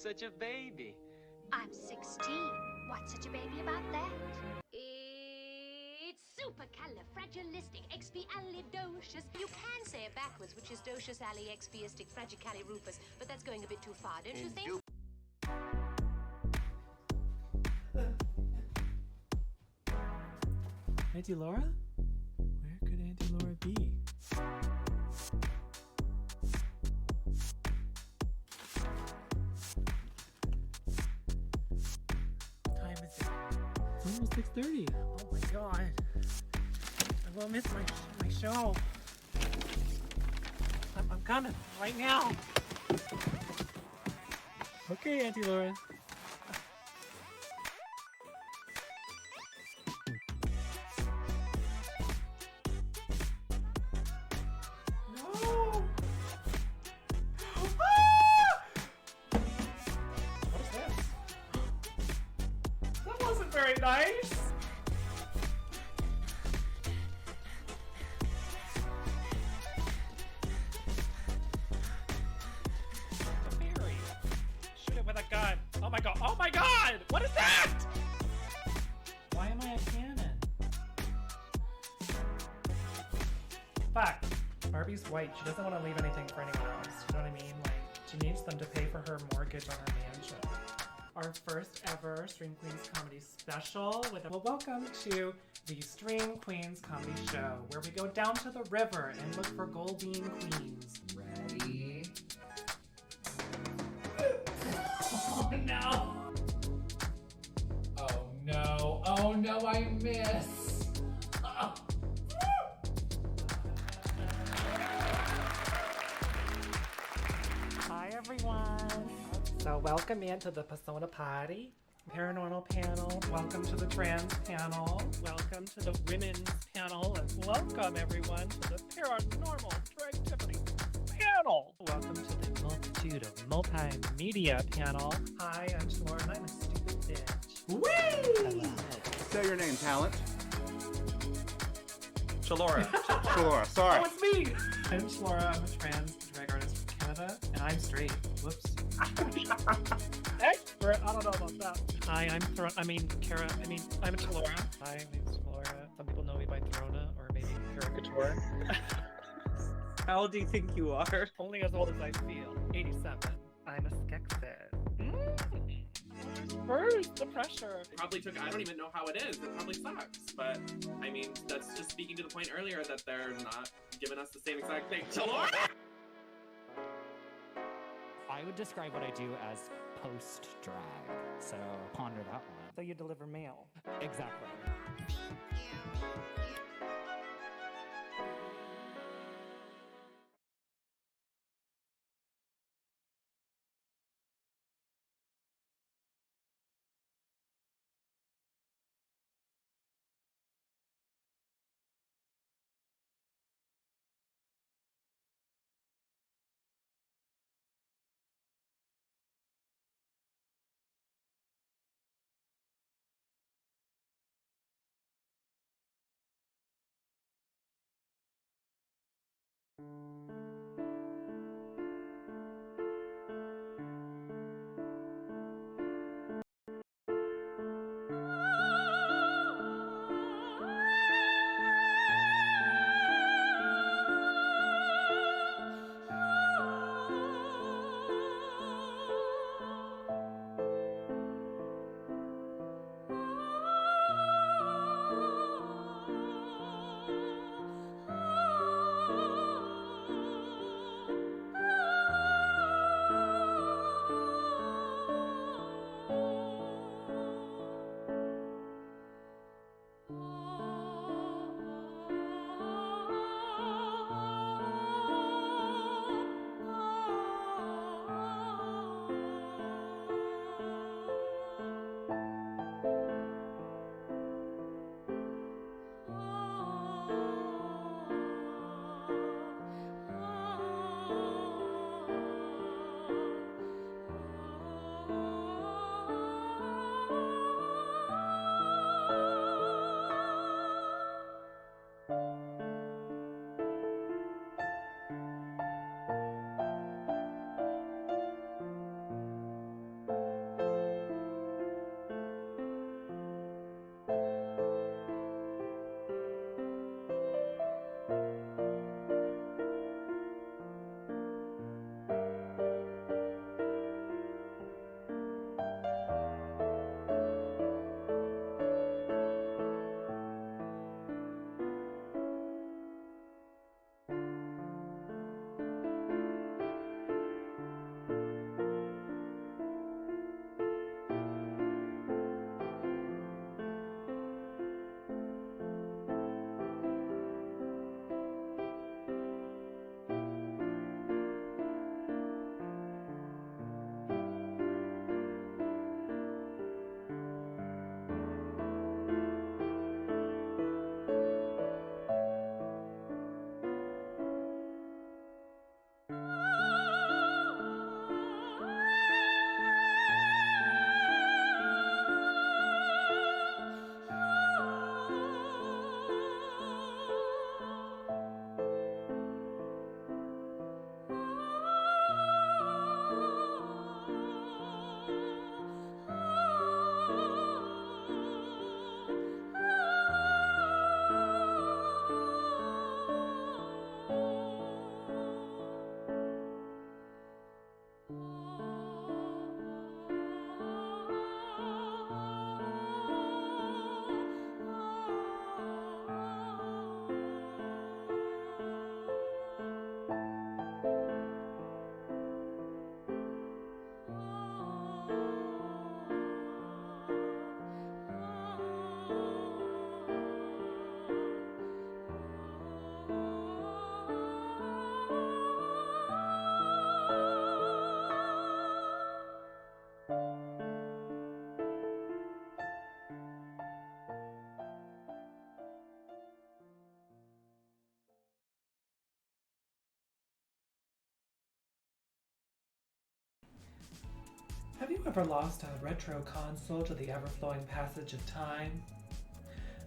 such a baby? I'm 16. What's such a baby about that? It's supercalifragilisticexpialidocious. You can say it backwards, which is docious expiistic fragicalirufus, but that's going a bit too far, don't you think? Auntie Laura? Where could Auntie Laura be? What time is it? It's almost 6:30. Oh my god. I will miss my show. I'm coming right now. Okay, Auntie Laura. Very nice. A fairy. Shoot it with a gun. Oh my god. Oh my god! What is that? Why am I a cannon? Fuck. Barbie's white. She doesn't want to leave anything for anyone else. You know what I mean? Like, she needs them to pay for her mortgage on her mansion. Our first ever Stream Queens comedy special well, welcome to the Stream Queens comedy show, where we go down to the river and look for Goldine queens. Ready? Oh no! Oh no! Oh no! I miss! Oh. Hi everyone! So welcome into the Persona Party, paranormal panel, welcome to the trans panel, welcome to the women's panel, and welcome everyone to the paranormal activity panel. Welcome to the multitude of multimedia panel. Hi, I'm Shalora and I'm a stupid bitch. Whee! Say your name, talent. Shalora. Shalora, sorry. Oh, it's me! I'm Shalora, I'm a trans drag artist from Canada, and I'm straight. Whoops. Expert, I don't know about that. Hi, I'm Kara. I'm Talora. Hi, my name's Talora. Some people know me by Throna or maybe Caricature. How old do you think you are? Only as old as I feel. 87. I'm a Skeksis. First, the pressure. Probably took, I don't even know how it is. It probably sucks. But, I mean, that's just speaking to the point earlier that they're not giving us the same exact thing. Talora! I would describe what I do as post-drag, so ponder that one. So you deliver mail. Exactly. Have you ever lost a retro console to the ever-flowing passage of time?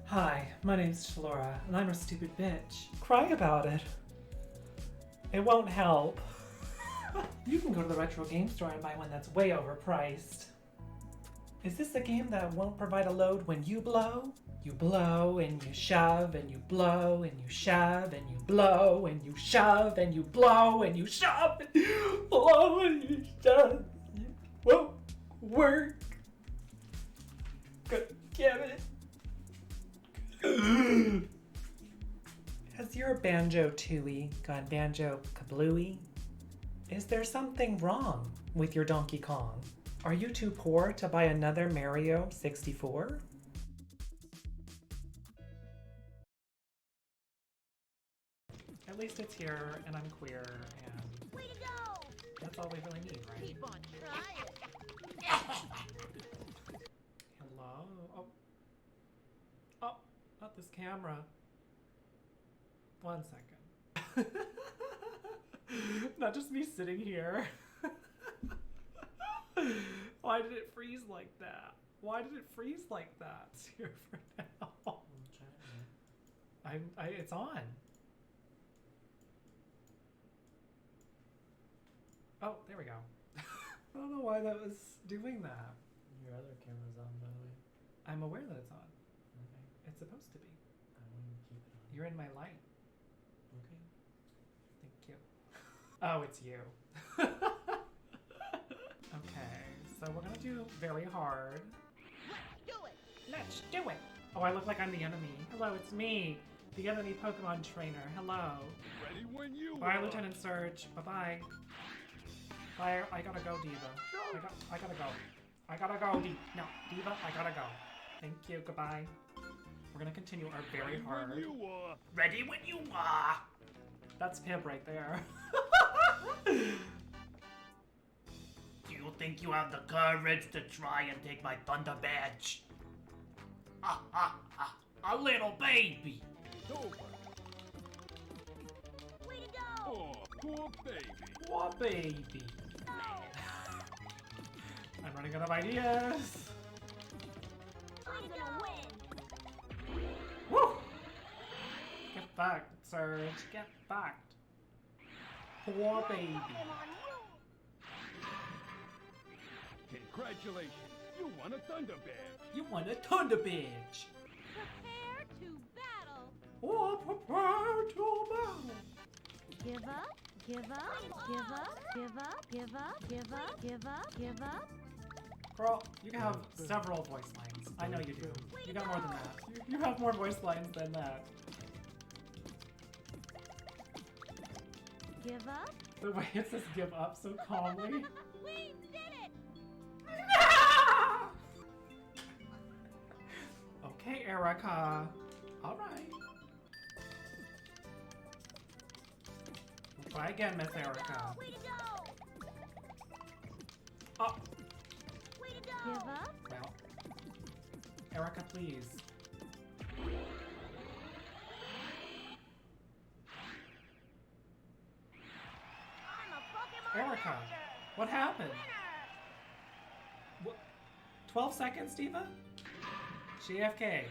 Hi, my name's Flora, and I'm a stupid bitch. Cry about it. It won't help. You can go to the retro game store and buy one that's way overpriced. Is this a game that won't provide a load when you blow? You blow and you shove and you blow and you shove and you blow and you shove and you blow and you shove and you blow and you shove. You won't work. God damn it. Has your Banjo Tooie gone Banjo Kablooey? Is there something wrong with your Donkey Kong? Are you too poor to buy another Mario 64? At least it's here, and I'm queer, and Way to go! that's all we really need, right? Keep on trying. Hello? Oh. Oh, not this camera. 1 second. Not just me sitting here. Why did it freeze like that? Why did it freeze like that? It's here for now. It's on. Oh, there we go. I don't know why that was doing that. Your other camera's on, by the way. I'm aware that it's on. Okay. It's supposed to be. I want you to keep it on. You're in my light. Okay. Thank you. Oh, it's you. Okay, so we're gonna do very hard. Let's do it! Let's do it! Oh, I look like I'm the enemy. Hello, it's me, the enemy Pokemon trainer. Hello. Ready when you Bye, are. Lieutenant Surge. Bye-bye. Bye, I gotta go, Diva. I gotta go. I gotta go, No, Diva, I gotta go. Thank you, goodbye. We're gonna continue our very Ready hard. when you are. Ready when you are! That's Pip right there. Do you think you have the courage to try and take my Thunder Badge? Ha ha ha! A little baby! It's over. Way to go! Oh, poor baby. What baby? I'm running out of ideas. I'm gonna win! Woo! Get back, Surge. Get back. Poor baby. Pokemon Congratulations. You won a Thunder Badge. You won a Thunder Badge. prepare to battle! Oh, prepare to battle. Give up, give up, give up, give up, give up, give up, give up, give up. Girl, you can have several voice lines. I know you do. You got more than that. You have more voice lines than that. Give up, The way it says give up so calmly. We did it! Okay, Erica. Alright. We'll try again, Miss Erica. Way to go! Oh, Way to give go! up, well. Erica, please. I'm a Pokemon Erica, master! what happened? Winner! What? 12 seconds, Diva? She AFK.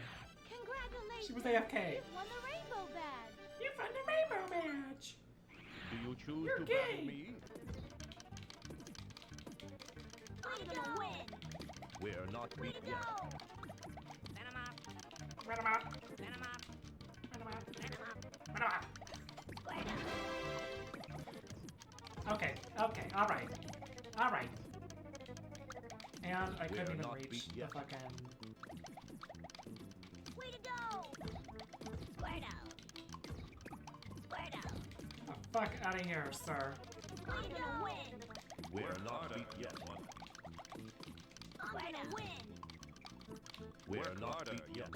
Congratulations! She was AFK. You won the rainbow badge! You found the rainbow badge. Do you choose You're to gay. battle me? I'm gonna win! We're not Way beat to yet. go! Run him out. Send 'em up! Run him out. Send 'em up! Run him out. Way to Okay, okay, alright. Alright. And I couldn't We're even not reach beat the yet. fucking... Way to go! Squirtle! Squirtle! Oh, fuck out of here, sir. I'm gonna win! We're not beat yet. I'm gonna win! We're not beat yet.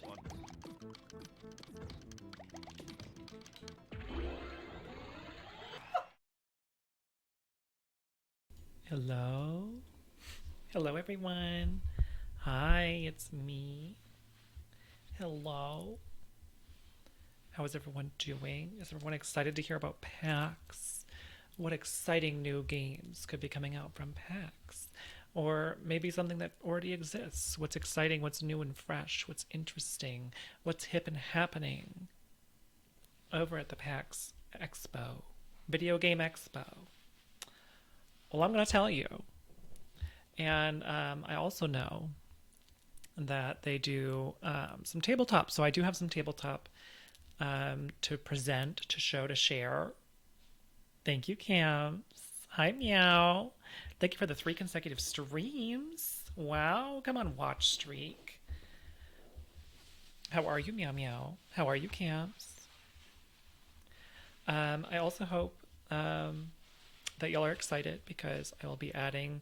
Hello? Hello, everyone. Hi, it's me. Hello. How is everyone doing? Is everyone excited to hear about PAX? What exciting new games could be coming out from PAX? or maybe something that already exists. What's exciting, what's new and fresh, what's interesting, what's hip and happening over at the PAX Expo, Video Game Expo. Well, I'm going to tell you. And I also know that they do some tabletop. So I do have some tabletop to present, to show, to share. Thank you, Cams. Hi, Meow. Thank you for the 3 consecutive streams. Wow. Come on, watch streak. How are you, Meow Meow? How are you, Cams? I also hope that y'all are excited because I will be adding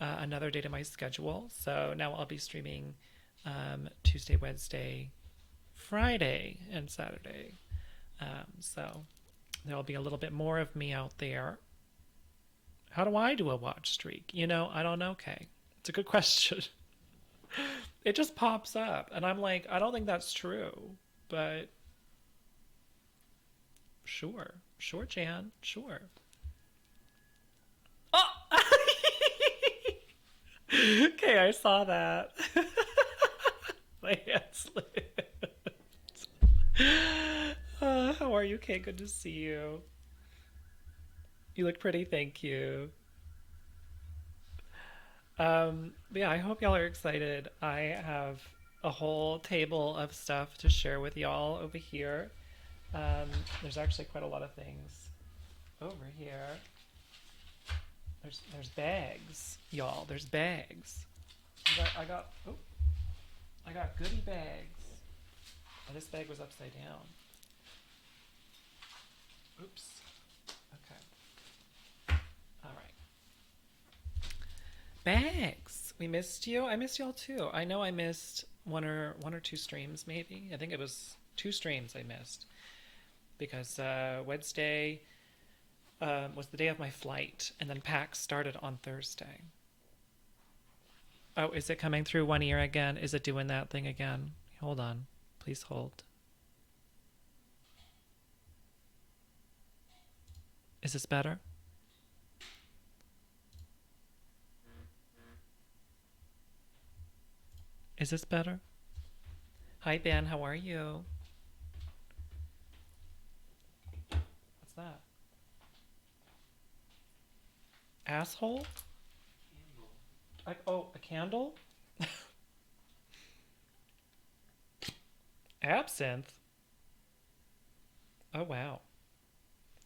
another day to my schedule. So now I'll be streaming Tuesday, Wednesday, Friday, and Saturday. So there'll be a little bit more of me out there. How do I do a watch streak? You know, I don't know, Kay. It's a good question. It just pops up, and I'm like, I don't think that's true, but sure, Jan, sure. Oh! Okay, I saw that. My hand slipped. How are you, Kay? Good to see you. You look pretty, thank you. Yeah, I hope y'all are excited. I have a whole table of stuff to share with y'all over here. There's actually quite a lot of things over here. There's bags, y'all. There's bags. I got goodie bags. Oh, this bag was upside down. Oops. Okay. All right. Bags. We missed you. I missed y'all too. I know I missed one or two streams maybe. I think it was 2 streams I missed because Wednesday was the day of my flight, and then PAX started on Thursday. Oh, is it coming through one ear again? Is it doing that thing again? Hold on. Please hold. Is this better? Is this better? Hi, Ben. How are you? What's that? Asshole? Oh, a candle? Absinthe? Oh, wow.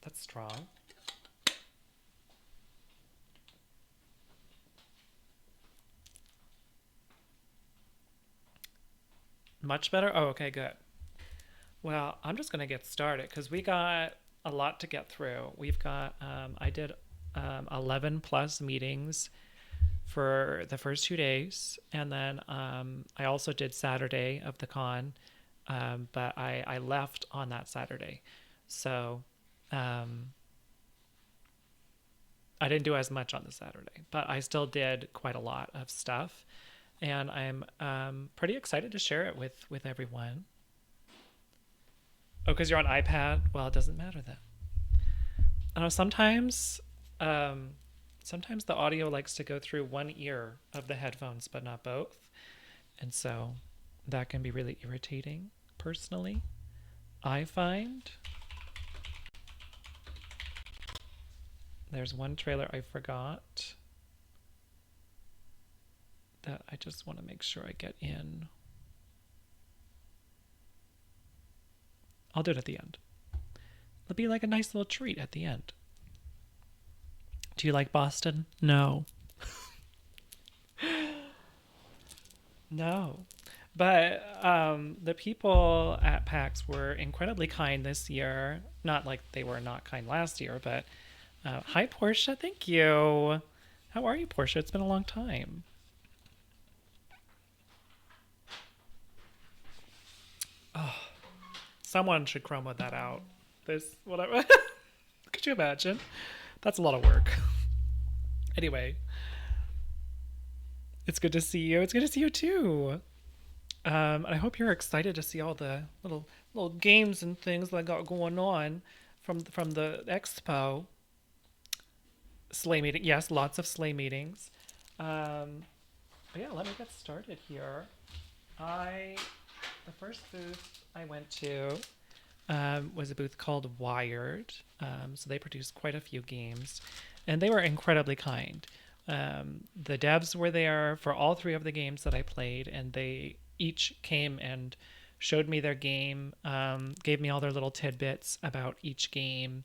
That's strong. Much better? Oh, okay, good. Well, I'm just going to get started because we got a lot to get through. We've got, I did 11 plus meetings for the first 2 days. And then I also did Saturday of the con, but I left on that Saturday. So I didn't do as much on the Saturday, but I still did quite a lot of stuff. And I'm pretty excited to share it with everyone. Oh, because you're on iPad? Well, it doesn't matter then. I know sometimes the audio likes to go through one ear of the headphones, but not both. And so that can be really irritating, personally, I find. There's one trailer I forgot that I just want to make sure I get in. I'll do it at the end. It'll be like a nice little treat at the end. Do you like Boston? No. No. But the people at PAX were incredibly kind this year. Not like they were not kind last year, but hi, Portia. Thank you. How are you, Portia? It's been a long time. Oh, someone should chroma that out. This, whatever. Could you imagine? That's a lot of work. Anyway, it's good to see you. It's good to see you too. I hope you're excited to see all the little games and things that I got going on from the expo. Slay meeting, yes, lots of slay meetings. But yeah, let me get started here. The first booth I went to was a booth called Wired. So they produced quite a few games, and they were incredibly kind. The devs were there for all 3 of the games that I played, and they each came and showed me their game, gave me all their little tidbits about each game.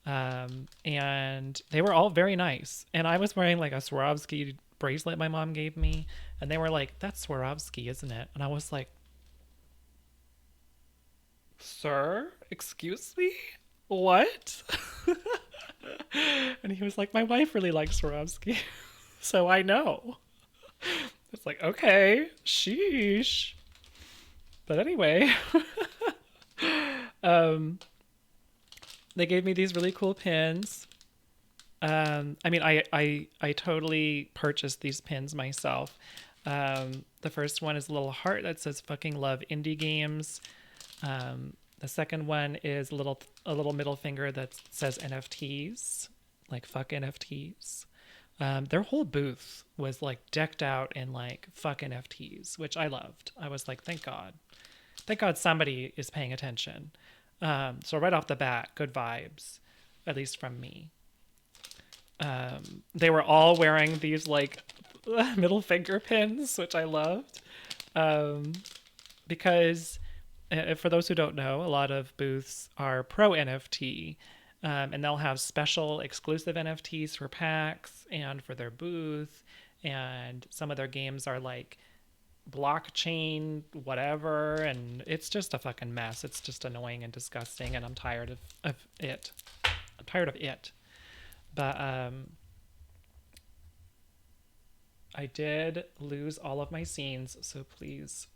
And they were all very nice. And I was wearing like a Swarovski bracelet my mom gave me, and they were like, "That's Swarovski, isn't it?" And I was like, "Sir, excuse me? What?" And he was like, "My wife really likes Swarovski." So I know. It's like, okay, sheesh. But anyway, they gave me these really cool pins. I mean, I totally purchased these pins myself. The first one is a little heart that says "fucking love indie games." The second one is a little middle finger that says NFTs, like fuck NFTs. Their whole booth was like decked out in like fuck NFTs, which I loved. I was like, thank God somebody is paying attention. So right off the bat, good vibes, at least from me. They were all wearing these like middle finger pins, which I loved, because for those who don't know, a lot of booths are pro NFT, and they'll have special exclusive NFTs for PAX and for their booth, and some of their games are like blockchain whatever, and it's just a fucking mess. It's just annoying and disgusting, and I'm tired of it. But I did lose all of my scenes, so please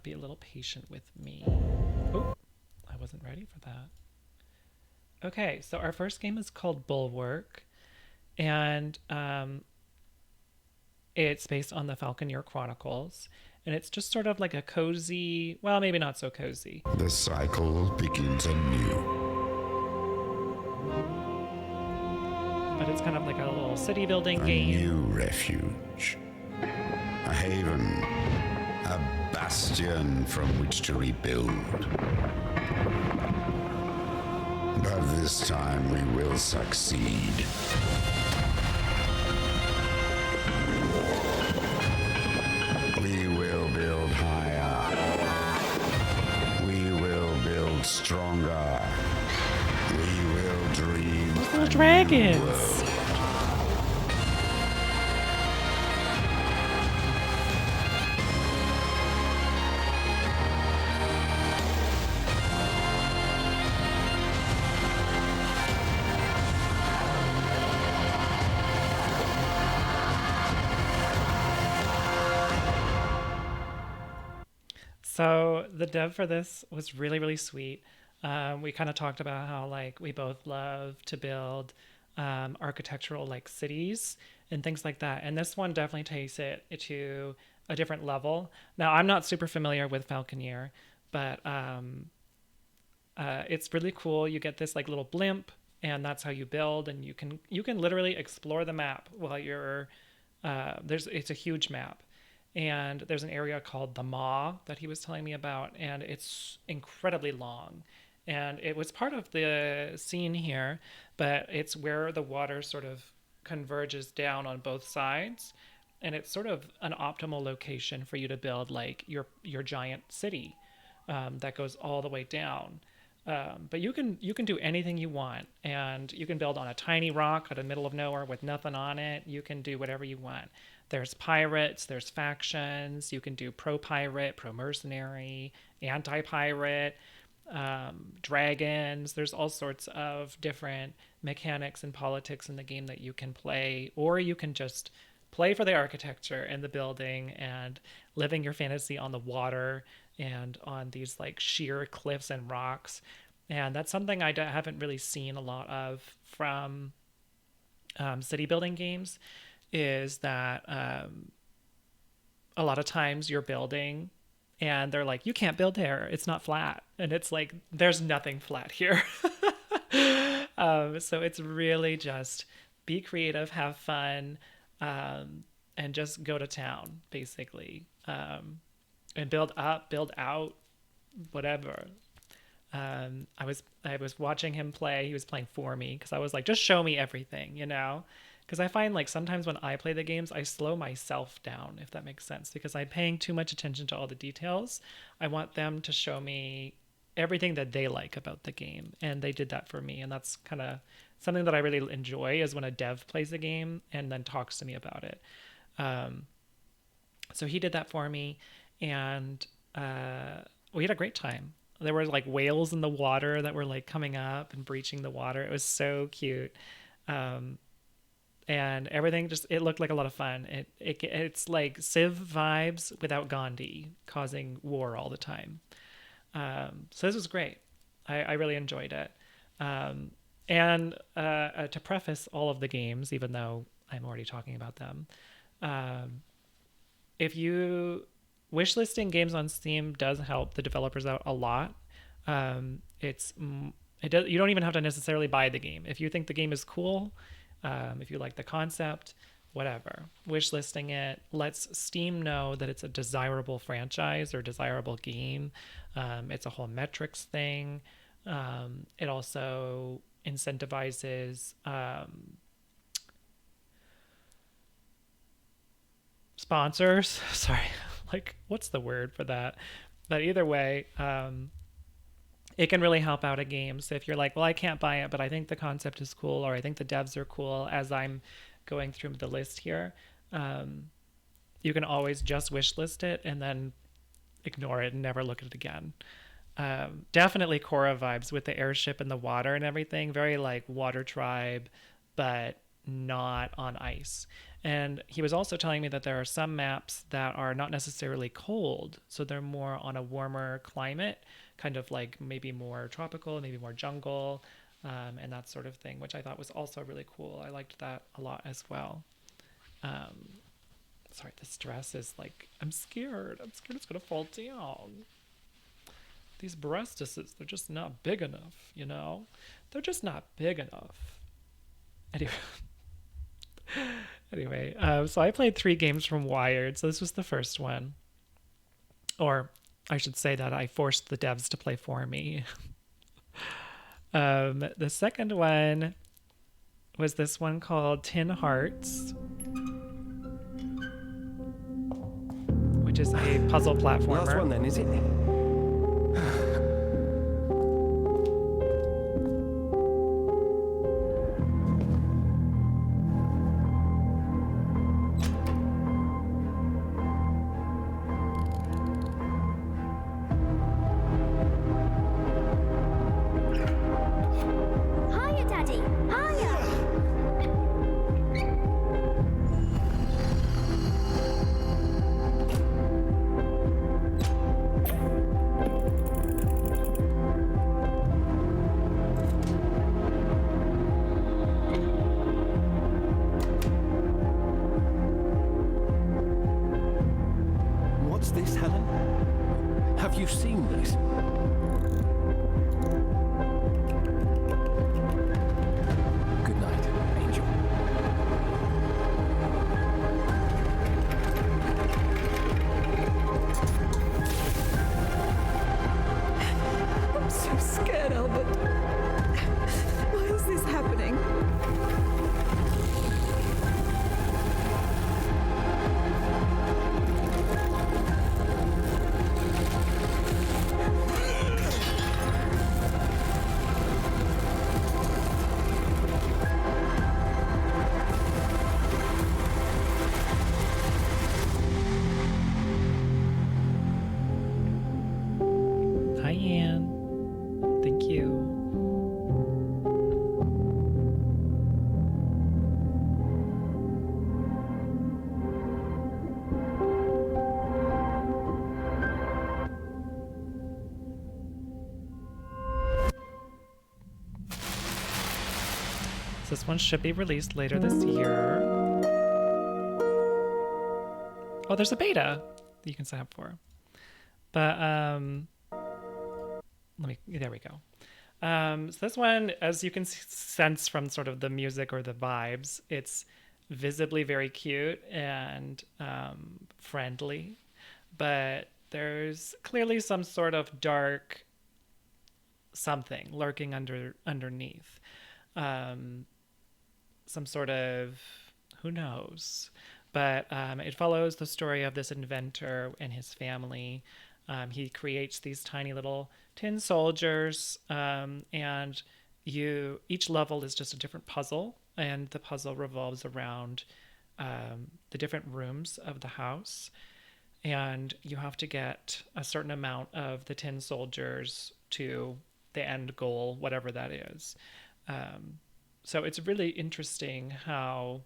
be a little patient with me. Oh, I wasn't ready for that. Okay, so our first game is called Bulwark, and it's based on the Falconeer Chronicles, and it's just sort of like a cozy, well, maybe not so cozy. The cycle begins anew. But it's kind of like a little city building A game. new refuge. A haven. A bastion from which to rebuild. But this time we will succeed. We will build higher. We will build stronger. We will dream. Little dragons. So the dev for this was really, really sweet. We kind of talked about how like we both love to build architectural like cities and things like that. And this one definitely takes it to a different level. Now, I'm not super familiar with Falconeer, but it's really cool. You get this like little blimp, and that's how you build. And you can literally explore the map while you're it's a huge map. And there's an area called the Maw that he was telling me about, and it's incredibly long. And it was part of the scene here, but it's where the water sort of converges down on both sides. And it's sort of an optimal location for you to build like your giant city that goes all the way down. But you can do anything you want, and you can build on a tiny rock out of the middle of nowhere with nothing on it. You can do whatever you want. There's pirates, there's factions. You can do pro-pirate, pro-mercenary, anti-pirate, dragons. There's all sorts of different mechanics and politics in the game that you can play, or you can just play for the architecture and the building and living your fantasy on the water and on these like sheer cliffs and rocks. And that's something I haven't really seen a lot of from city building games, is that a lot of times you're building and they're like, you can't build there, it's not flat. And it's like, there's nothing flat here. So it's really just be creative, have fun, and just go to town, basically, and build up, build out, whatever. I was watching him play. He was playing for me because I was like, just show me everything, you know? Because I find like sometimes when I play the games, I slow myself down, if that makes sense, because I'm paying too much attention to all the details. I want them to show me everything that they like about the game, and they did that for me. And that's kind of something that I really enjoy, is when a dev plays a game and then talks to me about it. So he did that for me, and we had a great time. There were like whales in the water that were like coming up and breaching the water. It was so cute. And everything it looked like a lot of fun. It's like Civ vibes without Gandhi causing war all the time. So this was great. I really enjoyed it. And to preface all of the games, even though I'm already talking about them, if you wishlisting games on Steam does help the developers out a lot. You don't even have to necessarily buy the game. If you think the game is cool, if you like the concept, whatever, wishlisting it lets Steam know that it's a desirable franchise or desirable game. It's a whole metrics thing. It also incentivizes sponsors. Sorry, like what's the word for that? But either way, it can really help out a game. So if you're like, well, I can't buy it, but I think the concept is cool, or I think the devs are cool, as I'm going through the list here, you can always just wishlist it and then ignore it and never look at it again. Definitely Korra vibes with the airship and the water and everything. Very like Water Tribe, but not on ice. And he was also telling me that there are some maps that are not necessarily cold, so they're more on a warmer climate, kind of like maybe more tropical, maybe more jungle, and that sort of thing, which I thought was also really cool. I liked that a lot as well. Sorry, the stress is like, I'm scared it's gonna fall down. These breastises, they're just not big enough, you know? They're just not big enough. Anyway, so I played 3 games from Wired, so this was the first one. Or I should say that I forced the devs to play for me. The second one was this one called Tin Hearts, which is a puzzle platformer. Last one then, is it? What's this, Helen? Have you seen this? Good night, Angel. I'm so scared, Albert. Why is this happening? Hi, Anne. Thank you. So this one should be released later this year. Oh, there's a beta that you can sign up for. But there we go. So this one, as you can sense from sort of the music or the vibes, it's visibly very cute and friendly, but there's clearly some sort of dark something lurking underneath. Some sort of, who knows? But it follows the story of this inventor and his family. He creates these tiny little tin soldiers, and each level is just a different puzzle, and the puzzle revolves around the different rooms of the house, and you have to get a certain amount of the tin soldiers to the end goal, whatever that is. So it's really interesting how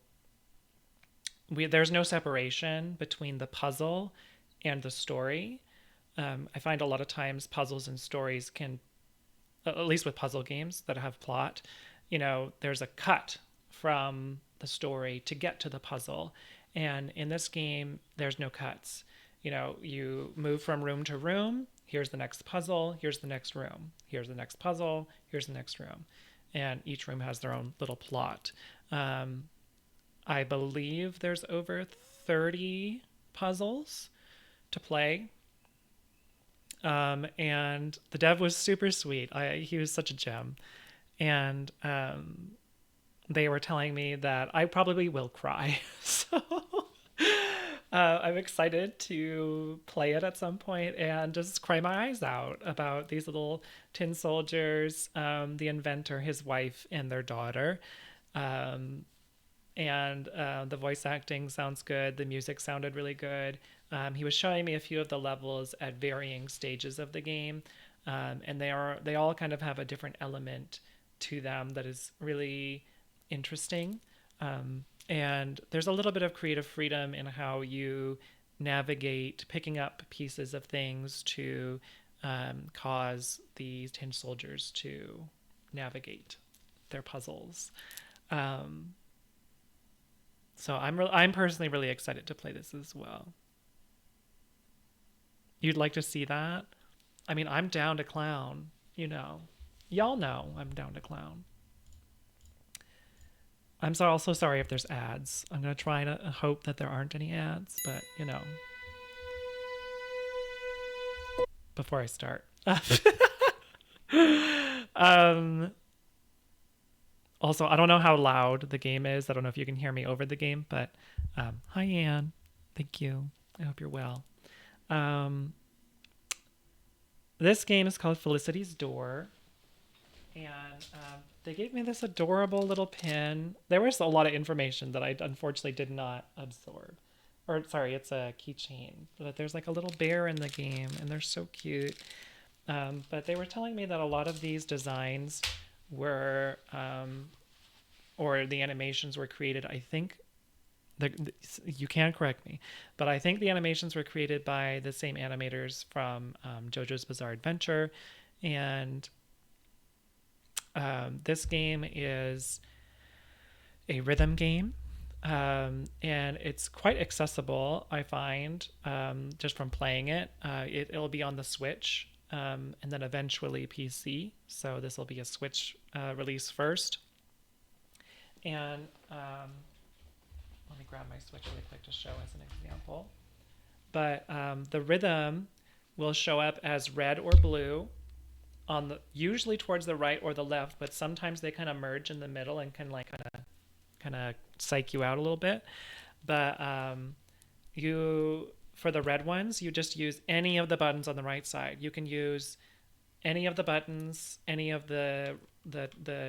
there's no separation between the puzzle and the story. I find a lot of times puzzles and stories can, at least with puzzle games that have plot, there's a cut from the story to get to the puzzle. And in this game, there's no cuts. You move from room to room. Here's the next puzzle. Here's the next room. Here's the next puzzle. Here's the next room. And each room has their own little plot. I believe there's over 30 puzzles to play. And the dev was super sweet. He was such a gem. And they were telling me that I probably will cry. So I'm excited to play it at some point and just cry my eyes out about these little tin soldiers, the inventor, his wife, and their daughter. And the voice acting sounds good. The music sounded really good. He was showing me a few of the levels at varying stages of the game. And they all kind of have a different element to them that is really interesting. And there's a little bit of creative freedom in how you navigate picking up pieces of things to cause these tin soldiers to navigate their puzzles. So I'm personally really excited to play this as well. You'd like to see that? I mean, I'm down to clown, Y'all know I'm down to clown. I'm also sorry if there's ads. I'm going to try to hope that there aren't any ads, but, before I start. Also, I don't know how loud the game is. I don't know if you can hear me over the game, but hi, Anne. Thank you. I hope you're well. This game is called Felicity's Door, and they gave me this adorable little pin. There was a lot of information that I unfortunately did not absorb. Or, sorry, it's a keychain. But there's like a little bear in the game, and they're so cute. But they were telling me that a lot of these designs were, or the animations were created, I think, you can correct me, but I think the animations were created by the same animators from JoJo's Bizarre Adventure. And this game is a rhythm game, and it's quite accessible, I find, just from playing it. It'll be on the Switch, and then eventually PC. So this will be a Switch release first. And let me grab my Switch really quick to show as an example. But the rhythm will show up as red or blue, usually towards the right or the left, but sometimes they kind of merge in the middle and can kind of psych you out a little bit. But for the red ones, you just use any of the buttons on the right side. You can use any of the buttons, any of the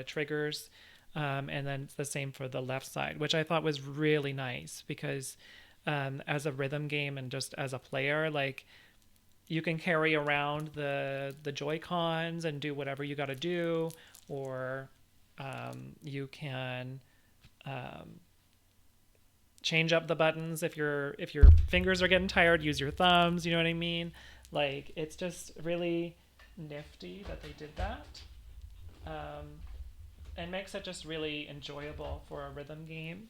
triggers, and then it's the same for the left side, which I thought was really nice because as a rhythm game and just as a player, like, you can carry around the Joy-Cons and do whatever you got to do, or you can change up the buttons if your fingers are getting tired. Use your thumbs. You know what I mean? Like, it's just really nifty that they did that, and makes it just really enjoyable for a rhythm game.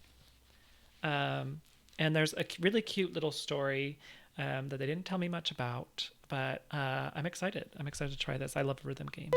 And there's a really cute little story that they didn't tell me much about, but I'm excited. I'm excited to try this. I love rhythm games.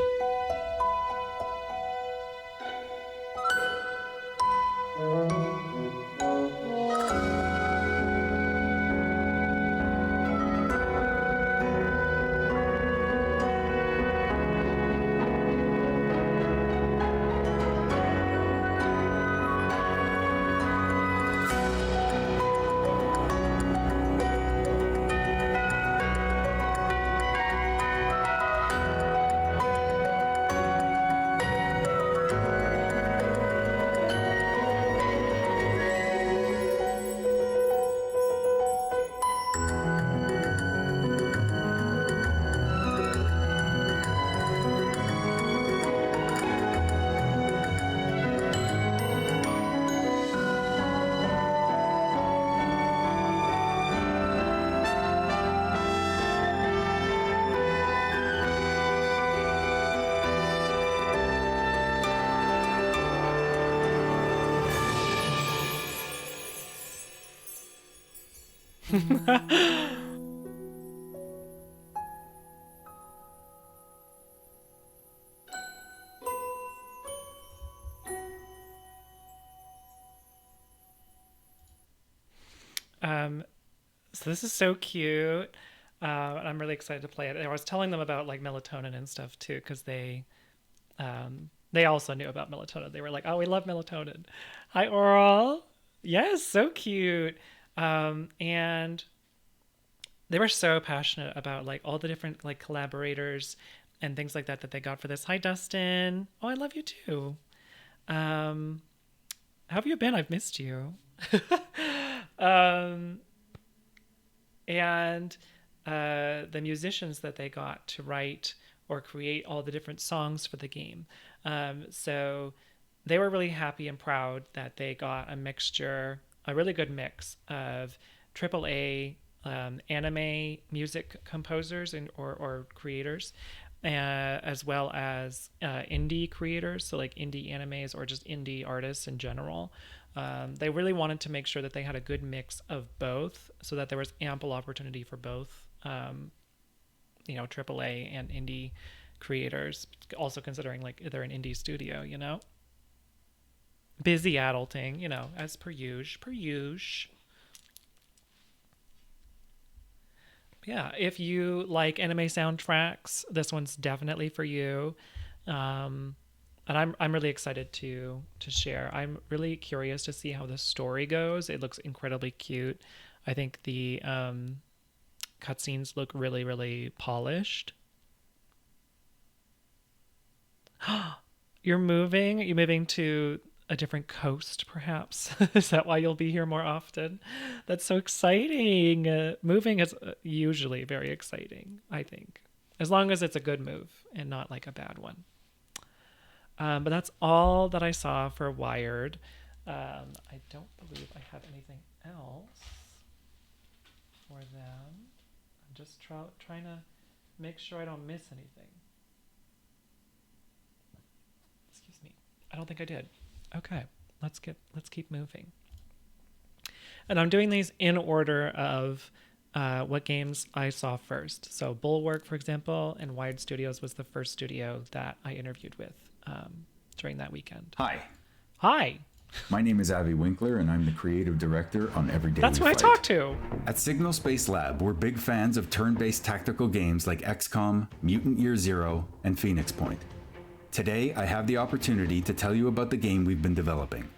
So this is so cute. And I'm really excited to play it. I was telling them about like melatonin and stuff too, because they also knew about melatonin. They were like, "Oh, we love melatonin." Hi, Oral. Yes, so cute. And they were so passionate about like all the different like collaborators and things like that they got for this. Hi, Dustin. Oh, I love you too. How have you been? I've missed you. And the musicians that they got to write or create all the different songs for the game. So they were really happy and proud that they got a really good mix of AAA anime music composers or creators, as well as indie creators, so like indie animes or just indie artists in general. They really wanted to make sure that they had a good mix of both, so that there was ample opportunity for both, AAA and indie creators, also considering like they're an indie studio, busy adulting, as per usual. Yeah, if you like anime soundtracks, this one's definitely for you. And I'm really excited to share. I'm really curious to see how the story goes. It looks incredibly cute. I think the cutscenes look really, really polished. You're moving? Are you moving to a different coast, perhaps? Is that why you'll be here more often? That's so exciting. Moving is usually very exciting, I think. As long as it's a good move and not like a bad one. But that's all that I saw for Wired. I don't believe I have anything else for them. I'm just trying to make sure I don't miss anything. Excuse me. I don't think I did. Okay, let's keep moving. And I'm doing these in order of what games I saw first. So Bulwark, for example, and Wired Studios was the first studio that I interviewed with during that weekend. Hi. My name is Avi Winkler, and I'm the creative director on Everyday That's who I talked to. At Signal Space Lab, we're big fans of turn-based tactical games like XCOM, Mutant Year Zero, and Phoenix Point. Today, I have the opportunity to tell you about the game we've been developing.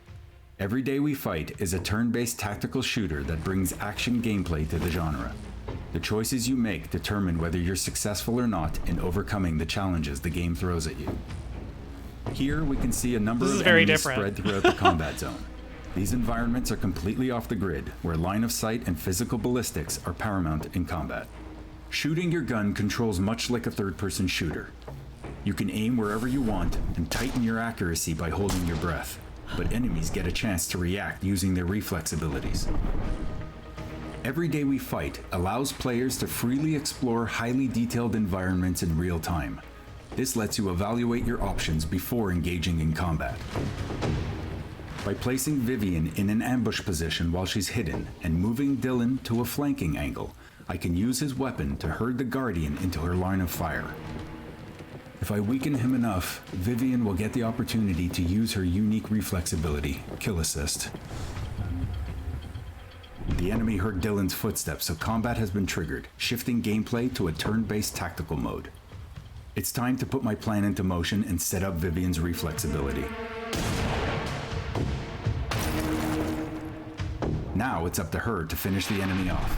Everyday We Fight is a turn-based tactical shooter that brings action gameplay to the genre. The choices you make determine whether you're successful or not in overcoming the challenges the game throws at you. Here, we can see a number of enemies spread throughout the combat zone. These environments are completely off the grid, where line of sight and physical ballistics are paramount in combat. Shooting your gun controls much like a third-person shooter. You can aim wherever you want and tighten your accuracy by holding your breath, but enemies get a chance to react using their reflex abilities. Everyday We Fight allows players to freely explore highly detailed environments in real time. This lets you evaluate your options before engaging in combat. By placing Vivian in an ambush position while she's hidden and moving Dylan to a flanking angle, I can use his weapon to herd the Guardian into her line of fire. If I weaken him enough, Vivian will get the opportunity to use her unique reflex ability, Kill Assist. The enemy heard Dylan's footsteps, so combat has been triggered, shifting gameplay to a turn-based tactical mode. It's time to put my plan into motion and set up Vivian's reflex ability. Now it's up to her to finish the enemy off.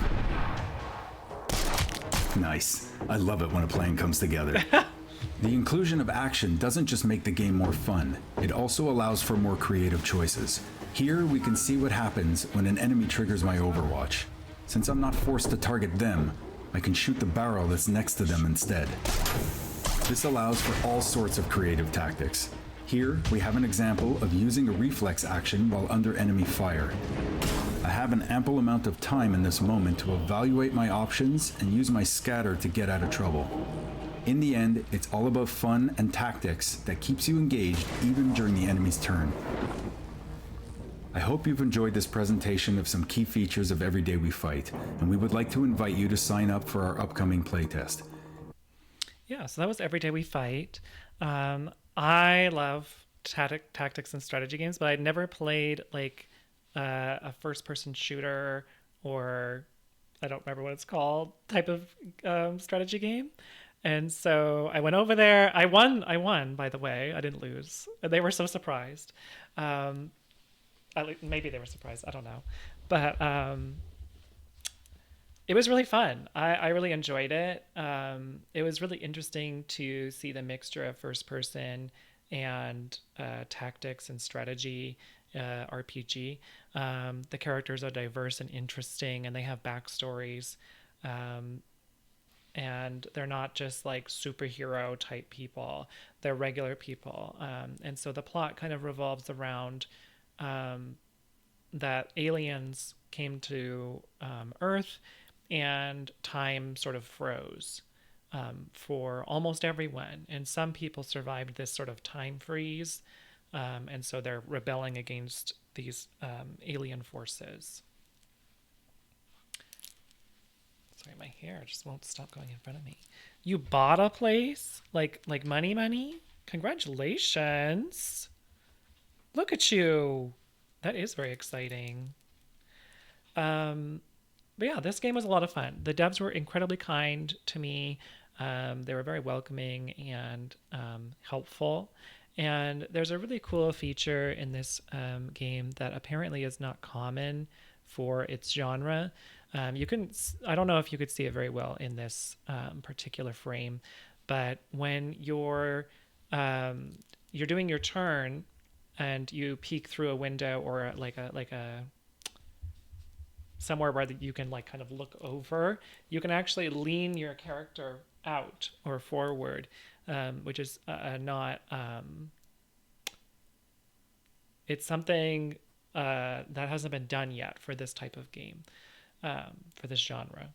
Nice. I love it when a plan comes together. The inclusion of action doesn't just make the game more fun, it also allows for more creative choices. Here we can see what happens when an enemy triggers my overwatch. Since I'm not forced to target them, I can shoot the barrel that's next to them instead. This allows for all sorts of creative tactics. Here we have an example of using a reflex action while under enemy fire. I have an ample amount of time in this moment to evaluate my options and use my scatter to get out of trouble. In the end, it's all about fun and tactics that keeps you engaged even during the enemy's turn. I hope you've enjoyed this presentation of some key features of Every Day We Fight, and we would like to invite you to sign up for our upcoming playtest. Yeah, so that was Every Day We Fight. I love tactics and strategy games, but I'd never played like a first-person shooter or I don't remember what it's called type of strategy game. And so I went over there. I won, by the way. I didn't lose. They were so surprised. Maybe they were surprised. I don't know. But it was really fun. I really enjoyed it. It was really interesting to see the mixture of first person and tactics and strategy RPG. The characters are diverse and interesting, and they have backstories. And they're not just like superhero type people. They're regular people. And so the plot kind of revolves around that aliens came to Earth and time sort of froze for almost everyone. And some people survived this sort of time freeze. And so they're rebelling against these alien forces. Sorry, my hair just won't stop going in front of me. You bought a place? Like money? Congratulations. Look at you. That is very exciting. But yeah, this game was a lot of fun. The devs were incredibly kind to me. They were very welcoming and helpful. And there's a really cool feature in this game that apparently is not common for its genre. I don't know if you could see it very well in this particular frame, but when you're doing your turn and you peek through a window or like a somewhere where you can like kind of look over, you can actually lean your character out or forward, which is not it's something that hasn't been done yet for this type of game, for this genre.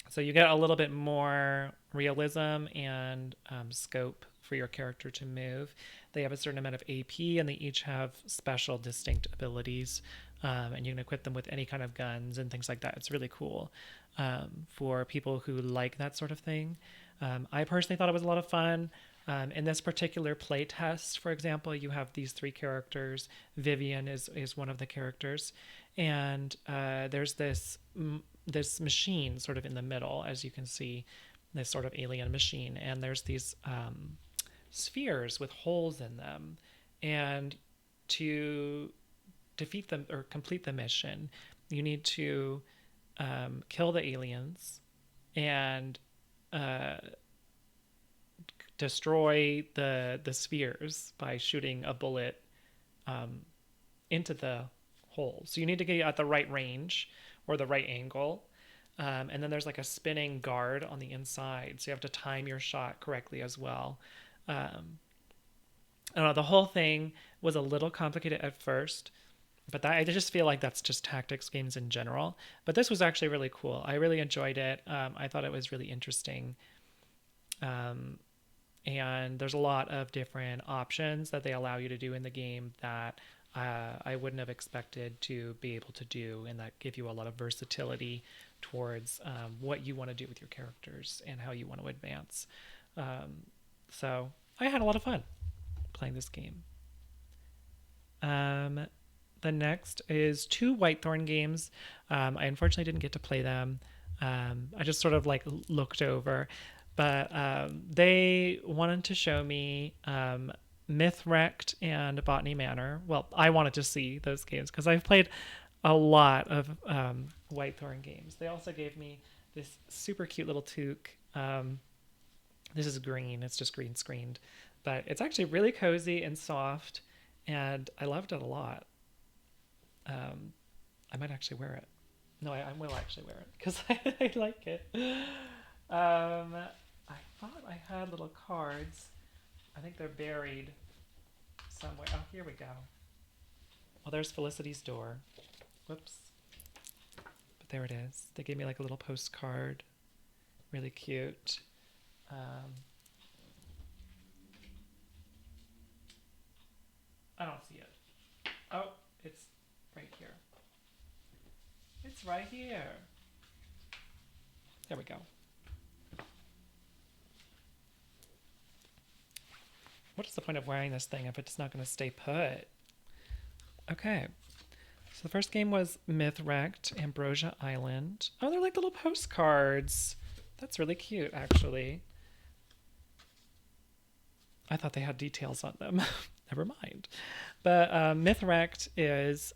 So you get a little bit more realism and scope for your character to move. They have a certain amount of AP, and they each have special, distinct abilities, and you can equip them with any kind of guns and things like that. It's really cool for people who like that sort of thing. I personally thought it was a lot of fun. In this particular play test, for example, you have these three characters. Vivian is one of the characters, and there's this machine sort of in the middle, as you can see, this sort of alien machine, and there's these spheres with holes in them, and to defeat them or complete the mission, you need to kill the aliens and destroy the spheres by shooting a bullet into the hole. So you need to get at the right range or the right angle. And then there's like a spinning guard on the inside. So you have to time your shot correctly as well. I don't know, the whole thing was a little complicated at first, but I just feel like that's just tactics games in general. But this was actually really cool. I really enjoyed it. I thought it was really interesting. And there's a lot of different options that they allow you to do in the game that I wouldn't have expected to be able to do, and that give you a lot of versatility towards what you want to do with your characters and how you want to advance. So I had a lot of fun playing this game. The next is 2 Whitethorn games. I unfortunately didn't get to play them. I just sort of like looked over. But they wanted to show me Mythwrecked and Botany Manor. Well, I wanted to see those games because I've played a lot of Whitethorn games. They also gave me this super cute little toque. This is green. It's just green screened. But it's actually really cozy and soft, and I loved it a lot. I might actually wear it. No, I will actually wear it because I like it. I thought I had little cards. I think they're buried somewhere. Oh, here we go. Well, there's Felicity's door. Whoops. But there it is. They gave me like a little postcard. Really cute. I don't see it. Oh, it's It's right here. There we go. What is the point of wearing this thing if it's not going to stay put? Okay. So the first game was Mythwrecked, Ambrosia Island. Oh, they're like little postcards. That's really cute, actually. I thought they had details on them. Never mind. But Mythwrecked is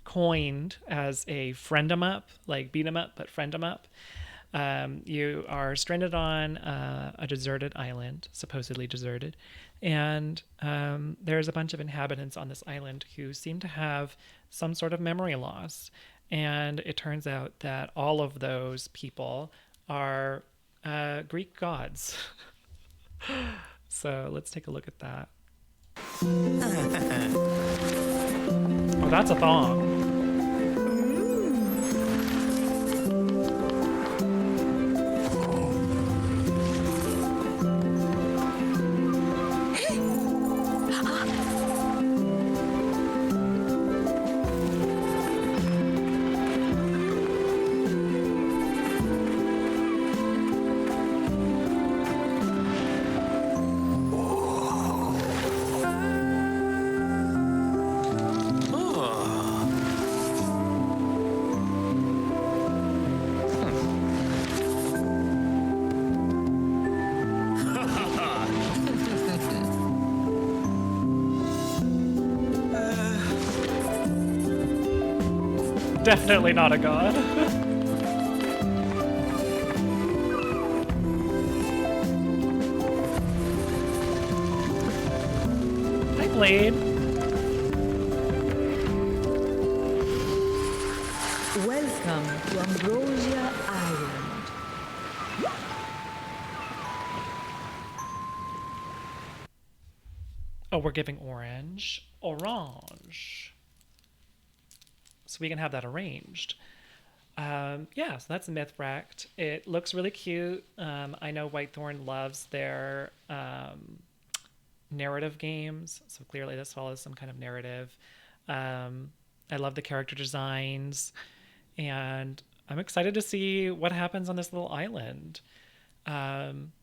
coined as a friend-em-up, like beat-em-up, but friend-em-up. You are stranded on a deserted island, supposedly deserted, and there's a bunch of inhabitants on this island who seem to have some sort of memory loss. And it turns out that all of those people are Greek gods. So let's take a look at that. Oh, that's a thong. Definitely not a god. Hi, Blade. Welcome to Ambrosia Island. Oh, we're giving orange. Orange. So we can have that arranged. Yeah, so that's Mythwrecked. It looks really cute. I know Whitethorn loves their narrative games, so clearly this follows some kind of narrative. I love the character designs, and I'm excited to see what happens on this little island. And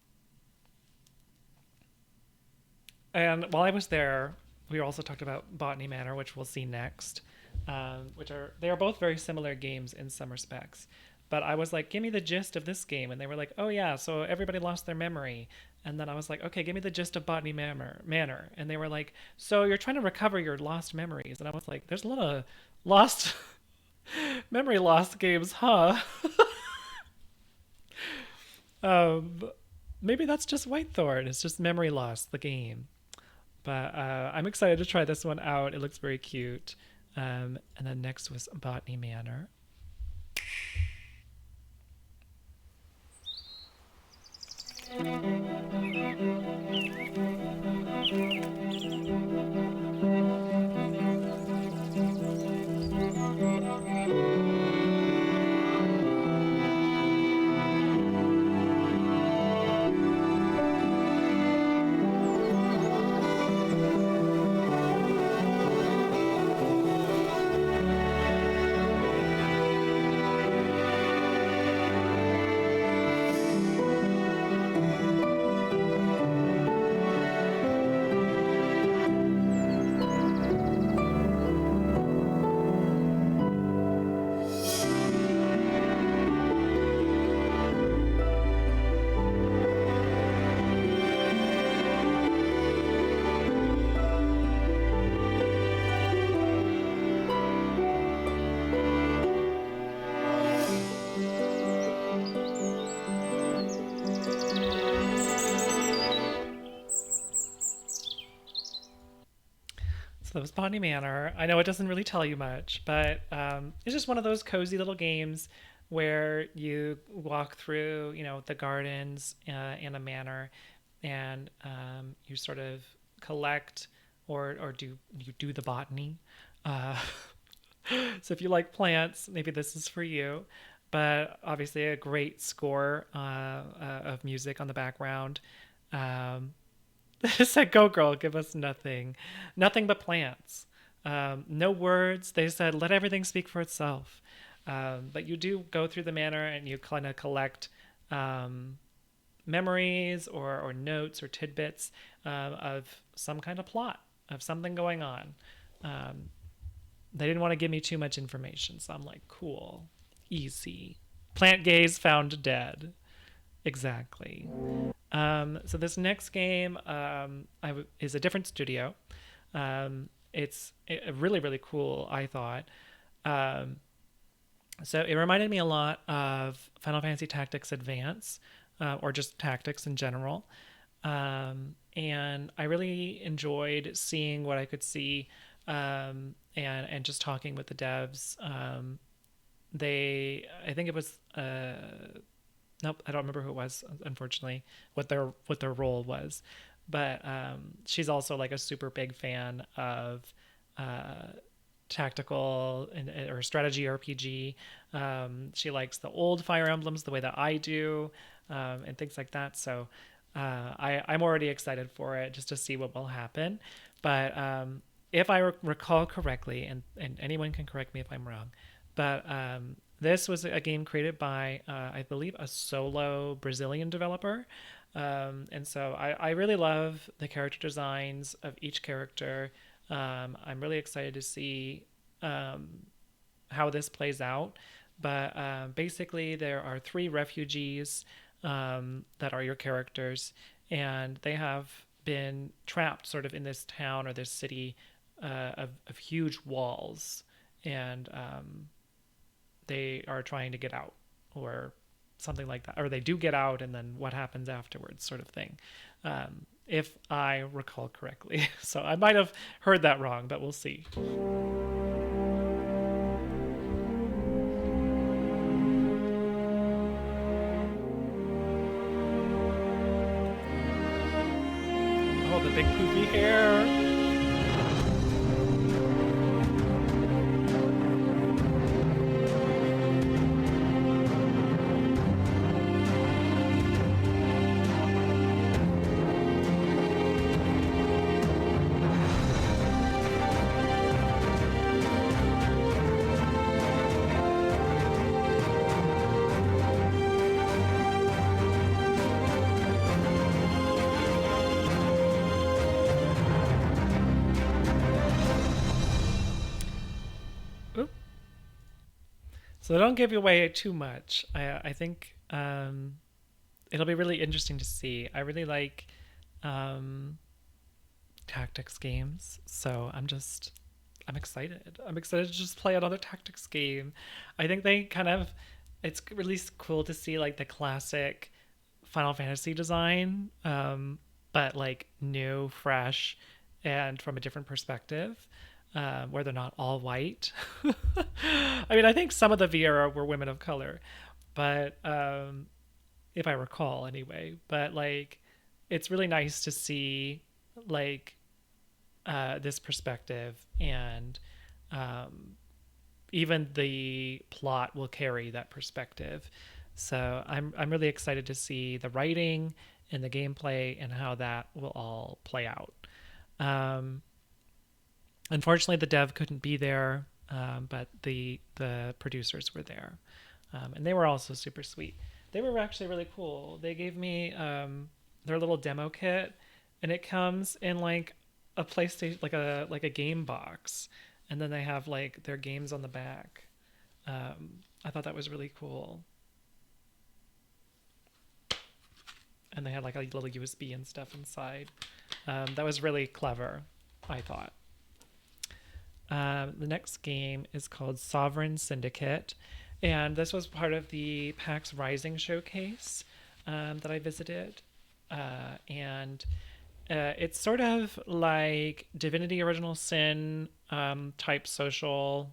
while I was there, we also talked about Botany Manor, which we'll see next. They are both very similar games in some respects, but I was like, give me the gist of this game, and they were like, oh yeah, so everybody lost their memory. And then I was like, okay, give me the gist of Botany Manor, and they were like, so you're trying to recover your lost memories. And I was like, there's a lot of lost memory lost games, huh? Maybe that's just Whitethorn. It's just memory loss, the game. But I'm excited to try this one out. It looks very cute. And then next was Botany Manor. So that was Botany Manor. I know it doesn't really tell you much, but it's just one of those cozy little games where you walk through, the gardens in a manor, and you sort of collect or do the botany. So if you like plants, maybe this is for you. But obviously a great score of music on the background. They said, go girl, give us nothing but plants. No words. They said, let everything speak for itself. But you do go through the manor and you kind of collect memories or notes or tidbits of some kind of plot, of something going on. They didn't want to give me too much information, so I'm like, cool, easy. Plant gaze found dead. Exactly. So this next game is a different studio. It's really, really cool, I thought. So it reminded me a lot of Final Fantasy Tactics Advance, or just Tactics in general. And I really enjoyed seeing what I could see, and just talking with the devs. I think it was, nope, I don't remember who it was, unfortunately, what their role was. But she's also like a super big fan of tactical or strategy RPG. She likes the old Fire Emblems the way that I do, and things like that. So I'm already excited for it, just to see what will happen. But if I recall correctly, and anyone can correct me if I'm wrong, but this was a game created by, I believe, a solo Brazilian developer. And so I really love the character designs of each character. I'm really excited to see how this plays out. But basically, there are 3 refugees that are your characters, and they have been trapped sort of in this town or this city of huge walls. And they are trying to get out, or something like that, or they do get out, and then what happens afterwards, sort of thing, if I recall correctly. So I might have heard that wrong, but we'll see. Oh, the big poofy hair. So don't give away too much. I think it'll be really interesting to see. I really like tactics games, so I'm excited. I'm excited to just play another tactics game. I think it's really cool to see like the classic Final Fantasy design, but like new, fresh, and from a different perspective. Where they're not all white. I mean, I think some of the Viera were women of color, but if I recall anyway. But like, it's really nice to see like this perspective, and even the plot will carry that perspective. So I'm really excited to see the writing and the gameplay and how that will all play out. Unfortunately, the dev couldn't be there, but the producers were there, and they were also super sweet. They were actually really cool. They gave me their little demo kit, and it comes in like a PlayStation, like a game box, and then they have like their games on the back. I thought that was really cool, and they had like a little USB and stuff inside. That was really clever, I thought. The next game is called Sovereign Syndicate, and this was part of the PAX Rising showcase that I visited. And it's sort of like Divinity Original Sin type social,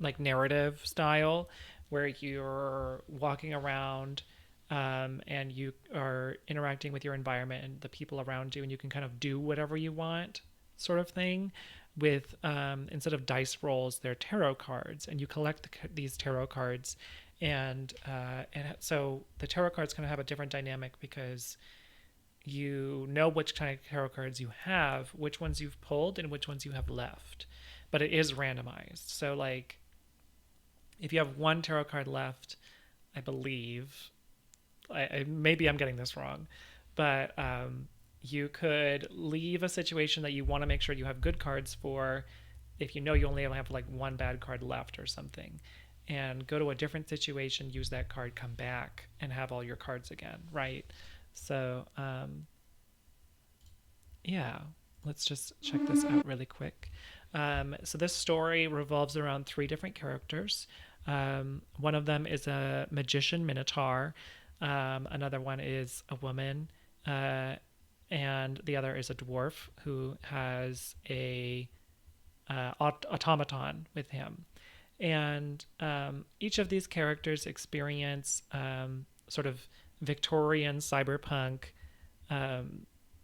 like narrative style, where you're walking around and you are interacting with your environment and the people around you, and you can kind of do whatever you want, sort of thing, with instead of dice rolls, they're tarot cards, and you collect these tarot cards, and so the tarot cards kind of have a different dynamic because you know which kind of tarot cards you have, which ones you've pulled, and which ones you have left. but it is randomized. So like if you have one tarot card left, I believe, maybe I'm getting this wrong, but you could leave a situation that you want to make sure you have good cards for if you know you only have like one bad card left or something, and go to a different situation, use that card, come back, and have all your cards again, right? So yeah, let's just check this out really quick. So this story revolves around 3 different characters. One of them is a magician minotaur. Another one is a woman. And the other is a dwarf who has a automaton with him. And each of these characters experience sort of Victorian cyberpunk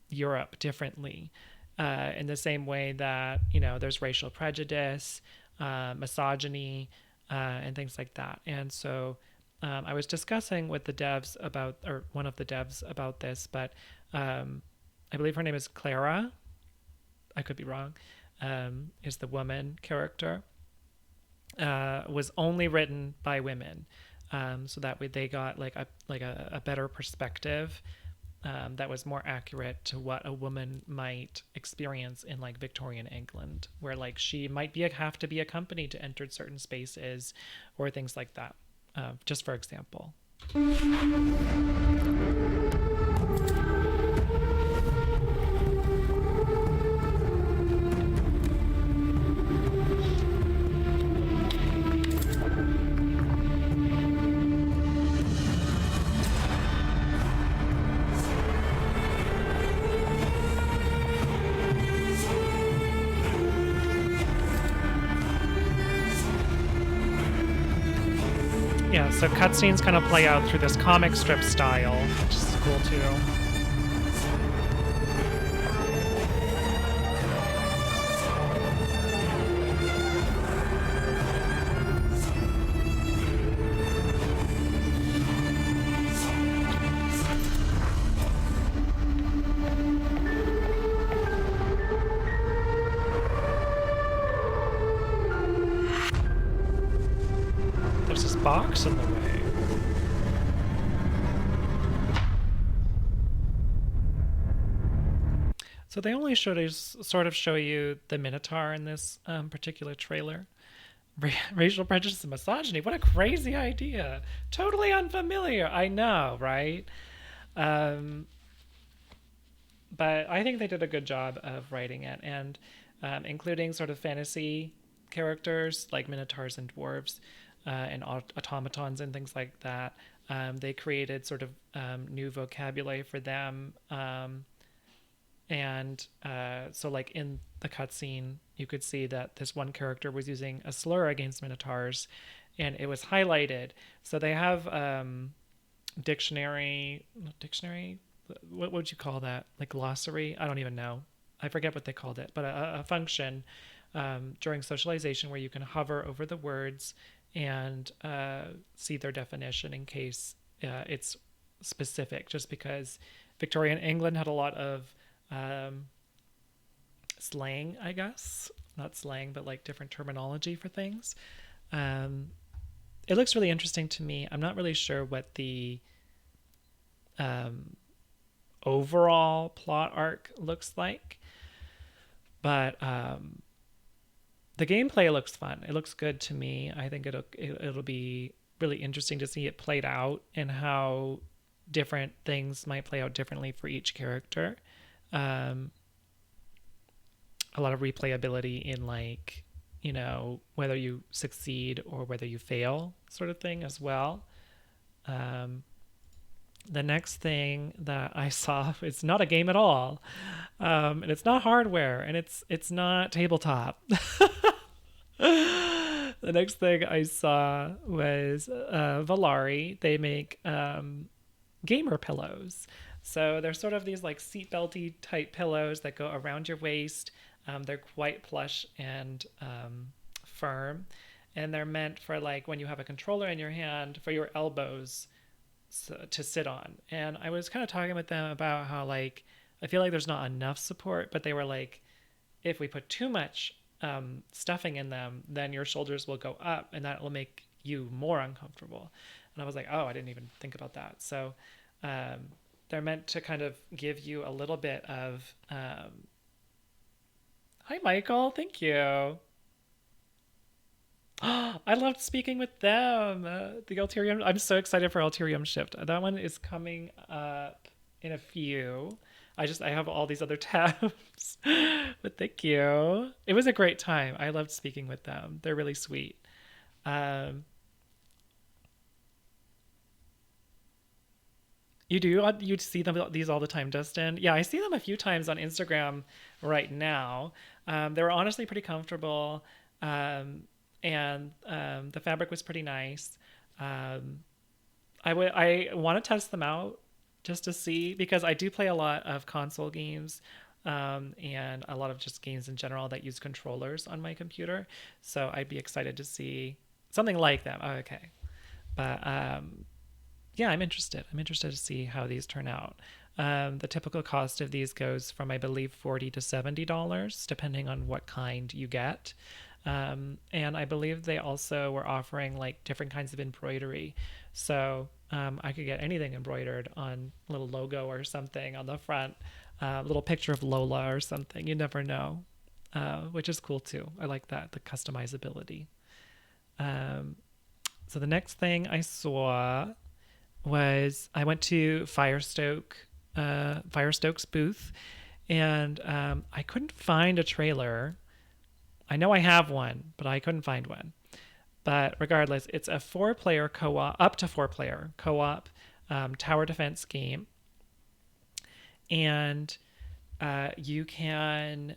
Europe differently, in the same way that, you know, there's racial prejudice, misogyny, and things like that. And so I was discussing with the devs about, or one of the devs about this, but I believe her name is Clara. I could be wrong. Is the woman character. Was only written by women, so that way they got like a better perspective that was more accurate to what a woman might experience in like Victorian England, where like she might have to be accompanied to enter certain spaces or things like that, just for example. Yeah, so cutscenes kind of play out through this comic strip style, which is cool too. There's this box in the way. So they only sort of show you the Minotaur in this particular trailer. Racial prejudice and misogyny. What a crazy idea. Totally unfamiliar. I know, right? But I think they did a good job of writing it, and including sort of fantasy characters like Minotaurs and dwarves. And automatons and things like that. They created sort of new vocabulary for them. So like in the cutscene, you could see that this one character was using a slur against Minotaurs, and it was highlighted. So they have dictionary, what would you call that? Like glossary? I don't even know. I forget what they called it, but a function during socialization where you can hover over the words and see their definition in case it's specific, just because Victorian England had a lot of slang, I guess. Not slang, but like different terminology for things. It looks really interesting to me. I'm not really sure what the overall plot arc looks like, but the gameplay looks fun. It looks good to me. I think it'll be really interesting to see it played out and how different things might play out differently for each character. A lot of replayability in like, you know, whether you succeed or whether you fail sort of thing as well. The next thing that I saw, it's not a game at all. And it's not hardware, and it's not tabletop. The next thing I saw was Valari. They make gamer pillows. So they're sort of these like seatbelty type pillows that go around your waist. They're quite plush and firm, and they're meant for like when you have a controller in your hand for your elbows to sit on. And I was kind of talking with them about how like I feel like there's not enough support, but they were like, if we put too much stuffing in them, then your shoulders will go up, and that will make you more uncomfortable. And I was like, oh, I didn't even think about that. So they're meant to kind of give you a little bit of hi Michael, thank you. I loved speaking with them. The Alterium, I'm so excited for Alterium Shift. That one is coming up in a few. I have all these other tabs. But thank you. It was a great time. I loved speaking with them. They're really sweet. You see these all the time, Dustin? Yeah, I see them a few times on Instagram right now. They were honestly pretty comfortable. And the fabric was pretty nice. I want to test them out just to see, because I do play a lot of console games and a lot of just games in general that use controllers on my computer. So I'd be excited to see something like that. Oh, okay. But yeah, I'm interested. I'm interested to see how these turn out. The typical cost of these goes from, I believe, $40 to $70, depending on what kind you get. And I believe they also were offering like different kinds of embroidery. So I could get anything embroidered on a little logo or something on the front, a little picture of Lola or something. You never know, which is cool too. I like that, the customizability. So the next thing I saw was I went to Firestoke's booth, and I couldn't find a trailer. I know I have one, but I couldn't find one. But regardless, it's a up to 4-player co-op tower defense game. And you can,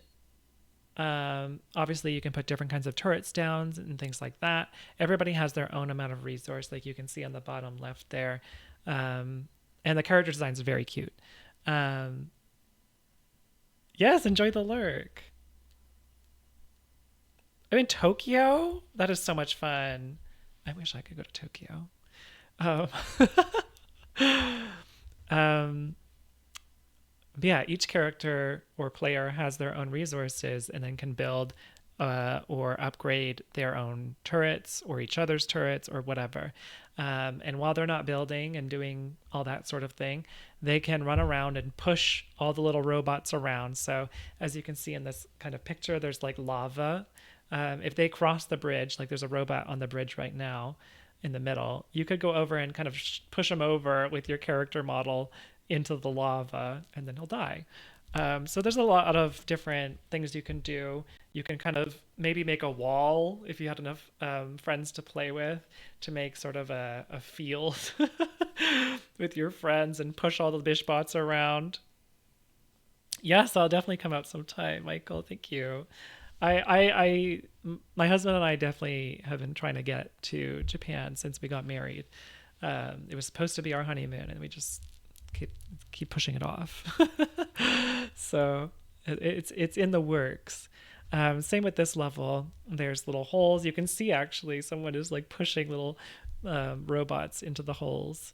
obviously you can put different kinds of turrets down and things like that. Everybody has their own amount of resource, like you can see on the bottom left there. And the character design is very cute. Yes, enjoy the lurk. I'm in Tokyo? That is so much fun. I wish I could go to Tokyo. Yeah, each character or player has their own resources and then can build or upgrade their own turrets or each other's turrets or whatever. And while they're not building and doing all that sort of thing, they can run around and push all the little robots around. So as you can see in this kind of picture, there's like lava. If they cross the bridge, like there's a robot on the bridge right now in the middle, you could go over and kind of push him over with your character model into the lava, and then he'll die. So there's a lot of different things you can do. You can kind of maybe make a wall if you had enough friends to play with, to make sort of a field with your friends and push all the bishbots around. Yes, I'll definitely come out sometime, Michael. Thank you. My husband and I definitely have been trying to get to Japan since we got married. It was supposed to be our honeymoon, and we just keep pushing it off. So it's in the works. Same with this level. There's little holes. You can see actually someone is like pushing little robots into the holes.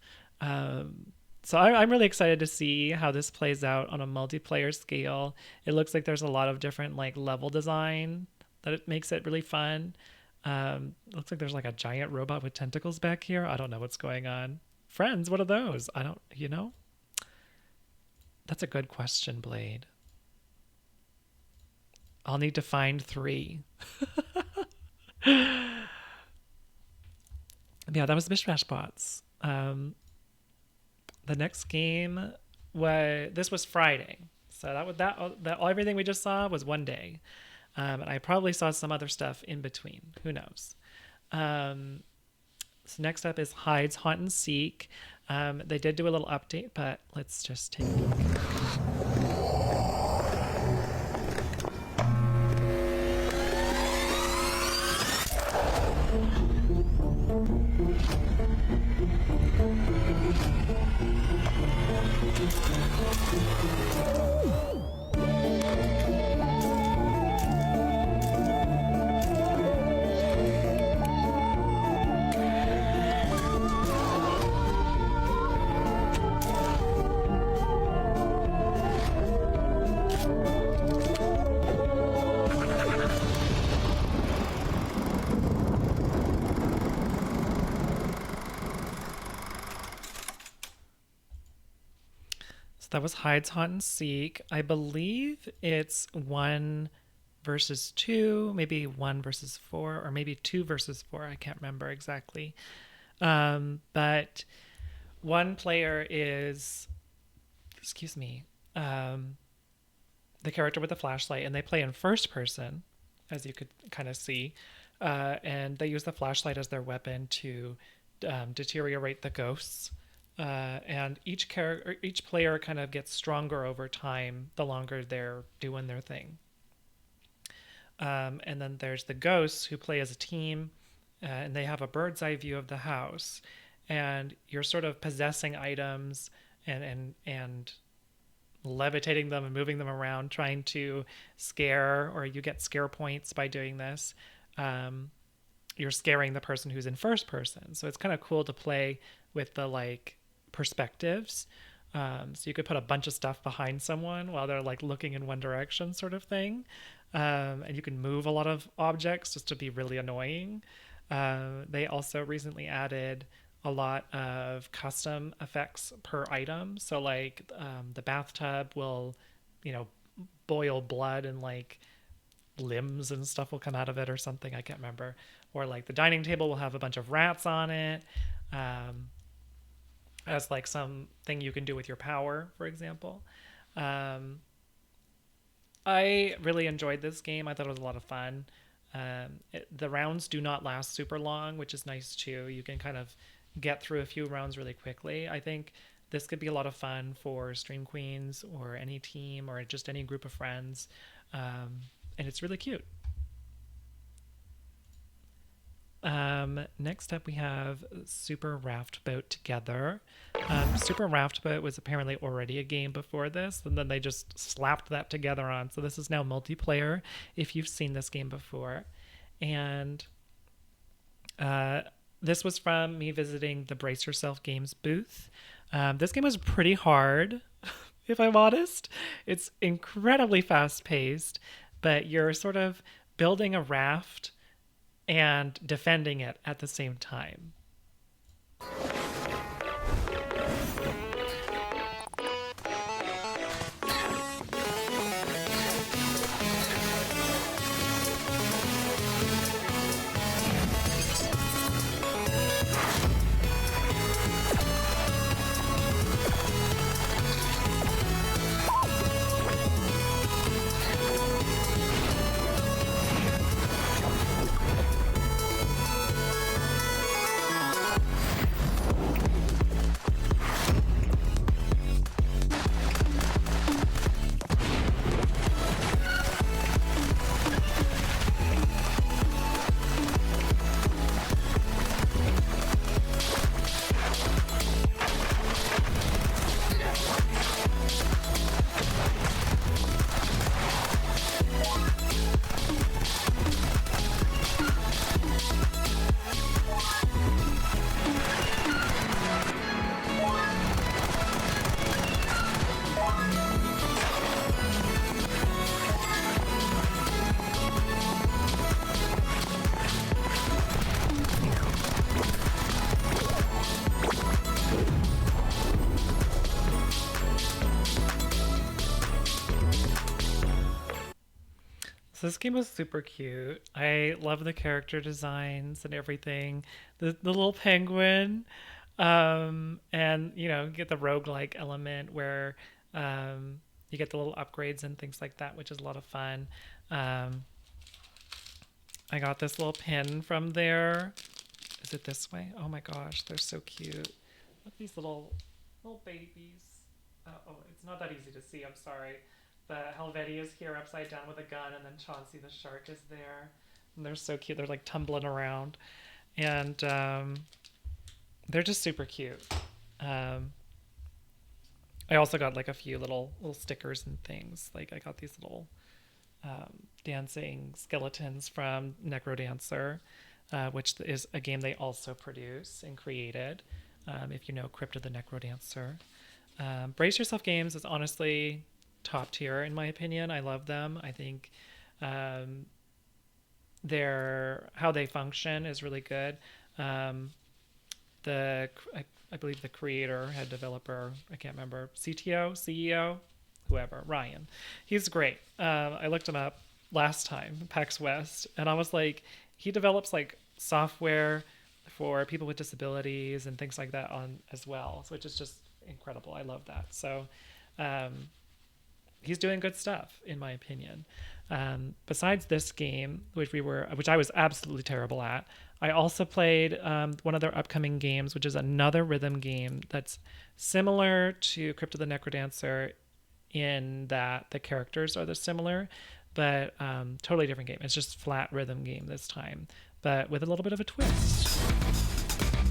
So I'm really excited to see how this plays out on a multiplayer scale. It looks like there's a lot of different like level design that it makes it really fun. Looks like there's like a giant robot with tentacles back here. I don't know what's going on. Friends, what are those? I don't, That's a good question, Blade. I'll need to find 3. Yeah, that was Mishmash Bots. The next game was Friday, so that everything we just saw was one day, and I probably saw some other stuff in between. Who knows? So next up is Hides, Haunt, and Seek. They did do a little update, but let's just take a look. That was Hides, Haunt, and Seek. I believe it's 1 versus 2, maybe 1 versus 4, or maybe 2 versus 4. I can't remember exactly. But one player is, the character with the flashlight, and they play in first person, as you could kind of see. And they use the flashlight as their weapon to deteriorate the ghosts. And each player kind of gets stronger over time the longer they're doing their thing. And then there's the ghosts who play as a team, and they have a bird's eye view of the house, and you're sort of possessing items and levitating them and moving them around, trying to scare, or you get scare points by doing this. You're scaring the person who's in first person, so it's kind of cool to play with the like perspectives. So you could put a bunch of stuff behind someone while they're like looking in one direction, sort of thing. And you can move a lot of objects just to be really annoying. They also recently added a lot of custom effects per item. So like the bathtub will, boil blood and like limbs and stuff will come out of it or something. I can't remember. Or like the dining table will have a bunch of rats on it. As like something you can do with your power, for example. I really enjoyed this game. I thought it was a lot of fun. The rounds do not last super long, which is nice too. You can kind of get through a few rounds really quickly. I think this could be a lot of fun for Stream Queens or any team or just any group of friends. And it's really cute. Next up we have Super Raft Boat Together. Super Raft Boat was apparently already a game before this, and then they just slapped that together on. So this is now multiplayer if you've seen this game before. And this was from me visiting the Brace Yourself Games booth. This game was pretty hard, if I'm honest. It's incredibly fast-paced, but you're sort of building a raft and defending it at the same time. This game was super cute. I love the character designs and everything. The little penguin, and you get the roguelike element where you get the little upgrades and things like that, which is a lot of fun. I got this little pin from there. Is it this way? Oh my gosh, they're so cute. Look at these little babies. Oh, it's not that easy to see. I'm sorry. But Helvetia's here upside down with a gun, and then Chauncey the shark is there. And they're so cute. They're like tumbling around. And they're just super cute. I also got like a few little stickers and things. Like I got these little dancing skeletons from Necrodancer, which is a game they also produce and created. If you know Crypt of the Necrodancer. Brace Yourself Games is honestly top tier in my opinion. I love them. I think how they function is really good. I I believe the creator, head developer, I can't remember, CTO, CEO, whoever, Ryan. He's great. I looked him up last time, PAX West, and I was like, he develops like software for people with disabilities and things like that on as well, which is just incredible. I love that. So he's doing good stuff, in my opinion. Besides this game, which I was absolutely terrible at, I also played one of their upcoming games, which is another rhythm game that's similar to Crypt of the Necrodancer in that the characters are similar, but totally different game. It's just flat rhythm game this time, but with a little bit of a twist.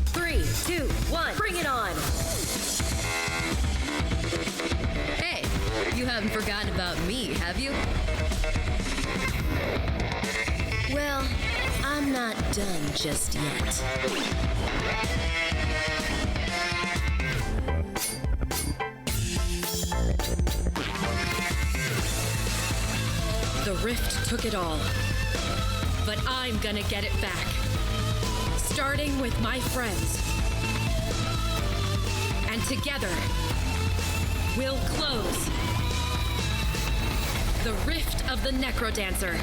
3, 2, 1, bring it on! Hey, you haven't forgotten about me, have you? Well, I'm not done just yet. The rift took it all, but I'm gonna get it back. Starting with my friends. And together, we'll close the rift of the Necrodancer.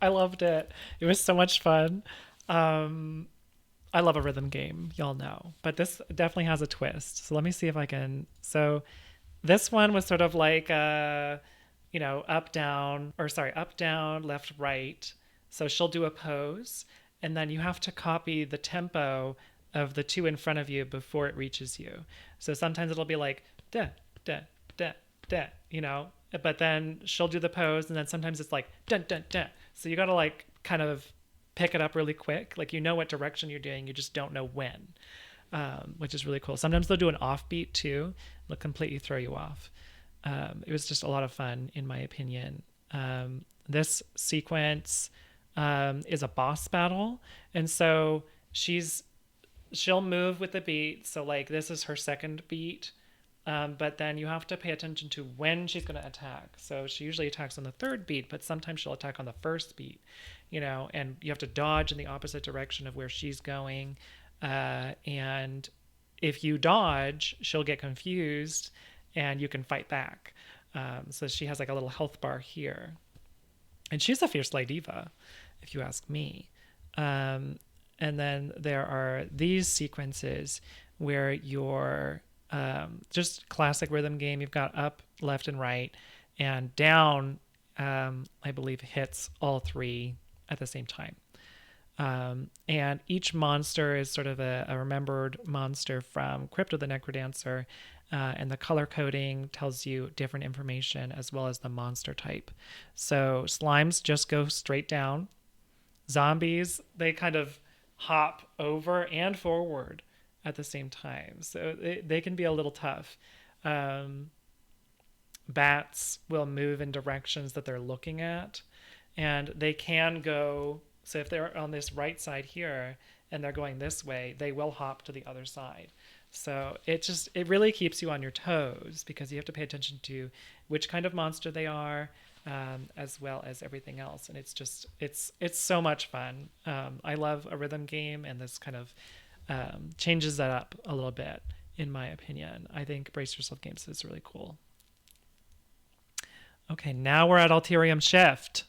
I loved it. It was so much fun. I love a rhythm game, y'all know, but this definitely has a twist. So let me see if I can. So this one was sort of like up, down, left, right. So she'll do a pose, and then you have to copy the tempo of the two in front of you before it reaches you. So sometimes it'll be like da da da da, but then she'll do the pose, and then sometimes it's like dun dun dun. So you got to like kind of pick it up really quick. Like what direction you're doing, you just don't know when, which is really cool. Sometimes they'll do an offbeat too. They'll completely throw you off. It was just a lot of fun, in my opinion. This sequence is a boss battle, and so she'll move with the beat. So like this is her second beat, but then you have to pay attention to when she's going to attack. So she usually attacks on the third beat, but sometimes she'll attack on the first beat, and you have to dodge in the opposite direction of where she's going. And if you dodge, she'll get confused and you can fight back. So she has like a little health bar here. And she's a fierce lay diva, if you ask me. And then there are these sequences where you're just classic rhythm game. You've got up, left, and right, and down, I believe, hits all three at the same time. And each monster is sort of a remembered monster from Crypt of the Necrodancer, and the color coding tells you different information as well as the monster type. So slimes just go straight down. Zombies, they kind of hop over and forward at the same time. So they can be a little tough. Bats will move in directions that they're looking at, and they can go. So if they're on this right side here and they're going this way, they will hop to the other side. So it really keeps you on your toes because you have to pay attention to which kind of monster they are, as well as everything else. And it's so much fun. I love a rhythm game, and this kind of changes that up a little bit, in my opinion. I think Brace Yourself Games is really cool. Okay, now we're at Ulterium Shift.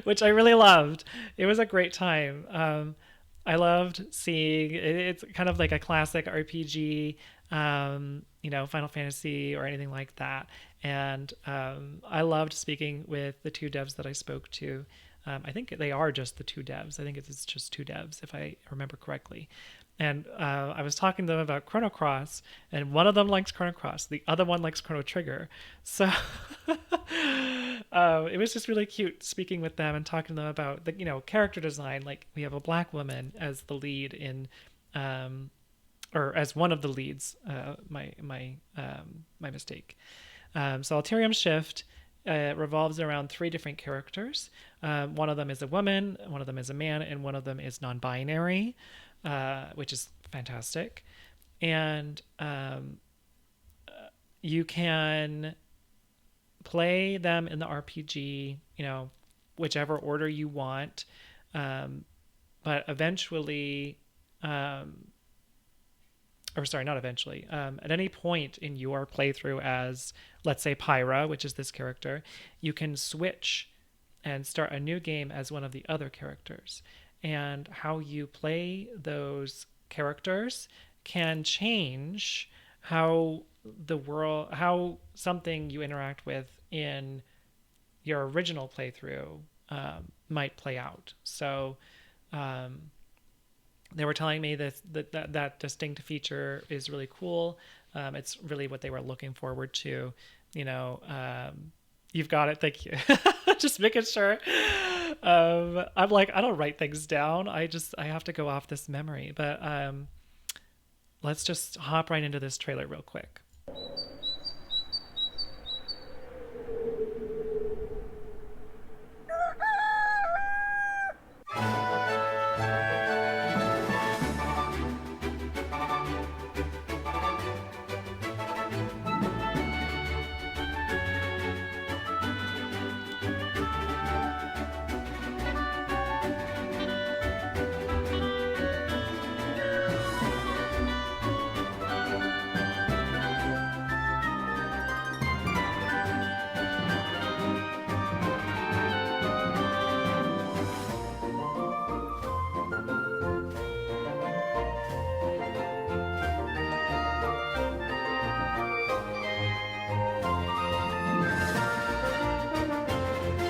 Which I really loved. It was a great time. I loved seeing it's kind of like a classic RPG, Final Fantasy or anything like that. And I loved speaking with the two devs that I spoke to. I think they are just the two devs. I think it's just two devs, if I remember correctly. And I was talking to them about Chrono Cross, and one of them likes Chrono Cross. The other one likes Chrono Trigger. So it was just really cute speaking with them and talking to them about the character design. Like we have a black woman as the lead in, or as one of the leads. My mistake. So Ulterium Shift revolves around three different characters. One of them is a woman, one of them is a man, and one of them is non-binary. Which is fantastic. And you can play them in the RPG, whichever order you want. But eventually, or sorry, not eventually, at any point in your playthrough as, let's say, Pyra, which is this character, you can switch and start a new game as one of the other characters. And how you play those characters can change how something you interact with in your original playthrough might play out. So they were telling me that distinct feature is really cool. It's really what they were looking forward to. You've got it. Thank you. Just making sure. I'm like, I don't write things down. I have to go off this memory. But let's just hop right into this trailer real quick.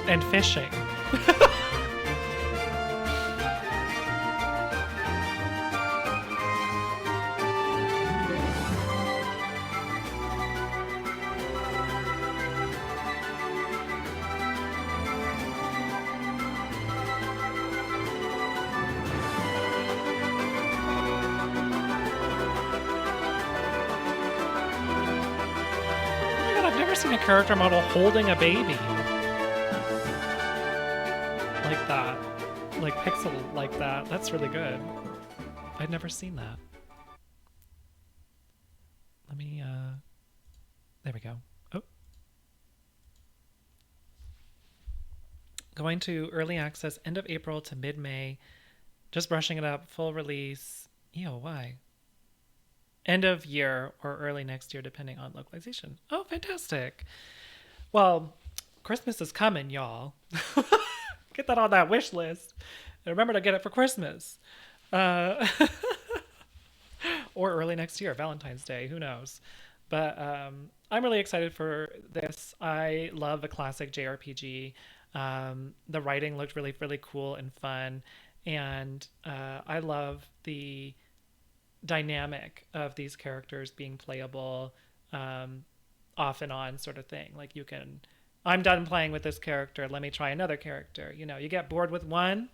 And fishing. Oh my God, I've never seen a character model holding a baby. Like that, like pixel like that. That's really good. I'd never seen that. Let me there we go. Oh, going to early access end of April to mid-May. Just brushing it up. Full release. Ew, why? End of year or early next year, depending on localization. Oh, fantastic. Well, Christmas is coming, y'all. Get that on that wish list. And remember to get it for Christmas. Or early next year, Valentine's Day, who knows. But I'm really excited for this. I love a classic JRPG. The writing looked really, really cool and fun. And I love the dynamic of these characters being playable off and on sort of thing. Like you can... I'm done playing with this character. Let me try another character. You get bored with one,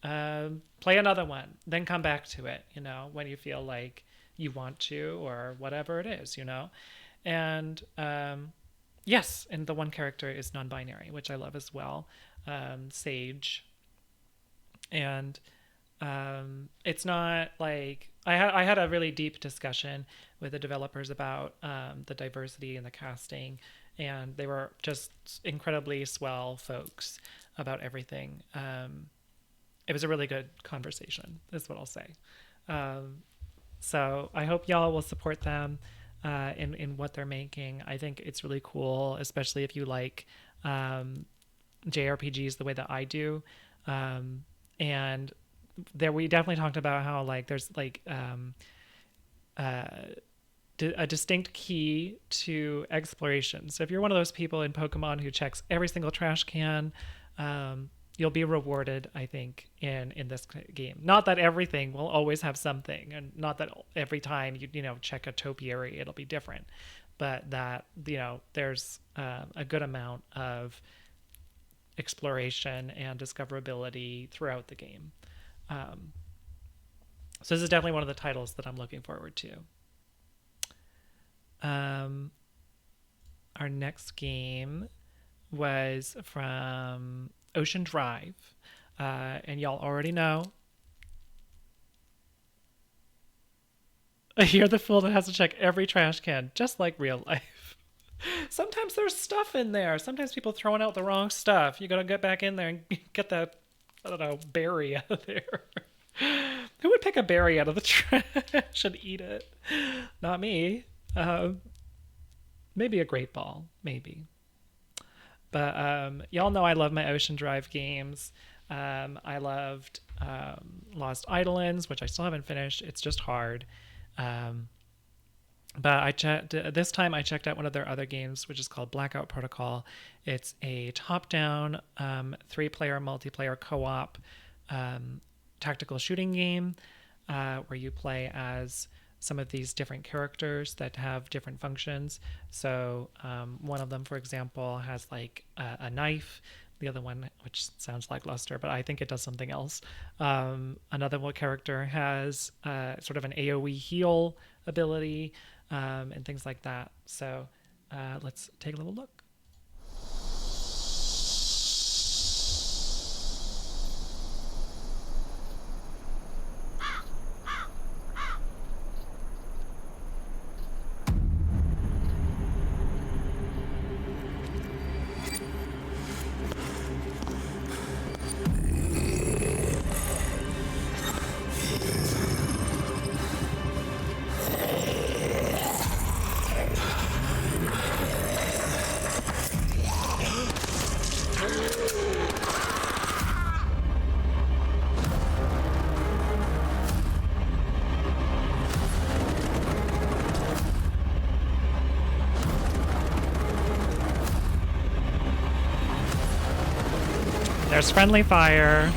play another one, then come back to it, when you feel like you want to or whatever it is, And yes, and the one character is non-binary, which I love as well, Sage. And it's not like... I had a really deep discussion with the developers about the diversity and the casting, and they were just incredibly swell folks about everything. It was a really good conversation, is what I'll say. So I hope y'all will support them in what they're making. I think it's really cool, especially if you like JRPGs the way that I do. And there we definitely talked about how there's a distinct key to exploration. So if you're one of those people in Pokemon who checks every single trash can, you'll be rewarded, I think, in this game. Not that everything will always have something, and not that every time you check a topiary it'll be different, but that there's a good amount of exploration and discoverability throughout the game. So this is definitely one of the titles that I'm looking forward to. Our next game was from Ocean Drive, and y'all already know. You're the fool that has to check every trash can, just like real life. Sometimes there's stuff in there. Sometimes people throwing out the wrong stuff. You gotta get back in there and get that I don't know, berry out of there. Who would pick a berry out of the trash and eat it? Not me. Maybe a great ball, maybe. But y'all know I love my Ocean Drive games. I loved Lost Eidolons, which I still haven't finished. It's just hard. But this time I checked out one of their other games, which is called Blackout Protocol. It's a top-down 3-player multiplayer co-op tactical shooting game where you play as some of these different characters that have different functions. So one of them, for example, has like a knife. The other one, which sounds like Luster, but I think it does something else. Another character has sort of an AoE heal ability and things like that. So let's take a little look. There's friendly fire.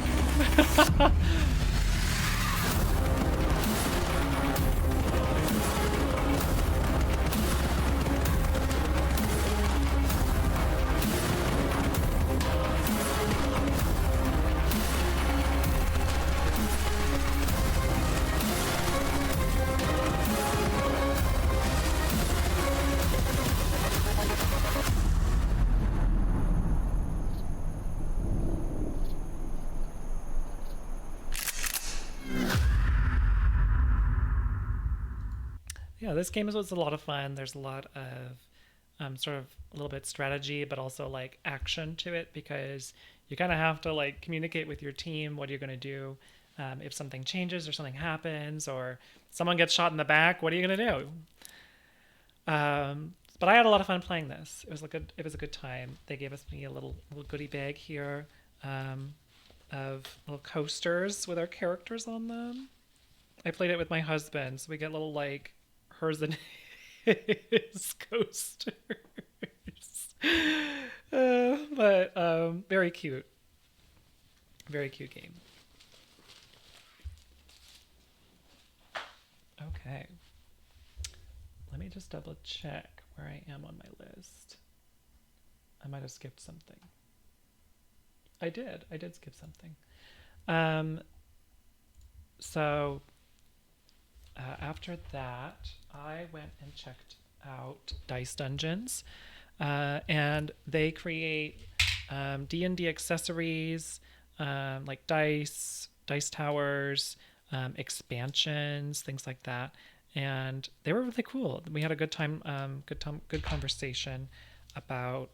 Yeah, this game was a lot of fun. There's a lot of sort of a little bit strategy, but also like action to it, because you kind of have to like communicate with your team what you're going to do. If something changes or something happens or someone gets shot in the back, what are you going to do? But I had a lot of fun playing this. It was a good time. They gave me a little goodie bag here of little coasters with our characters on them. I played it with my husband, so we get little like hers and his coasters. But very cute. Very cute game. Okay. Let me just double check where I am on my list. I might have skipped something. I did skip something. So after that, I went and checked out Dice Dungeons, and they create D&D accessories like dice towers, expansions, things like that, and they were really cool. We had a good time, good conversation about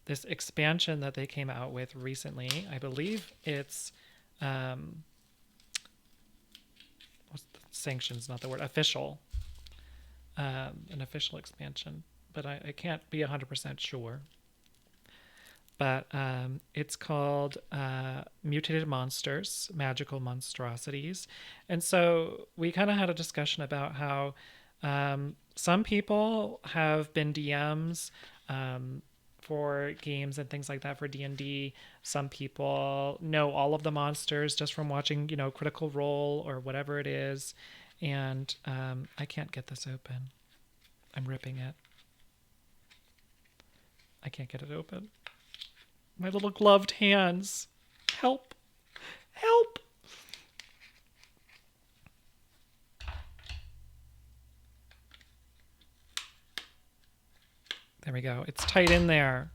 this expansion that they came out with recently. I believe it's sanctions, not the word, official, an official expansion, but I can't be 100% sure. But it's called Mutated Monsters, Magical Monstrosities. And so we kind of had a discussion about how some people have been DMs for games and things like that for D&D. Some people know all of the monsters just from watching, Critical Role or whatever it is. And I can't get this open. I'm ripping it. I can't get it open. My little gloved hands. Help. Help. There we go. It's tight in there.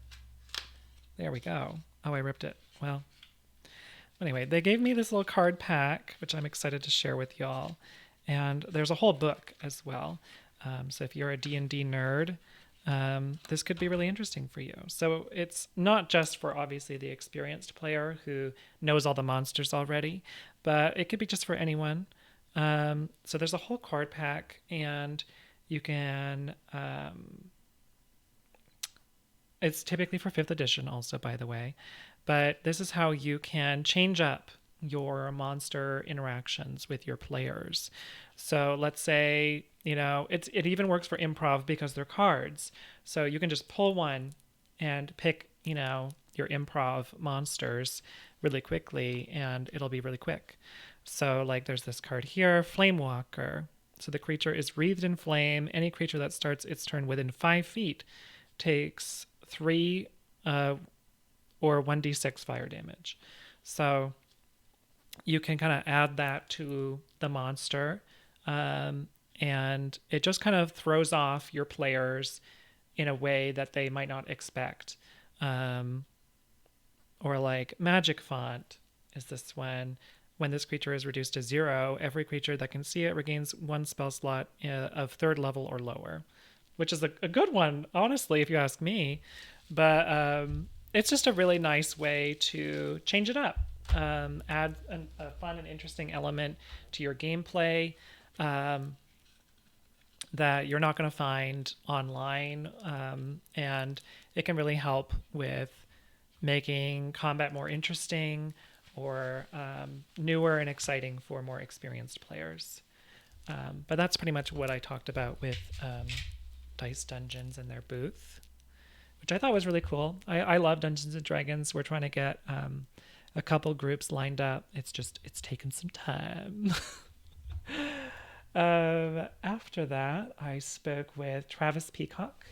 There we go. Oh, I ripped it. Well, anyway, they gave me this little card pack, which I'm excited to share with y'all. And there's a whole book as well. So if you're a D&D nerd, this could be really interesting for you. So it's not just for obviously the experienced player who knows all the monsters already, but it could be just for anyone. So there's a whole card pack, and you can... it's typically for 5th edition also, by the way. But this is how you can change up your monster interactions with your players. So let's say, it even works for improv because they're cards. So you can just pull one and pick, your improv monsters really quickly, and it'll be really quick. So like there's this card here, Flame Walker. So the creature is wreathed in flame. Any creature that starts its turn within 5 feet takes 3 or 1d6 fire damage. So you can kind of add that to the monster, and it just kind of throws off your players in a way that they might not expect. Or like Magic Font is this one. When this creature is reduced to 0, every creature that can see it regains 1 spell slot of 3rd level or lower, which is a good one, honestly, if you ask me. But it's just a really nice way to change it up, add a fun and interesting element to your gameplay that you're not going to find online, and it can really help with making combat more interesting or newer and exciting for more experienced players. But that's pretty much what I talked about with Dice Dungeons and their booth, which I thought was really cool. I love Dungeons and Dragons. We're trying to get a couple groups lined up. It's taken some time. After that, I spoke with Travis Peacock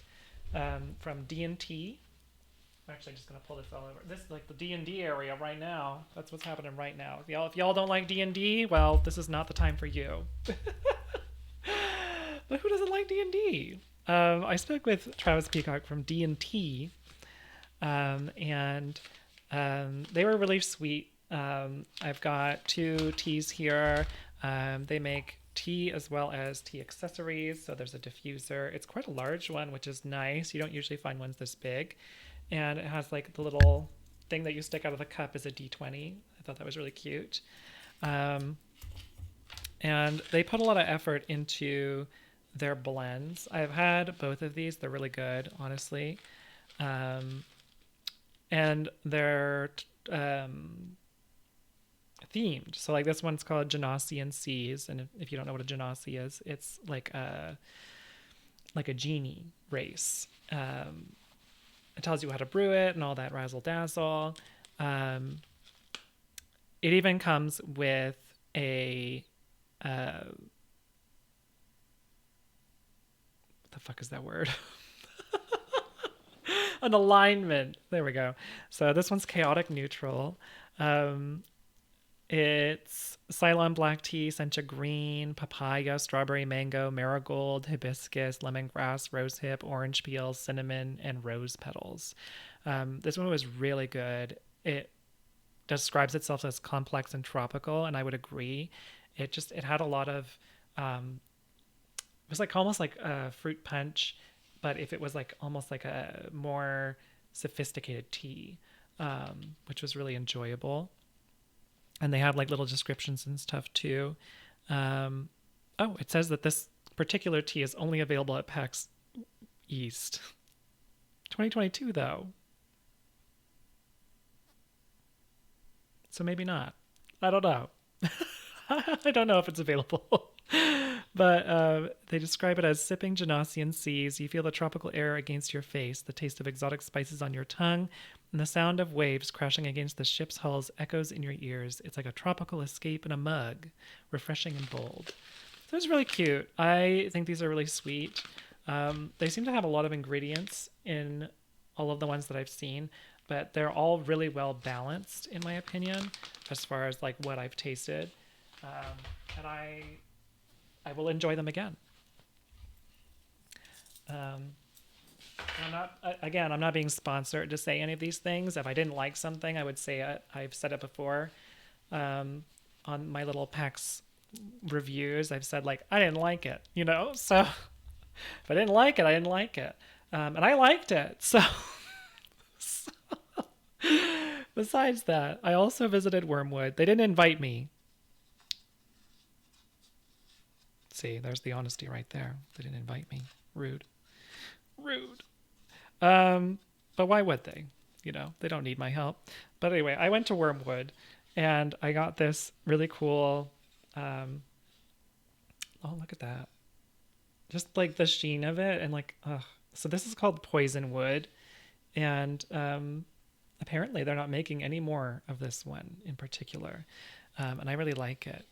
from D&T. I'm actually just going to pull this all over. This is like the D&D area right now. That's what's happening right now. If y'all don't like D&D, well, this is not the time for you. But who doesn't like D&D? I spoke with Travis Peacock from D&T, and they were really sweet. I've got 2 teas here. They make tea as well as tea accessories. So there's a diffuser. It's quite a large one, which is nice. You don't usually find ones this big. And it has like the little thing that you stick out of the cup as a D20. I thought that was really cute. And they put a lot of effort into their blends. I've had both of these. They're really good, honestly. And they're themed. So like this one's called Genasi and Seas. And if you don't know what a Genasi is, it's like a genie race. It tells you how to brew it and all that razzle dazzle. It even comes with a what the fuck is that word? An alignment. There we go. So this one's chaotic neutral. It's Ceylon black tea, sencha green, papaya, strawberry, mango, marigold, hibiscus, lemongrass, rosehip, orange peel, cinnamon, and rose petals. This one was really good. It describes itself as complex and tropical, and I would agree. It had a lot of it was like almost like a fruit punch, but if it was like almost like a more sophisticated tea, which was really enjoyable. And they had like little descriptions and stuff too. It says that this particular tea is only available at PAX East. 2022 though. So maybe not. I don't know. I don't know if it's available. But they describe it as sipping Genasian seas. You feel the tropical air against your face, the taste of exotic spices on your tongue, and the sound of waves crashing against the ship's hulls echoes in your ears. It's like a tropical escape in a mug, refreshing and bold. So it's really cute. I think these are really sweet. They seem to have a lot of ingredients in all of the ones that I've seen, but they're all really well balanced, in my opinion, as far as like what I've tasted. And I will enjoy them again. I'm not being sponsored to say any of these things. If I didn't like something, I would say it. I've said it before on my little PAX reviews. I've said like, I didn't like it, So if I didn't like it, I didn't like it. And I liked it. So, besides that, I also visited Wormwood. They didn't invite me. See, there's the honesty right there. They didn't invite me. Rude. Rude. But why would they? You know, they don't need my help. But anyway, I went to Wormwood and I got this really cool, oh, look at that. Just like the sheen of it and like, ugh. So this is called Poison Wood. And apparently they're not making any more of this one in particular. And I really like it.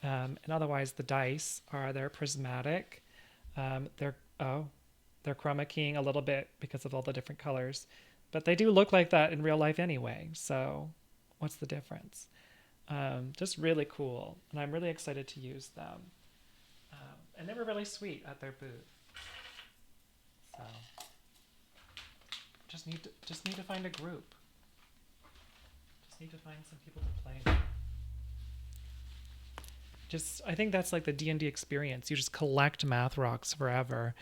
And otherwise the dice they're prismatic. They're chroma keying a little bit because of all the different colors, but they do look like that in real life anyway. So what's the difference? Just really cool. And I'm really excited to use them. And they were really sweet at their booth. So just need to find a group. Just need to find some people to play. I think that's like the D&D experience. You just collect math rocks forever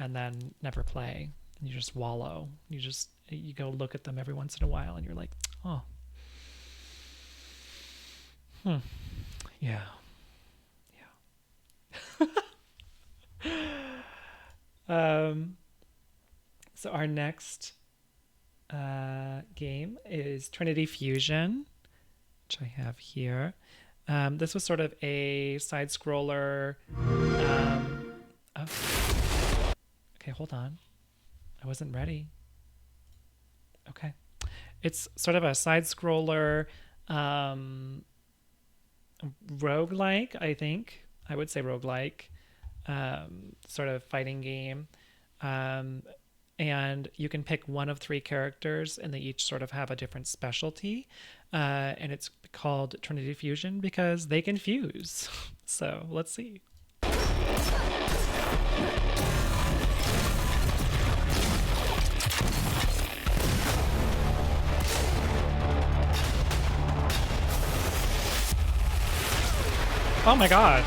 and then never play. You just wallow. You go look at them every once in a while and you're like, oh. Yeah. So our next game is Trinity Fusion, which I have here. This was sort of a side scroller. Okay, hold on. I wasn't ready. Okay. It's sort of a side scroller, roguelike, I think. I would say roguelike, sort of fighting game. And you can pick one of 3 characters and they each sort of have a different specialty. And it's called Trinity Fusion because they can fuse. So let's see. Oh my god.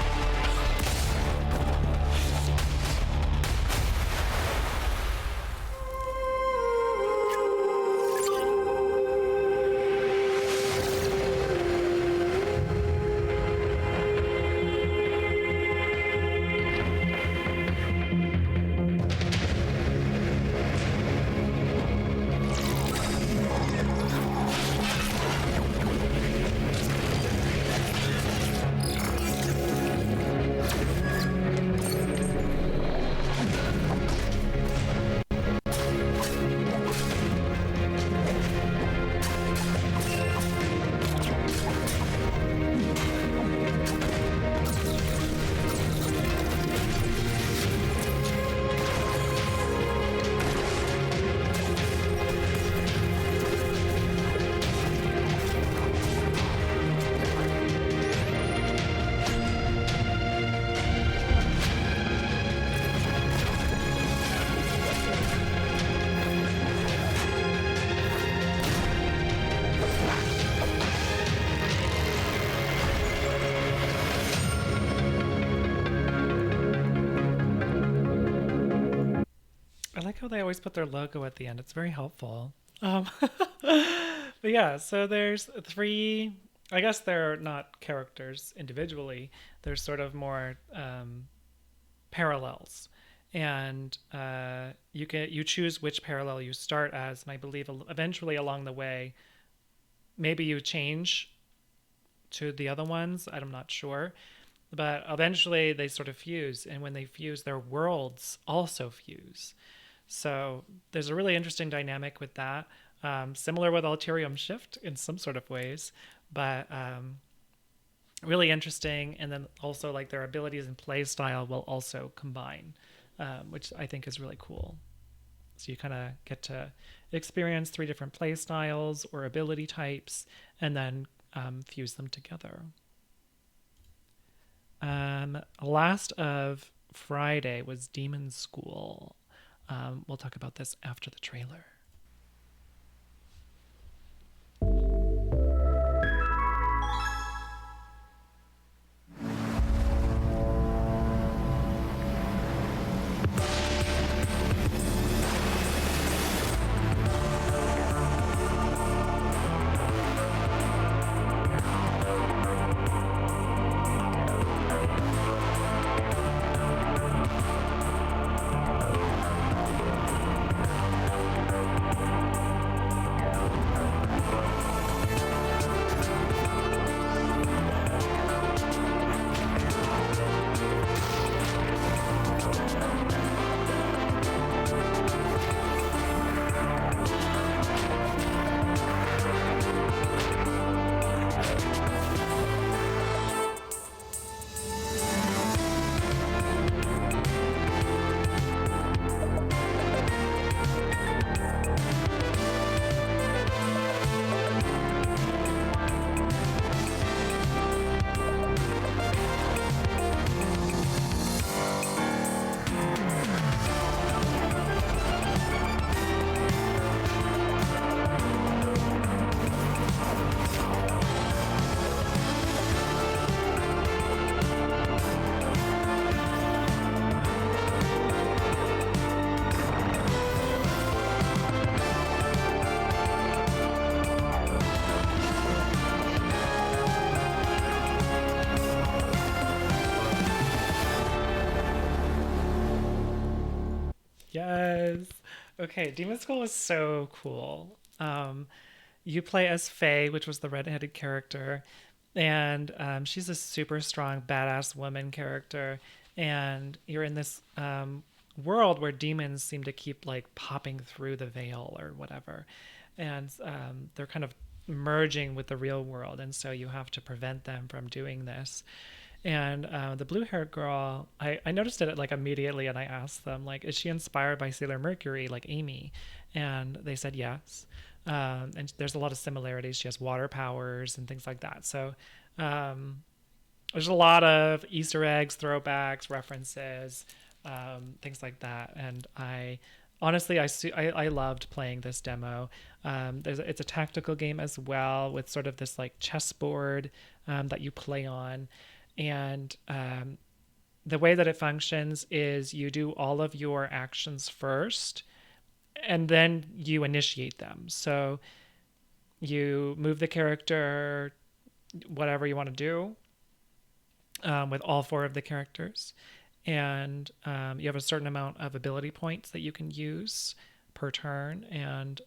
I like how they always put their logo at the end. It's very helpful. But yeah, so there's 3, I guess they're not characters individually. They're sort of more parallels. And you choose which parallel you start as, and I believe eventually along the way, maybe you change to the other ones. I'm not sure. But eventually they sort of fuse, and when they fuse, their worlds also fuse. So there's a really interesting dynamic with that. Similar with Alterium Shift in some sort of ways, but really interesting. And then also like their abilities and play style will also combine, which I think is really cool. So you kind of get to experience 3 different play styles or ability types and then fuse them together. Last of Friday was Demon School. We'll talk about this after the trailer. Okay, Demon School is so cool. You play as Faye, which was the redheaded character, and she's a super strong, badass woman character. And you're in this world where demons seem to keep like popping through the veil or whatever, and they're kind of merging with the real world, and so you have to prevent them from doing this. And the blue-haired girl, I noticed it like immediately, and I asked them, like, is she inspired by Sailor Mercury, like Amy? And they said yes. And there's a lot of similarities. She has water powers and things like that. So there's a lot of Easter eggs, throwbacks, references, things like that. And I loved playing this demo. It's a tactical game as well, with sort of this like chessboard that you play on. And the way that it functions is you do all of your actions first, and then you initiate them. So you move the character, whatever you want to do, with all 4 of the characters. And you have a certain amount of ability points that you can use per turn. And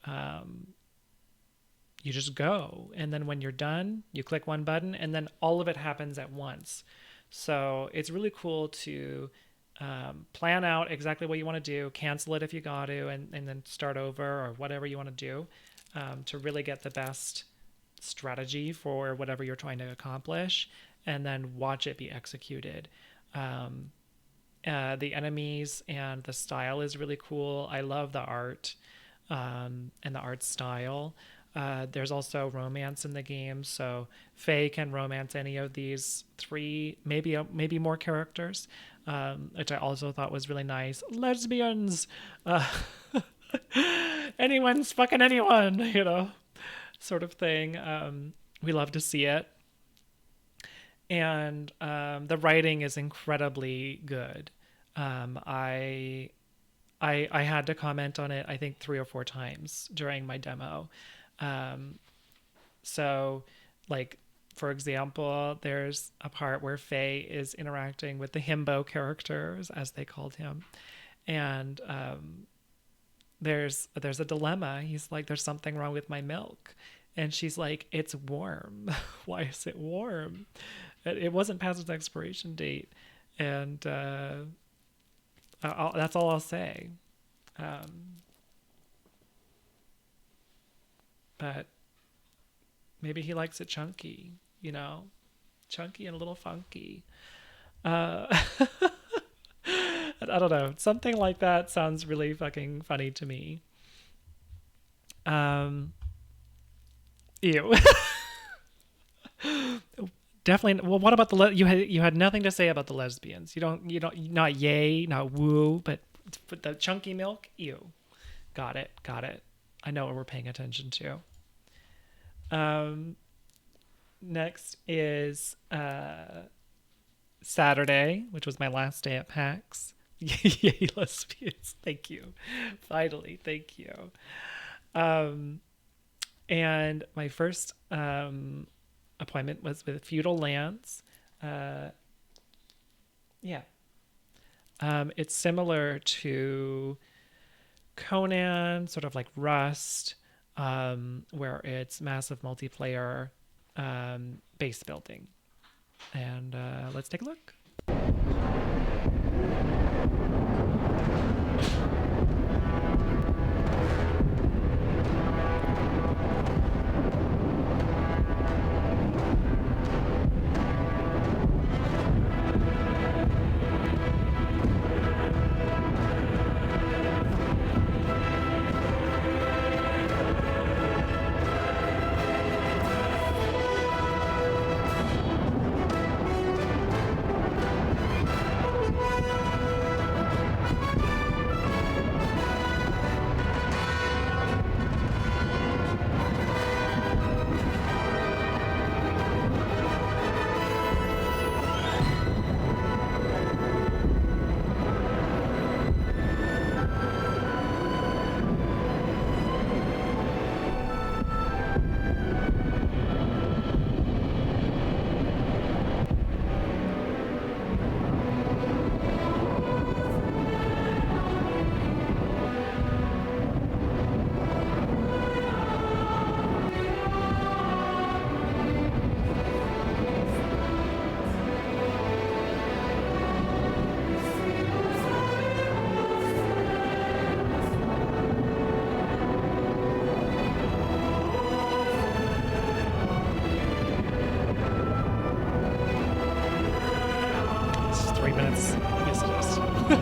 you just go. And then when you're done, you click one button, and then all of it happens at once. So it's really cool to plan out exactly what you want to do, cancel it if you got to, and then start over or whatever you want to do to really get the best strategy for whatever you're trying to accomplish, and then watch it be executed. The enemies and the style is really cool. I love the art and the art style. There's also romance in the game, so Faye can romance any of these 3, maybe more characters, which I also thought was really nice. Lesbians, anyone's fucking anyone, you know, sort of thing. We love to see it, and the writing is incredibly good. I had to comment on it, I think 3 or 4 times during my demo. So like, for example, there's a part where Faye is interacting with the himbo characters, as they called him. And, there's a dilemma. He's like, there's something wrong with my milk. And she's like, it's warm. Why is it warm? It wasn't past its expiration date. And, that's all I'll say. But maybe he likes it chunky, you know, chunky and a little funky. I don't know. Something like that sounds really fucking funny to me. Ew. Definitely. Well, what about you had nothing to say about the lesbians. You don't, not yay, not woo, but the chunky milk. Ew. Got it. I know what we're paying attention to. Next is Saturday, which was my last day at PAX. Yay, lesbians. Thank you. Finally, thank you. And my first appointment was with Feudal Lands. It's similar to Conan, sort of like Rust, where it's massive multiplayer base building. And let's take a look.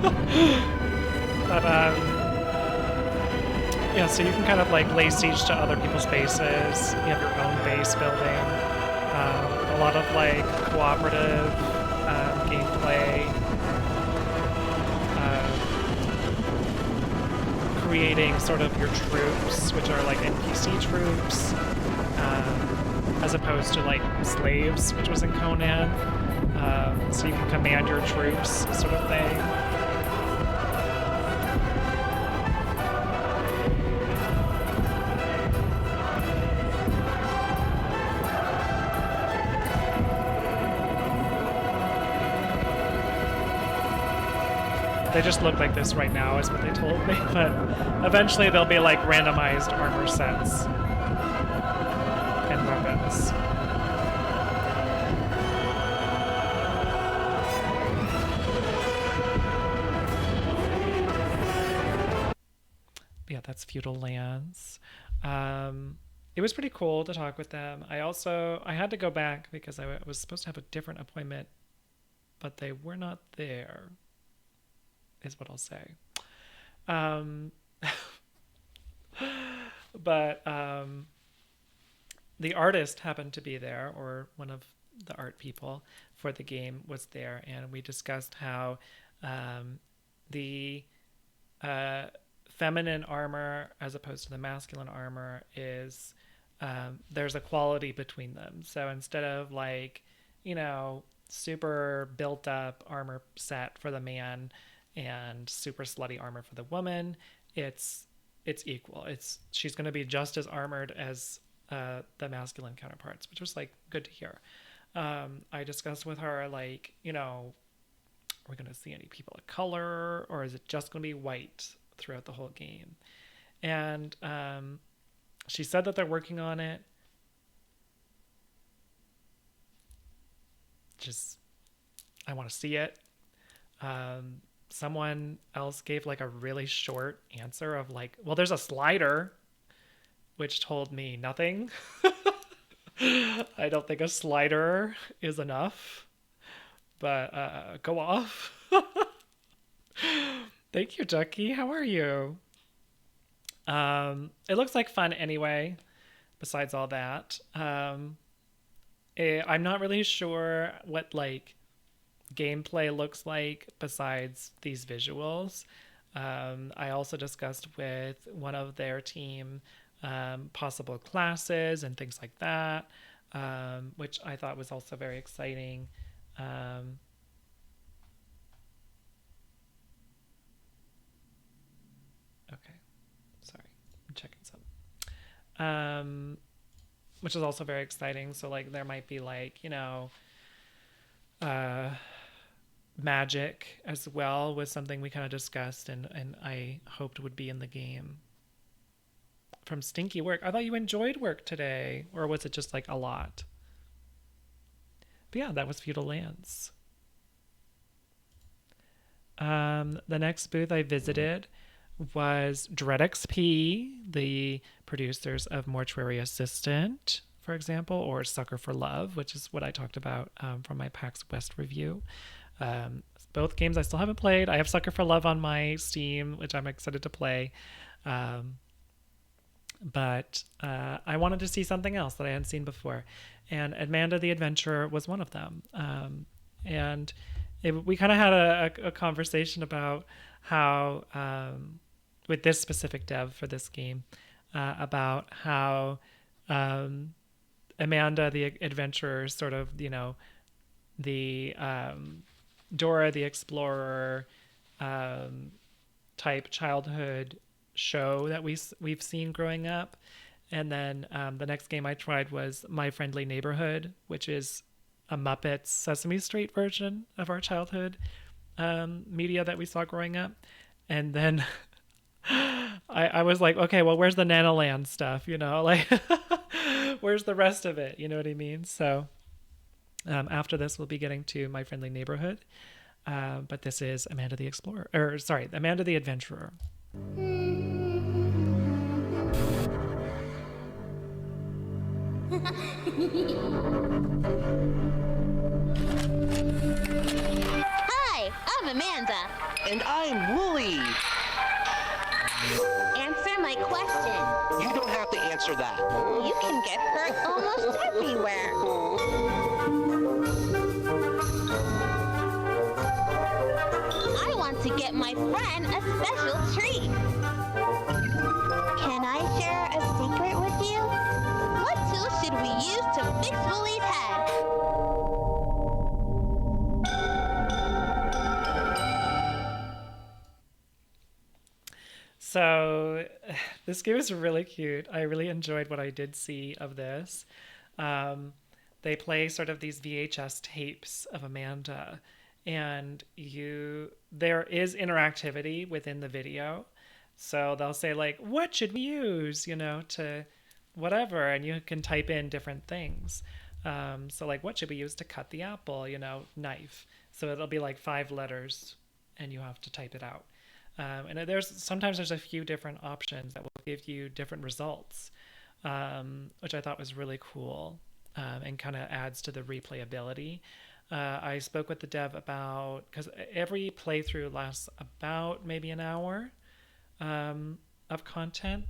But yeah, so you can kind of like lay siege to other people's bases. You have your own base building. A lot of like cooperative gameplay. Creating sort of your troops, which are like NPC troops, as opposed to like slaves, which was in Conan. So you can command your troops, sort of thing. They just look like this right now, is what they told me, but eventually they'll be like randomized armor sets and weapons. Yeah, that's Feudal Lands. It was pretty cool to talk with them. I had to go back because I was supposed to have a different appointment, but they were not there, is what I'll say. But the artist happened to be there, or one of the art people for the game was there, and we discussed how the feminine armor as opposed to the masculine armor is there's a quality between them. So instead of like, you know, super built up armor set for the man and super slutty armor for the woman, it's equal. She's going to be just as armored as the masculine counterparts, which was like good to hear. I discussed with her, like, you know, are we going to see any people of color, or is it just going to be white throughout the whole game? And she said that they're working on it. Just, I want to see it. Someone else gave like a really short answer of like, well, there's a slider, which told me nothing. I don't think a slider is enough, but go off. Thank you, Ducky. How are you? It looks like fun anyway, besides all that. I'm not really sure what like gameplay looks like besides these visuals. I also discussed with one of their team possible classes and things like that, which I thought was also very exciting. Okay, sorry, I'm checking something. Which is also very exciting. So like there might be like, you know, magic as well, was something we kind of discussed and I hoped would be in the game. From Stinky Work, I thought you enjoyed work today, or was it just like a lot? But yeah, that was Feudal Lands. The next booth I visited was Dread XP, the producers of Mortuary Assistant, for example, or Sucker for Love, which is what I talked about from my PAX West review. Both games I still haven't played. I have Sucker for Love on my Steam, which I'm excited to play. But I wanted to see something else that I hadn't seen before. And Amanda the Adventurer was one of them. And we kind of had a conversation about how, with this specific dev for this game, about how Amanda the Adventurer is sort of, you know, the Dora the Explorer type childhood show that we've seen growing up. And then the next game I tried was My Friendly Neighborhood, which is a Muppets Sesame Street version of our childhood media that we saw growing up. And then I was like, okay, well, where's the Nanoland stuff? You know, like, where's the rest of it? You know what I mean? So after this, we'll be getting to My Friendly Neighborhood. But this is Amanda the Explorer, or sorry, Amanda the Adventurer. Hi, I'm Amanda. And I'm Wooly. Answer my question. You don't have to answer that. You can get hurt almost everywhere. I want to get my friend a special treat. Can I share a secret with you? What tool should we use to fix Wooly's head? So this game is really cute. I really enjoyed what I did see of this. They play sort of these VHS tapes of Amanda, and there is interactivity within the video. So they'll say like, what should we use, to whatever, and you can type in different things. So like, what should we use to cut the apple, knife. So it'll be like 5 letters and you have to type it out. And sometimes there's a few different options that will give you different results, which I thought was really cool, and kind of adds to the replayability. I spoke with the dev about, because every playthrough lasts about maybe an hour of content,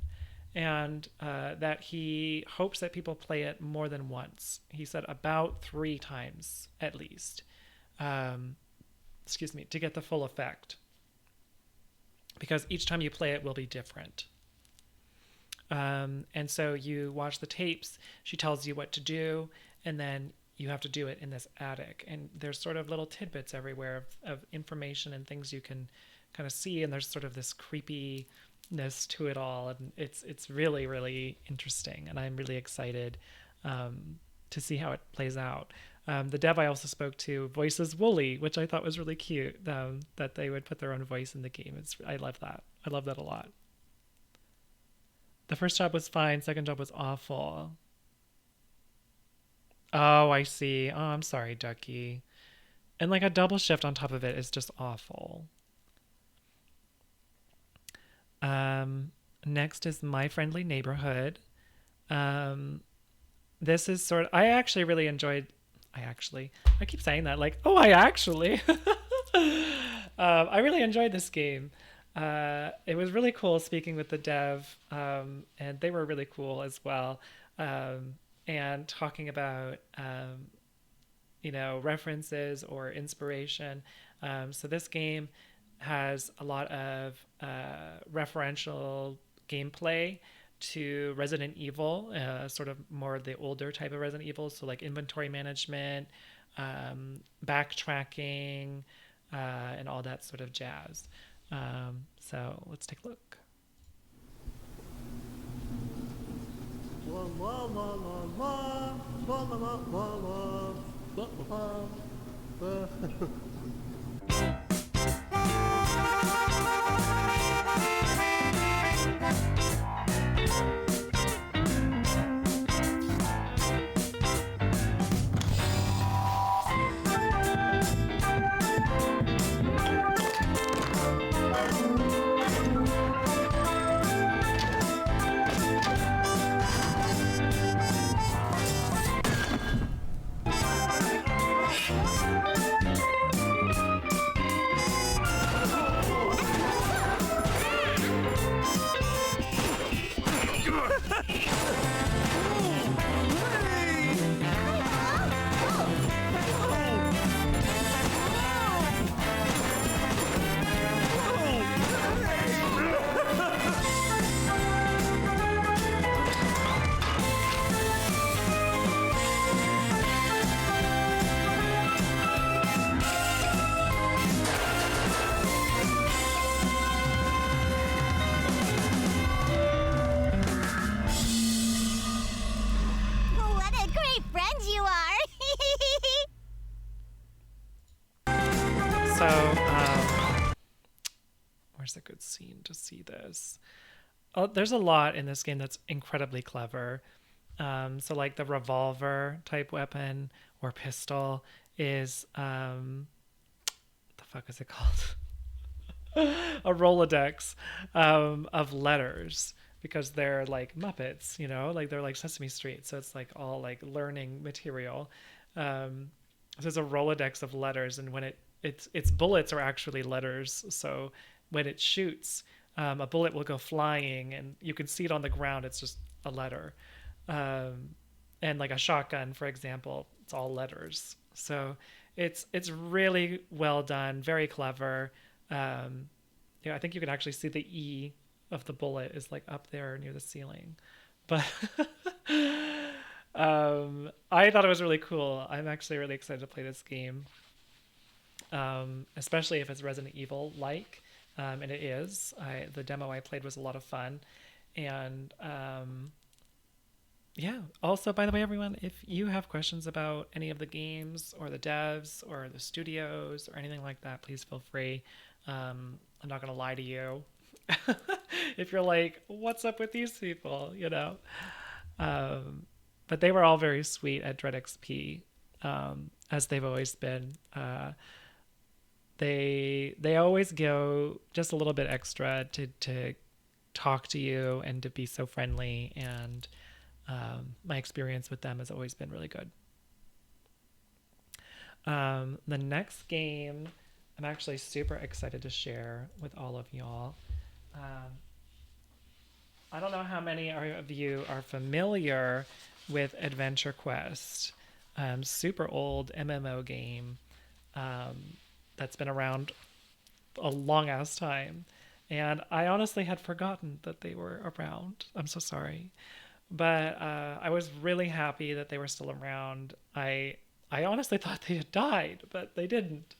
and that he hopes that people play it more than once. He said about 3 times at least, to get the full effect. Because each time you play it will be different. And so you watch the tapes, she tells you what to do, and then you have to do it in this attic. And there's sort of little tidbits everywhere of information and things you can kind of see, and there's sort of this creepiness to it all. And it's really, really interesting, and I'm really excited to see how it plays out. The dev I also spoke to voices Wooly, which I thought was really cute, that they would put their own voice in the game. I love that. I love that a lot. The first job was fine. Second job was awful. Oh, I see. Oh, I'm sorry, Ducky. And like a double shift on top of it is just awful. Next is My Friendly Neighborhood. This is I actually really enjoyed... I keep saying that like, oh, I really enjoyed this game. It was really cool speaking with the dev, and they were really cool as well, and talking about references or inspiration. So this game has a lot of referential gameplay to Resident Evil, sort of more the older type of Resident Evil, so like inventory management, backtracking, and all that sort of jazz. So let's take a look. La la la la la la la la la la la. Where's a good scene to see this? Oh, there's a lot in this game that's incredibly clever. So like the revolver type weapon or pistol is what the fuck is it called? A Rolodex of letters, because they're like Muppets, like they're like Sesame Street, so it's like all like learning material. So there's a Rolodex of letters, and when it its bullets are actually letters. So when it shoots, a bullet will go flying, and you can see it on the ground. It's just a letter. And like a shotgun, for example, it's all letters. So it's really well done, very clever. I think you can actually see the E of the bullet is like up there near the ceiling. But I thought it was really cool. I'm actually really excited to play this game, especially if it's Resident Evil like, and it is. The demo I played was a lot of fun, and yeah. Also, by the way, everyone, if you have questions about any of the games or the devs or the studios or anything like that, please feel free. I'm not gonna lie to you. If you're like, what's up with these people, but they were all very sweet at Dread XP, as they've always been. They always go just a little bit extra to talk to you and to be so friendly, and my experience with them has always been really good. The next game I'm actually super excited to share with all of y'all. I don't know how many of you are familiar with Adventure Quest, super old MMO game that's been around a long ass time, and I honestly had forgotten that they were around. I'm so sorry, but I was really happy that they were still around. I honestly thought they had died, but they didn't,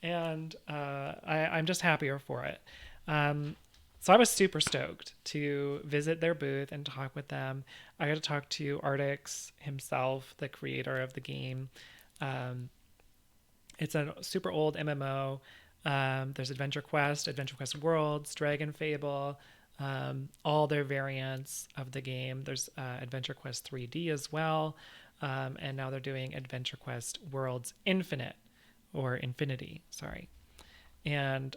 and I'm just happier for it. So I was super stoked to visit their booth and talk with them. I got to talk to Artix himself, the creator of the game. It's a super old MMO. There's Adventure Quest Worlds, Dragon Fable, all their variants of the game. There's Adventure Quest 3D as well. And now they're doing Adventure Quest Worlds Infinite, or Infinity, sorry. And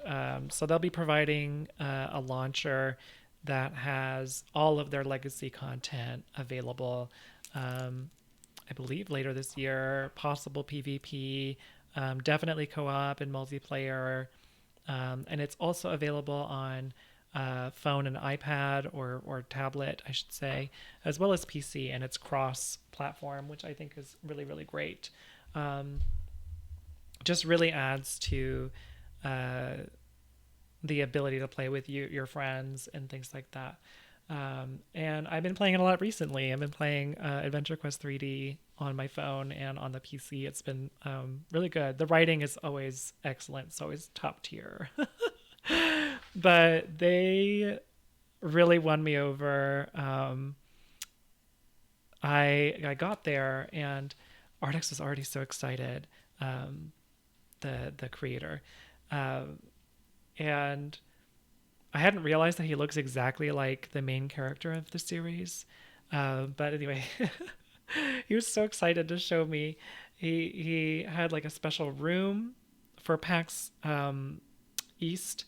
so they'll be providing a launcher that has all of their legacy content available, I believe later this year, possible PvP, definitely co-op and multiplayer. And it's also available on phone and iPad, or tablet, I should say, as well as PC, and it's cross-platform, which I think is really, really great. Just really adds to the ability to play with your friends and things like that. And I've been playing it a lot recently. I've been playing Adventure Quest 3D on my phone and on the PC. It's been really good. The writing is always excellent. It's always top tier. But they really won me over. I got there, and Artix was already so excited, the creator. And I hadn't realized that he looks exactly like the main character of the series. But anyway, he was so excited to show me. He had like a special room for PAX East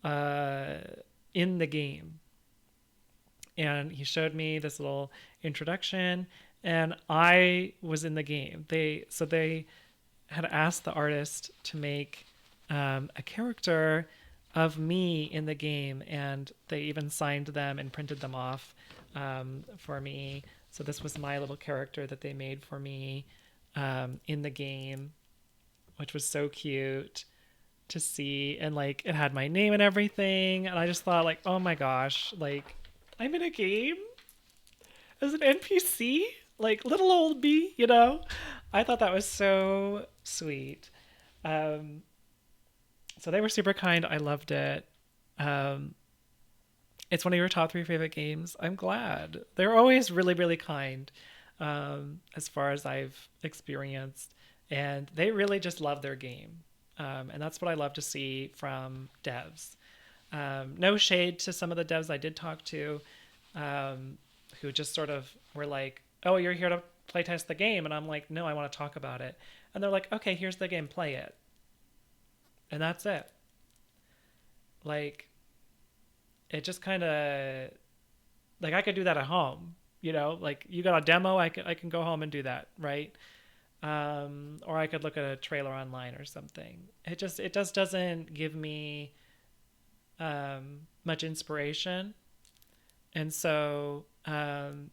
in the game. And he showed me this little introduction, and I was in the game. They had asked the artist to make a character of me in the game, and they even signed them and printed them off for me. So this was my little character that they made for me in the game, which was so cute to see. And like, it had my name and everything, and I just thought, like, oh my gosh, like, I'm in a game as an NPC, like little old me, I thought that was so sweet. So they were super kind. I loved it. It's one of your top 3 favorite games. I'm glad. They're always really, really kind, as far as I've experienced. And they really just love their game. And that's what I love to see from devs. No shade to some of the devs I did talk to, who just sort of were like, oh, you're here to playtest the game. And I'm like, no, I want to talk about it. And they're like, okay, here's the game, play it. And that's it. Like, it just kind of, like, I could do that at home, like, you got a demo, I can go home and do that, right? or I could look at a trailer online or something. It just doesn't give me much inspiration. And so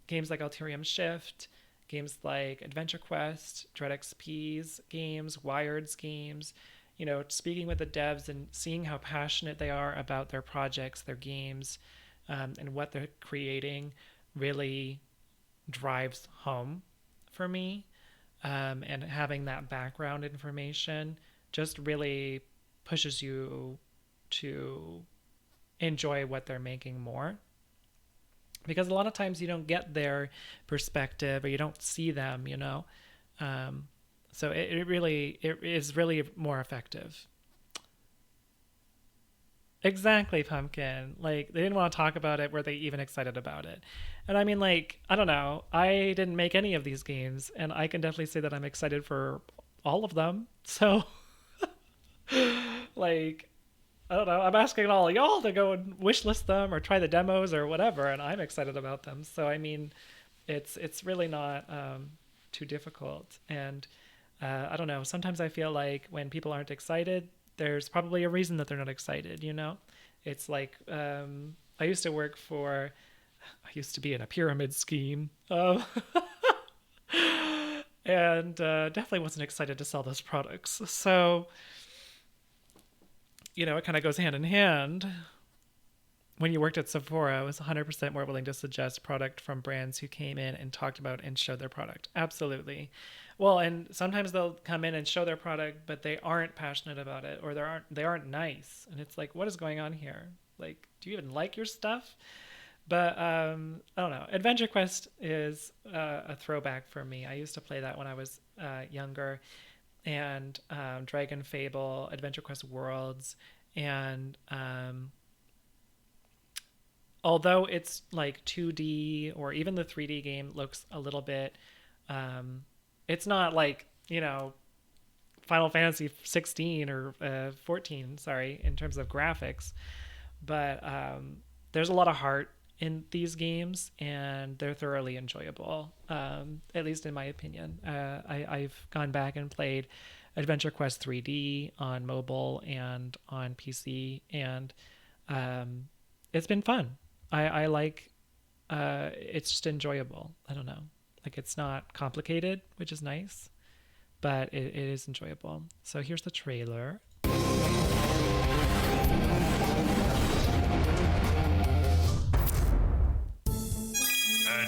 games like Alterium Shift, games like Adventure Quest, Dread XP's games, Wired's games, you know, speaking with the devs and seeing how passionate they are about their projects, their games, and what they're creating really drives home for me. And having that background information just really pushes you to enjoy what they're making more. Because a lot of times you don't get their perspective or you don't see them, you know. So it is really more effective. Exactly, Pumpkin. Like, they didn't want to talk about it. Were they even excited about it? And I mean, like, I don't know. I didn't make any of these games, and I can definitely say that I'm excited for all of them. So, like, I don't know. I'm asking all of y'all to go and wishlist them or try the demos or whatever, and I'm excited about them. So, I mean, it's really not too difficult. And I don't know. Sometimes I feel like when people aren't excited, there's probably a reason that they're not excited, you know? It's like, I used to be in a pyramid scheme. And definitely wasn't excited to sell those products. So, you know, it kind of goes hand in hand. When you worked at Sephora, I was 100% more willing to suggest product from brands who came in and talked about and showed their product. Absolutely. Well, and sometimes they'll come in and show their product, but they aren't passionate about it, or they aren't nice. And it's like, what is going on here? Like, do you even like your stuff? But I don't know. Adventure Quest is a throwback for me. I used to play that when I was younger, and Dragon Fable, Adventure Quest Worlds, and although it's like 2D or even the 3D game looks a little bit, it's not like, you know, Final Fantasy 16 or 14, sorry, in terms of graphics, but there's a lot of heart in these games, and they're thoroughly enjoyable, at least in my opinion. I've gone back and played Adventure Quest 3D on mobile and on PC, and it's been fun. I like, it's just enjoyable. I don't know. Like, it's not complicated, which is nice, but it is enjoyable. So here's the trailer.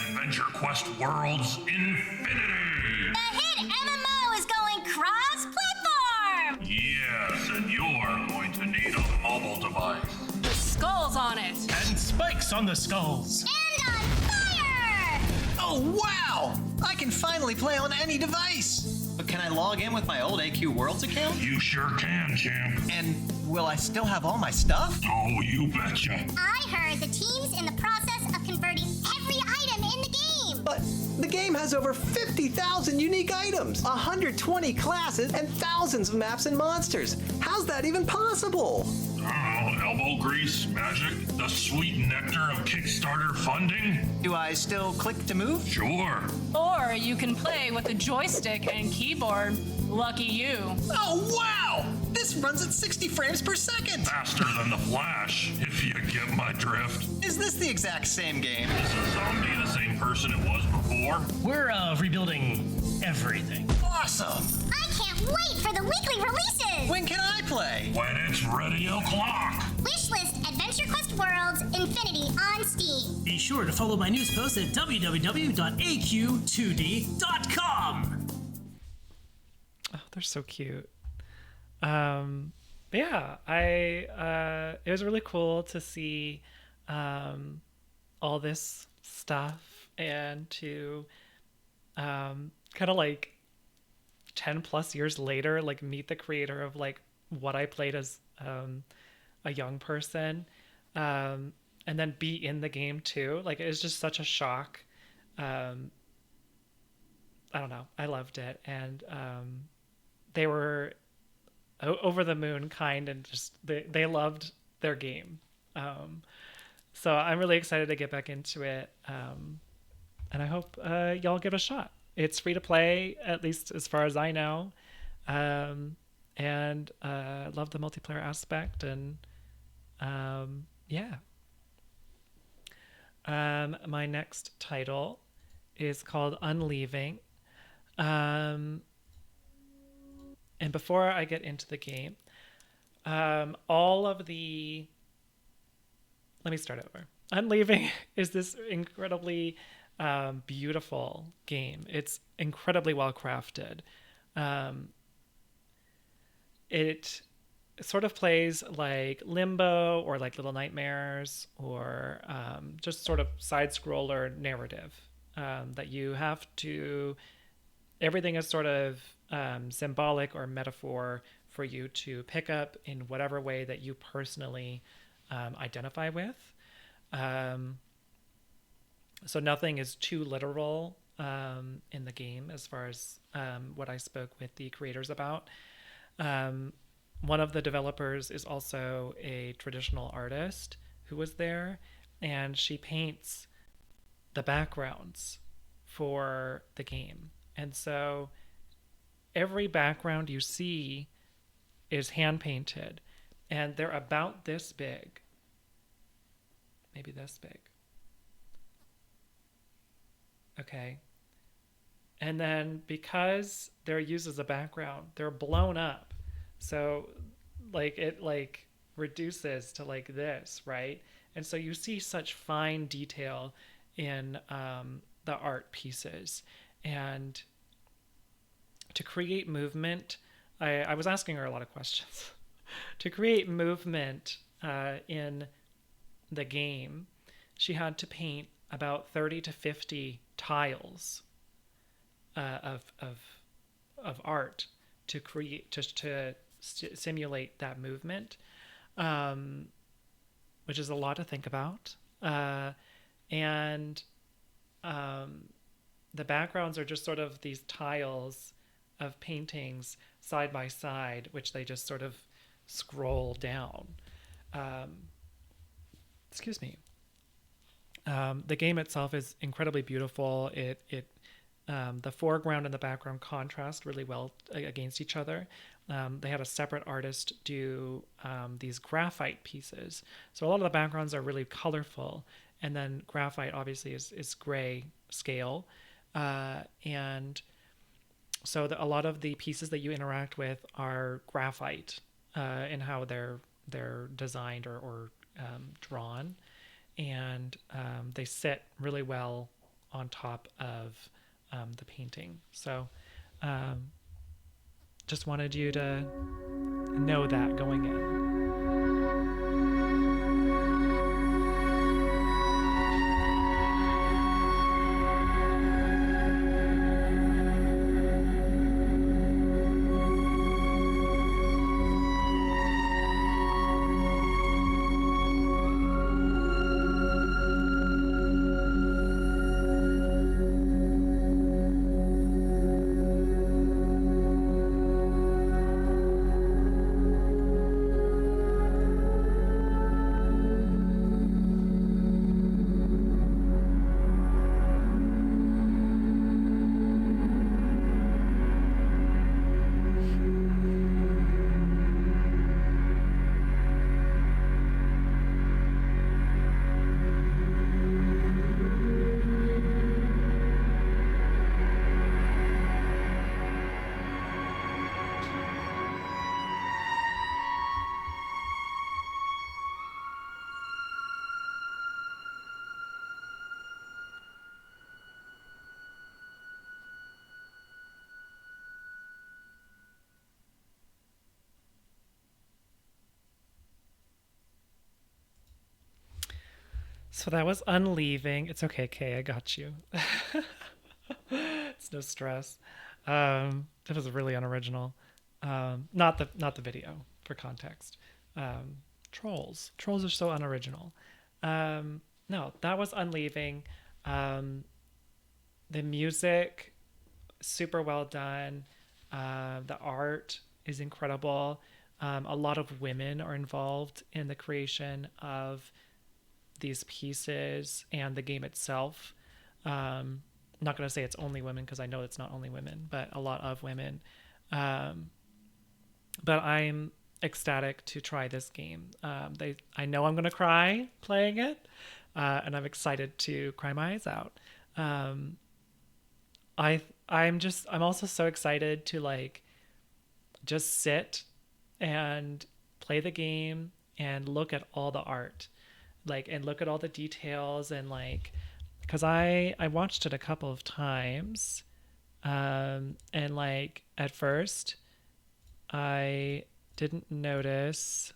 Adventure Quest Worlds Infinity! The hit MMO is going cross-platform! Yes, and you're going to need a mobile device. With skulls on it! And spikes on the skulls! And on fire! Oh, wow! I can finally play on any device! But can I log in with my old AQ Worlds account? You sure can, champ. And will I still have all my stuff? Oh, you betcha. I heard the team's in the process of converting every item in the game! But the game has over 50,000 unique items, 120 classes, and thousands of maps and monsters. How's that even possible? I don't know, elbow grease, magic, the sweet nectar of Kickstarter funding? Do I still click to move? Sure. Or you can play with a joystick and keyboard. Lucky you. Oh, wow! This runs at 60 frames per second! Faster than the Flash, if you get my drift. Is this the exact same game? Is a zombie the same person it was before? We're rebuilding everything. Awesome! I can't wait for the weekly releases! When can I play? When it's ready o'clock! Wishlist Adventure Quest Worlds Infinity on Steam. Be sure to follow my news post at www.aq2d.com. Oh, they're so cute. But yeah, it was really cool to see all this stuff and to kind of like 10 plus years later, like meet the creator of like what I played as a young person, and then be in the game too. Like, it was just such a shock. I don't know. I loved it. And they were over the moon kind, and just they loved their game. So I'm really excited to get back into it. And I hope y'all give it a shot. It's free to play, at least as far as I know. And I love the multiplayer aspect, and yeah. My next title is called Unleaving. And before I get into the game, let me start over. Unleaving is this incredibly beautiful game. It's incredibly well crafted. It sort of plays like Limbo or like Little Nightmares, or just sort of side scroller narrative that you have to. Everything is sort of symbolic or metaphor for you to pick up in whatever way that you personally identify with. So nothing is too literal in the game as far as what I spoke with the creators about. One of the developers is also a traditional artist who was there, and she paints the backgrounds for the game. And so every background you see is hand painted, and they're about this big. Maybe this big. Okay. And then because they're used as a background, they're blown up. So like it like reduces to like this, right? And so you see such fine detail in the art pieces. And to create movement, I was asking her a lot of questions. To create movement in the game, she had to paint about 30 to 50 tiles of art to create, just to simulate that movement, which is a lot to think about. And the backgrounds are just sort of these tiles of paintings side by side, which they just sort of scroll down. Excuse me. The game itself is incredibly beautiful. The foreground and the background contrast really well against each other. They had a separate artist do these graphite pieces. So a lot of the backgrounds are really colorful, and then graphite obviously is gray scale. And so a lot of the pieces that you interact with are graphite in how they're designed or drawn. And they sit really well on top of the painting. So just wanted you to know that going in. So that was Unleaving. It's okay, Kay, I got you. It's no stress. It was really unoriginal. Not the video, for context. Trolls are so unoriginal. No, that was Unleaving. The music, super well done. The art is incredible. A lot of women are involved in the creation of these pieces and the game itself. not going to say it's only women because I know it's not only women, but a lot of women. But I'm ecstatic to try this game. I know I'm going to cry playing it, and I'm excited to cry my eyes out. I'm also so excited to like just sit and play the game and look at all the art, like, and look at all the details, and like, because I watched it a couple of times, and like at first I didn't notice.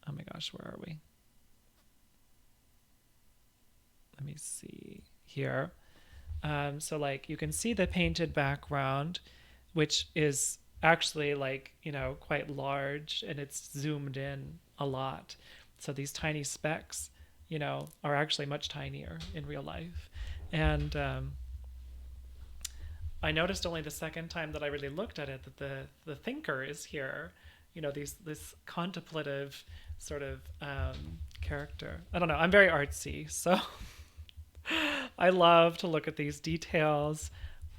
Oh my gosh, where are we? Let me see here. So like you can see the painted background, which is actually like, you know, quite large, and it's zoomed in a lot. So these tiny specks, you know, are actually much tinier in real life. And I noticed only the second time that I really looked at it that the thinker is here. You know, this contemplative sort of character. I don't know. I'm very artsy, so I love to look at these details,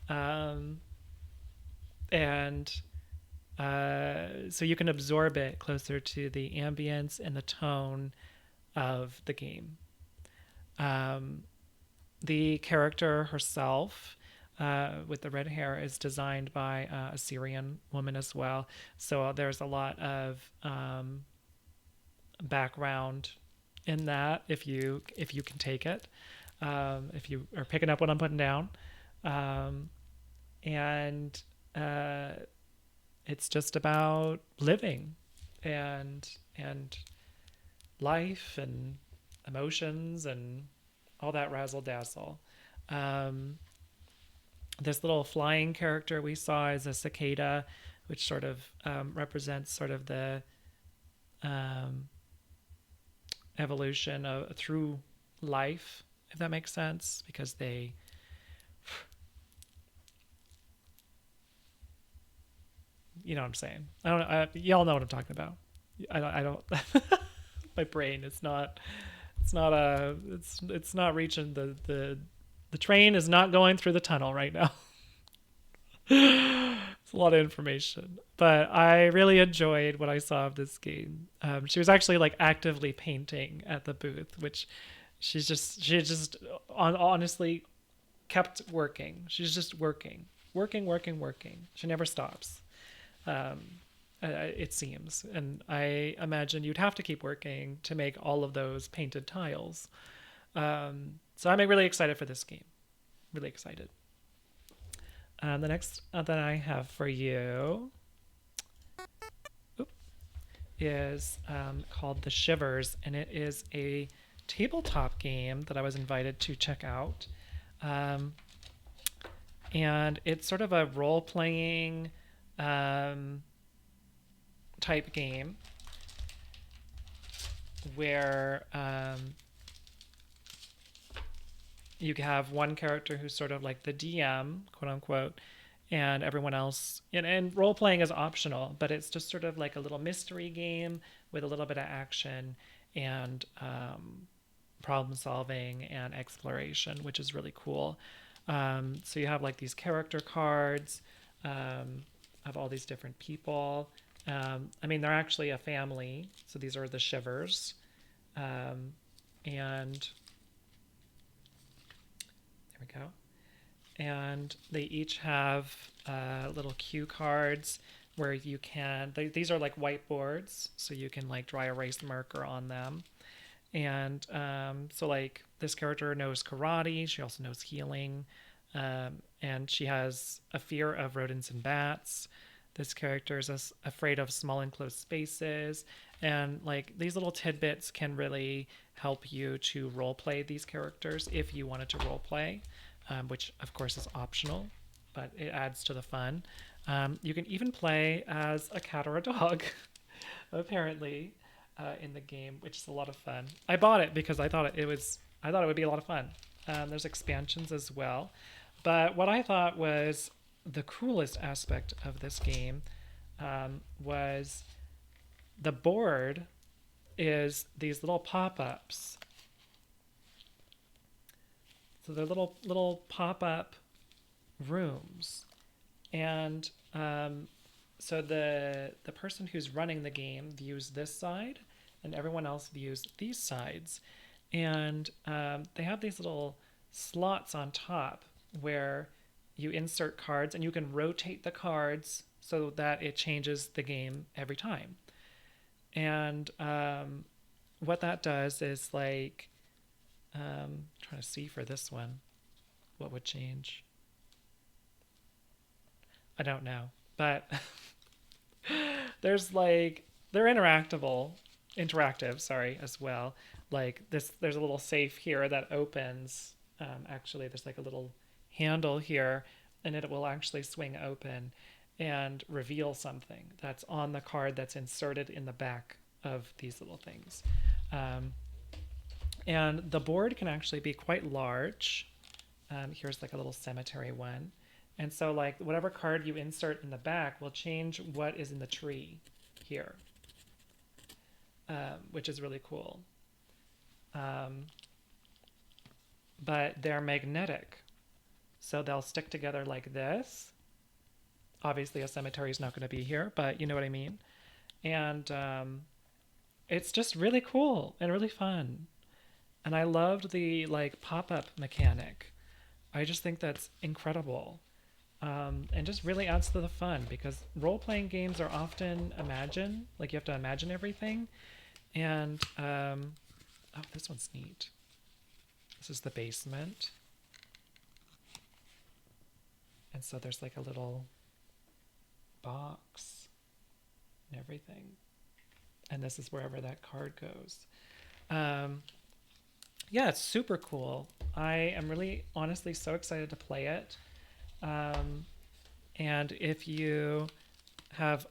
and so you can absorb it closer to the ambience and the tone of the game. The character herself, with the red hair, is designed by a Syrian woman as well. So there's a lot of background in that, if you can take it, if you are picking up what I'm putting down, and it's just about living and life and emotions and all that razzle dazzle. This little flying character we saw is a cicada, which sort of represents sort of the evolution of through life, if that makes sense, because they you know what I'm saying. I don't y'all know what I'm talking about. I don't my brain is not it's not reaching the train is not going through the tunnel right now. It's a lot of information, but I really enjoyed what I saw of this game. She was actually like actively painting at the booth, which she just honestly kept working. She's just working. She never stops. It seems, and I imagine you'd have to keep working to make all of those painted tiles. So I'm really excited for this game. Really excited. The next that I have for you is called The Shivers, and it is a tabletop game that I was invited to check out. And it's sort of a role-playing type game where you have one character who's sort of like the DM, quote unquote, and everyone else. And role playing is optional, but it's just sort of like a little mystery game with a little bit of action and problem solving and exploration, which is really cool. So you have like these character cards of all these different people. I mean, they're actually a family. So these are the Shivers. And there we go. And they each have little cue cards where you can, these are like whiteboards, so you can like dry erase marker on them. And so like this character knows karate, she also knows healing, and she has a fear of rodents and bats. This character is afraid of small enclosed spaces, and like these little tidbits can really help you to role play these characters if you wanted to role play, which of course is optional, but it adds to the fun. You can even play as a cat or a dog, apparently, in the game, which is a lot of fun. I bought it because I thought it would be a lot of fun. There's expansions as well, but what I thought was the coolest aspect of this game was the board is these little pop-ups. So they're little pop-up rooms. And so the person who's running the game views this side, and everyone else views these sides. And they have these little slots on top where you insert cards, and you can rotate the cards so that it changes the game every time. And what that does is like, trying to see for this one, what would change? I don't know, but there's like, they're interactive, sorry, as well. Like this, there's a little safe here that opens. Actually, there's like a little handle here, and it will actually swing open and reveal something that's on the card that's inserted in the back of these little things. And the board can actually be quite large. Here's like a little cemetery one. And so like whatever card you insert in the back will change what is in the tree here, which is really cool. But they're magnetic. So they'll stick together like this. Obviously a cemetery is not going to be here, but you know what I mean. And it's just really cool and really fun. And I loved the like pop-up mechanic. I just think that's incredible. And just really adds to the fun, because role-playing games are often imagine, like you have to imagine everything. And oh, this one's neat. This is the basement. And so there's like a little box and everything. And this is wherever that card goes. Yeah, it's super cool. I am really honestly so excited to play it. And if you have,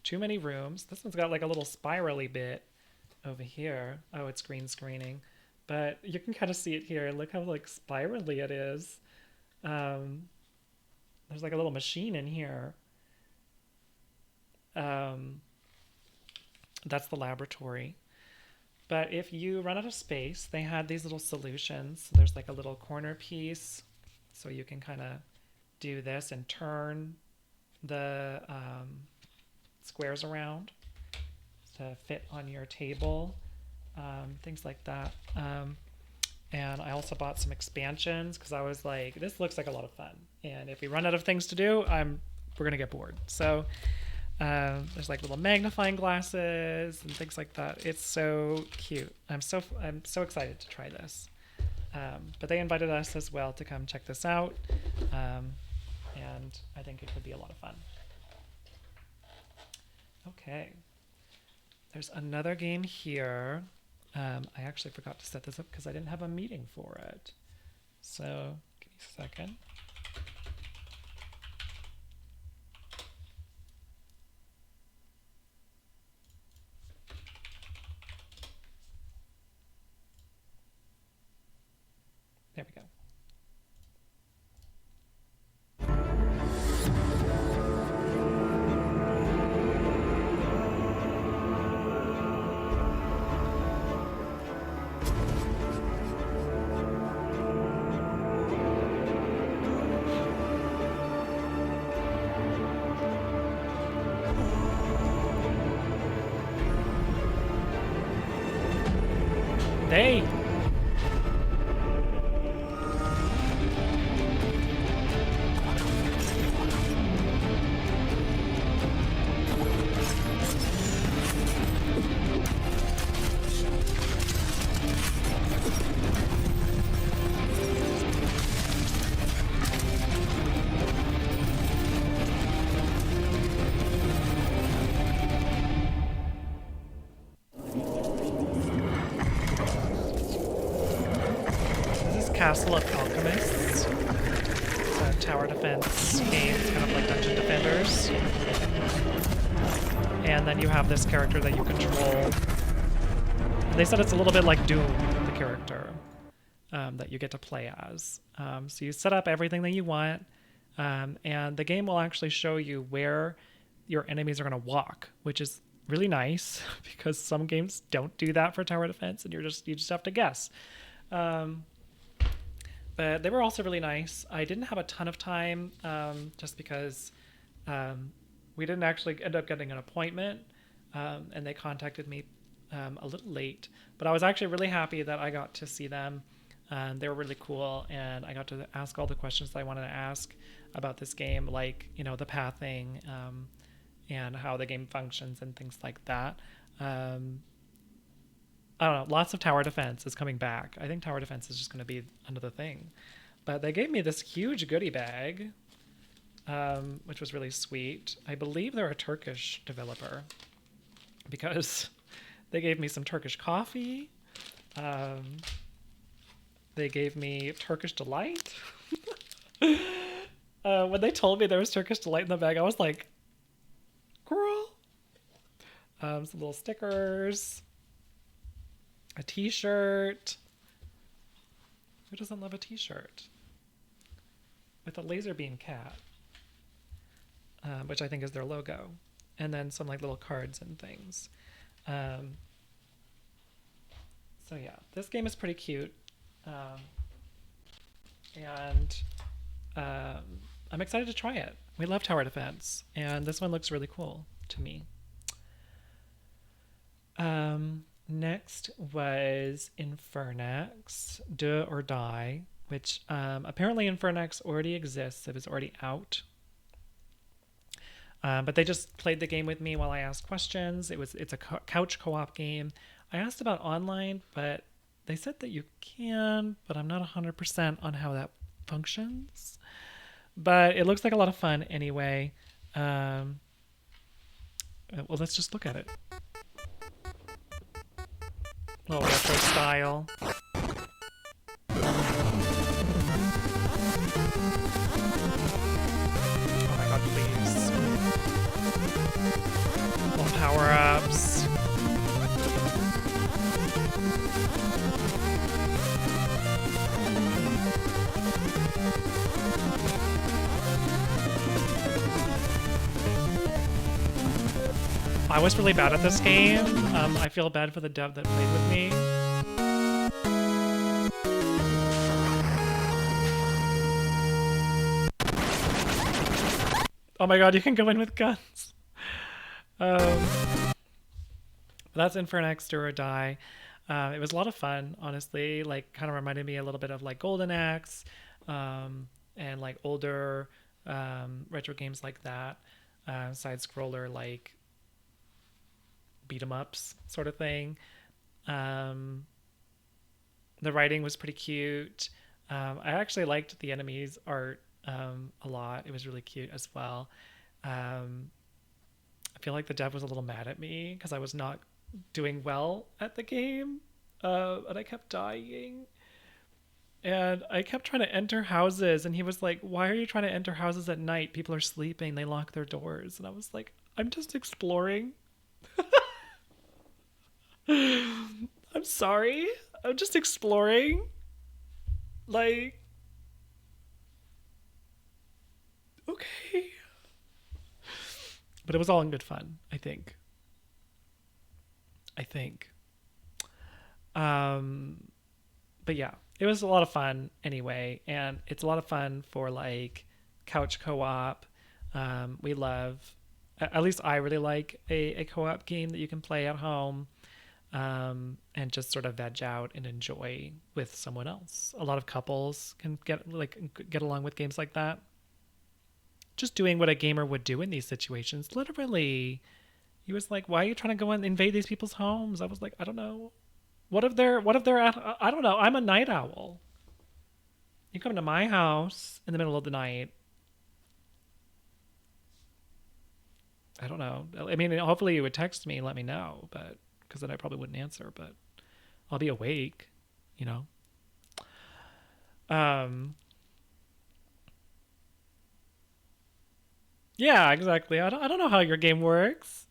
too many rooms. This one's got like a little spirally bit over here. Oh, it's green screening. But you can kind of see it here. Look how like spirally it is. There's like a little machine in here. That's the laboratory. But if you run out of space, they had these little solutions. There's like a little corner piece, so you can kind of do this and turn the squares around to fit on your table, things like that. And I also bought some expansions because I was like, this looks like a lot of fun. And if we run out of things to do, we're gonna get bored. So there's like little magnifying glasses and things like that. It's so cute. I'm so excited to try this. But they invited us as well to come check this out. And I think it could be a lot of fun. Okay. There's another game here. I actually forgot to set this up because I didn't have a meeting for it. So give me a second. There we go. Hey! Castle of Alchemists. It's a tower defense game. It's kind of like Dungeon Defenders. And then you have this character that you control. They said it's a little bit like Doom, the character that you get to play as. So you set up everything that you want, and the game will actually show you where your enemies are going to walk, which is really nice because some games don't do that for tower defense, and you just have to guess. But they were also really nice. I didn't have a ton of time just because we didn't actually end up getting an appointment, and they contacted me a little late. But I was actually really happy that I got to see them. They were really cool, and I got to ask all the questions that I wanted to ask about this game, like, you know, the pathing and how the game functions and things like that. I don't know, lots of tower defense is coming back. I think tower defense is just going to be another thing. But they gave me this huge goodie bag, which was really sweet. I believe they're a Turkish developer because they gave me some Turkish coffee. They gave me Turkish Delight. When they told me there was Turkish Delight in the bag, I was like, girl. Some little stickers. A t-shirt. Who doesn't love a t-shirt? With a laser beam cat. Which I think is their logo. And then some like little cards and things. So yeah, this game is pretty cute. And I'm excited to try it. We love tower defense. And this one looks really cool to me. Next was Infernax, Do or Die, which apparently Infernax already exists. It was already out. But they just played the game with me while I asked questions. It's a couch co-op game. I asked about online, but they said that you can, but I'm not 100% on how that functions. But it looks like a lot of fun anyway. Well, let's just look at it. Little retro style. Oh my god, please. Little power-ups. I was really bad at this game. I feel bad for the dev that played with me. Oh my god, you can go in with guns. That's Infernax, Do or Die. It was a lot of fun, honestly. Like, kind of reminded me a little bit of like Golden Axe, and like older retro games like that. Side scroller, like beat 'em ups sort of thing. The writing was pretty cute. I actually liked the enemies art a lot. It was really cute as well. I feel like the dev was a little mad at me because I was not doing well at the game, and I kept dying. And I kept trying to enter houses, and he was like, why are you trying to enter houses at night? People are sleeping. They lock their doors. And I was like, I'm just exploring. I'm sorry. I'm just exploring. Like, okay. But it was all in good fun, I think. But yeah, it was a lot of fun anyway. And it's a lot of fun for like couch co-op. We love, at least I really like a co-op game that you can play at home. And just sort of veg out and enjoy with someone else. A lot of couples can get along with games like that. Just doing what a gamer would do in these situations. Literally, he was like, "Why are you trying to go and invade these people's homes?" I was like, "I don't know. What if they're at? I don't know. I'm a night owl. You come to my house in the middle of the night. I don't know. I mean, hopefully you would text me and let me know, but." Because then I probably wouldn't answer, but I'll be awake, you know. Yeah, exactly. I don't know how your game works.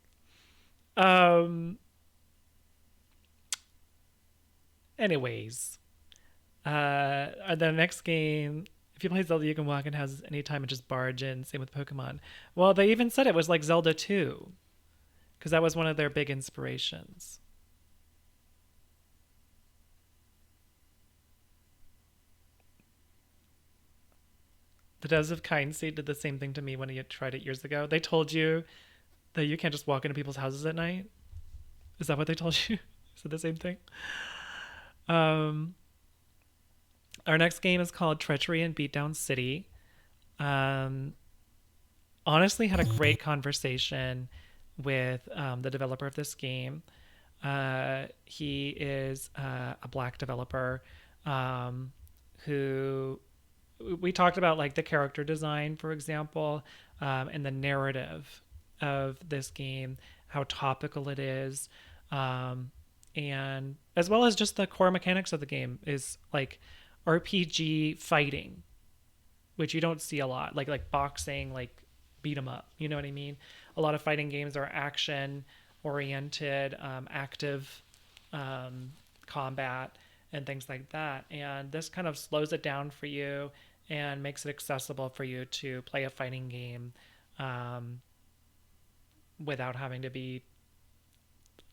Anyways, the next game, if you play Zelda, you can walk in houses anytime and just barge in. Same with Pokemon. Well, they even said it was like Zelda 2. Because that was one of their big inspirations. The Devs of Kind Seed did the same thing to me when he had tried it years ago. They told you that you can't just walk into people's houses at night. Is that what they told you? Is it the same thing? Our next game is called Treachery in Beatdown City. Honestly, had a great conversation with the developer of this game. He is a Black developer who we talked about, like the character design, for example, and the narrative of this game, how topical it is, and as well as just the core mechanics of the game is like RPG fighting, which you don't see a lot, like boxing, like beat 'em up, you know what I mean? A lot of fighting games are action oriented, active combat and things like that, and this kind of slows it down for you and makes it accessible for you to play a fighting game without having to be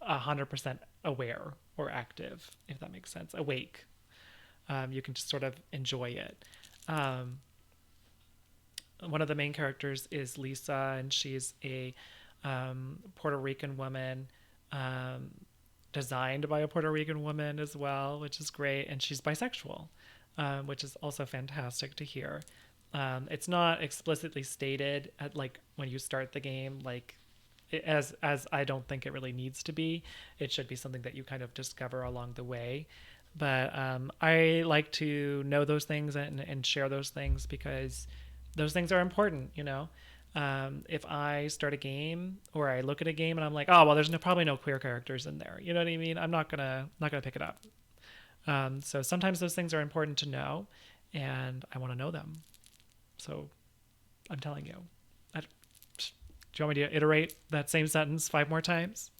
100% aware or active, if that makes sense, awake. You can just sort of enjoy it. One of the main characters is Lisa, and she's a Puerto Rican woman, designed by a Puerto Rican woman as well, which is great. And she's bisexual, which is also fantastic to hear. It's not explicitly stated at like when you start the game, like as I don't think it really needs to be. It should be something that you kind of discover along the way. But I like to know those things and share those things because those things are important, you know. If I start a game or I look at a game and I'm like, oh well, there's probably no queer characters in there, you know what I mean? I'm not gonna pick it up. So sometimes those things are important to know, and I want to know them. So I'm telling you. Do you want me to iterate that same sentence 5 more times?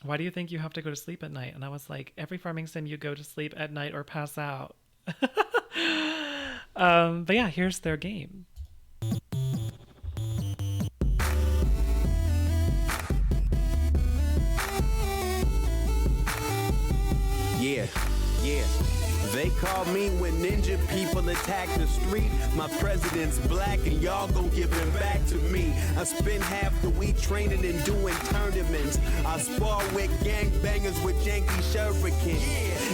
Why do you think you have to go to sleep at night? And I was like, every farming sim you go to sleep at night or pass out. But yeah, here's their game. Yeah. They call me when ninja people attack the street. My president's black and y'all gon' give him back to me. I spend half the week training and doing tournaments. I spar with gangbangers with Yankee shuriken.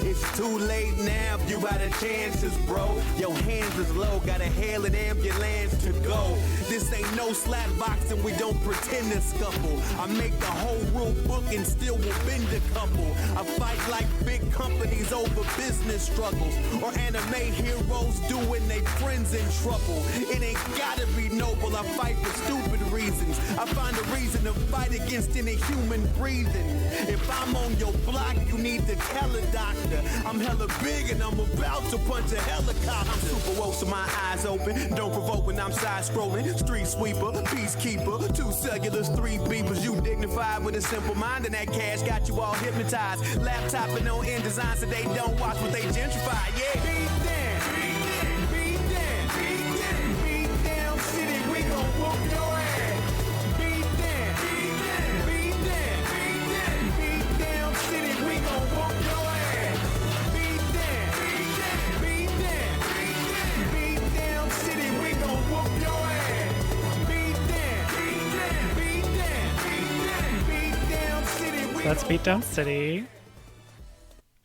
It's too late now if you out of chances, bro. Your hands is low, gotta hail an ambulance to go. This ain't no slap boxing, we don't pretend to scuffle. I make the whole rule book and still will bend a couple. I fight like big companies over business struggles, or anime heroes do when they friends in trouble. It ain't gotta be noble, I fight for stupid reasons. I find a reason to fight against any human breathing. If I'm on your block, you need to tell a doctor. I'm hella big and I'm about to punch a helicopter. I'm super woke so my eyes open, don't provoke when I'm side scrolling. Street sweeper, peacekeeper, 2 cellulars, 3 beepers. You dignified with a simple mind, and that cash got you all hypnotized. Laptopping on InDesign so they don't watch what they gentrify. Yeah, beat down city, we gon' whoop your ass. Beat down city, we gon' whoop your ass. Beat down city, we gon' whoop your ass. Beat down city, That's Beatdown City.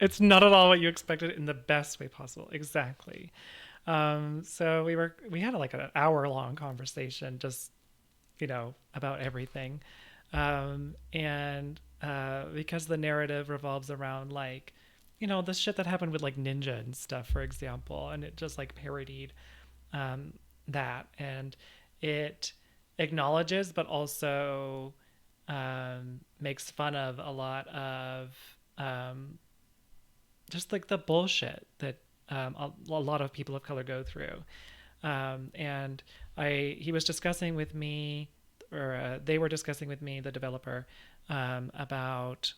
It's not at all what you expected in the best way possible. Exactly. So we had like an hour-long conversation, just, you know, about everything. And because the narrative revolves around, like, you know, the shit that happened with like Ninja and stuff, for example, and it just like parodied that, and it acknowledges but also makes fun of a lot of just like the bullshit that a lot of people of color go through. And he was discussing with me, or they were discussing with me, the developer, about,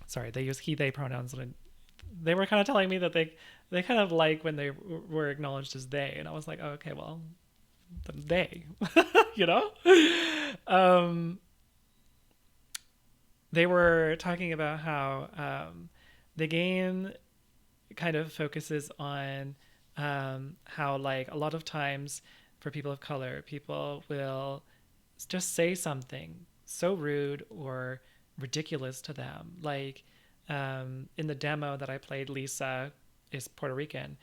sorry, they use he, they pronouns. And they were kind of telling me that they kind of like when they were acknowledged as they. And I was like, oh, okay, well, they, you know? They were talking about how the game kind of focuses on how, like, a lot of times for people of color, people will just say something so rude or ridiculous to them. Like, in the demo that I played, Lisa is Puerto Rican.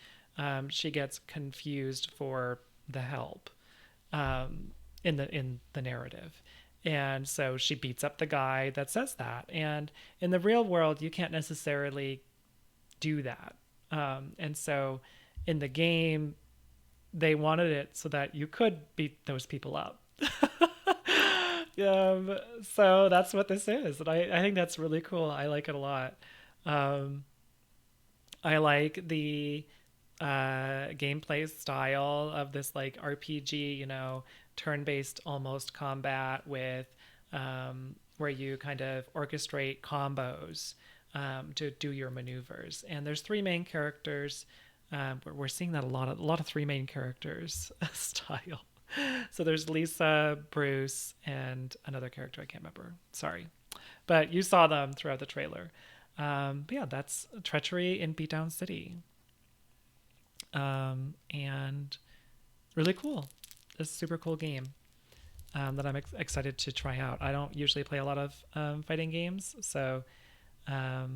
She gets confused for the help in the narrative. And so she beats up the guy that says that. And in the real world, you can't necessarily do that. And so in the game, they wanted it so that you could beat those people up. So that's what this is. And I think that's really cool. I like it a lot. I like the gameplay style of this, like, RPG, you know, turn-based almost combat with where you kind of orchestrate combos to do your maneuvers. And there's 3 main characters. We're seeing that a lot of 3 main characters style. So there's Lisa, Bruce, and another character I can't remember. Sorry, but you saw them throughout the trailer. But yeah, that's Treachery in Beatdown City. And really cool. It's a super cool game that I'm excited to try out. I don't usually play a lot of fighting games, so there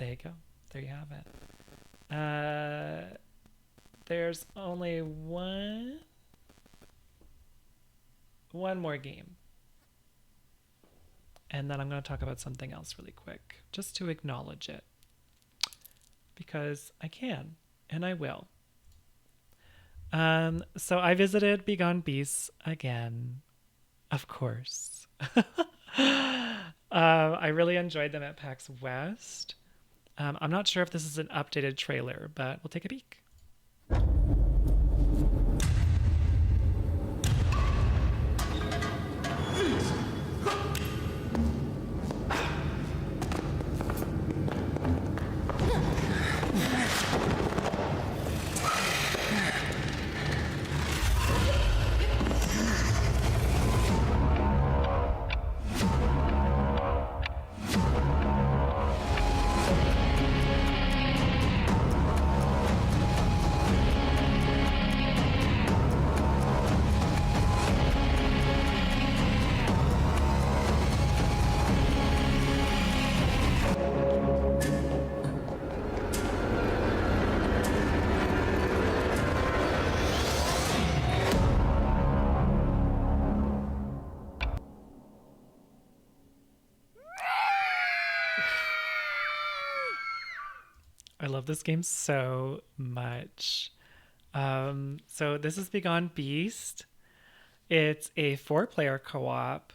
you go. There you have it. There's only one more game. And then I'm going to talk about something else really quick, just to acknowledge it. Because I can, and I will. So I visited Begone Beasts again, of course. I really enjoyed them at PAX West. I'm not sure if this is an updated trailer, but we'll take a peek. I love this game so much. So this is Begone Beast. It's a 4-player co-op,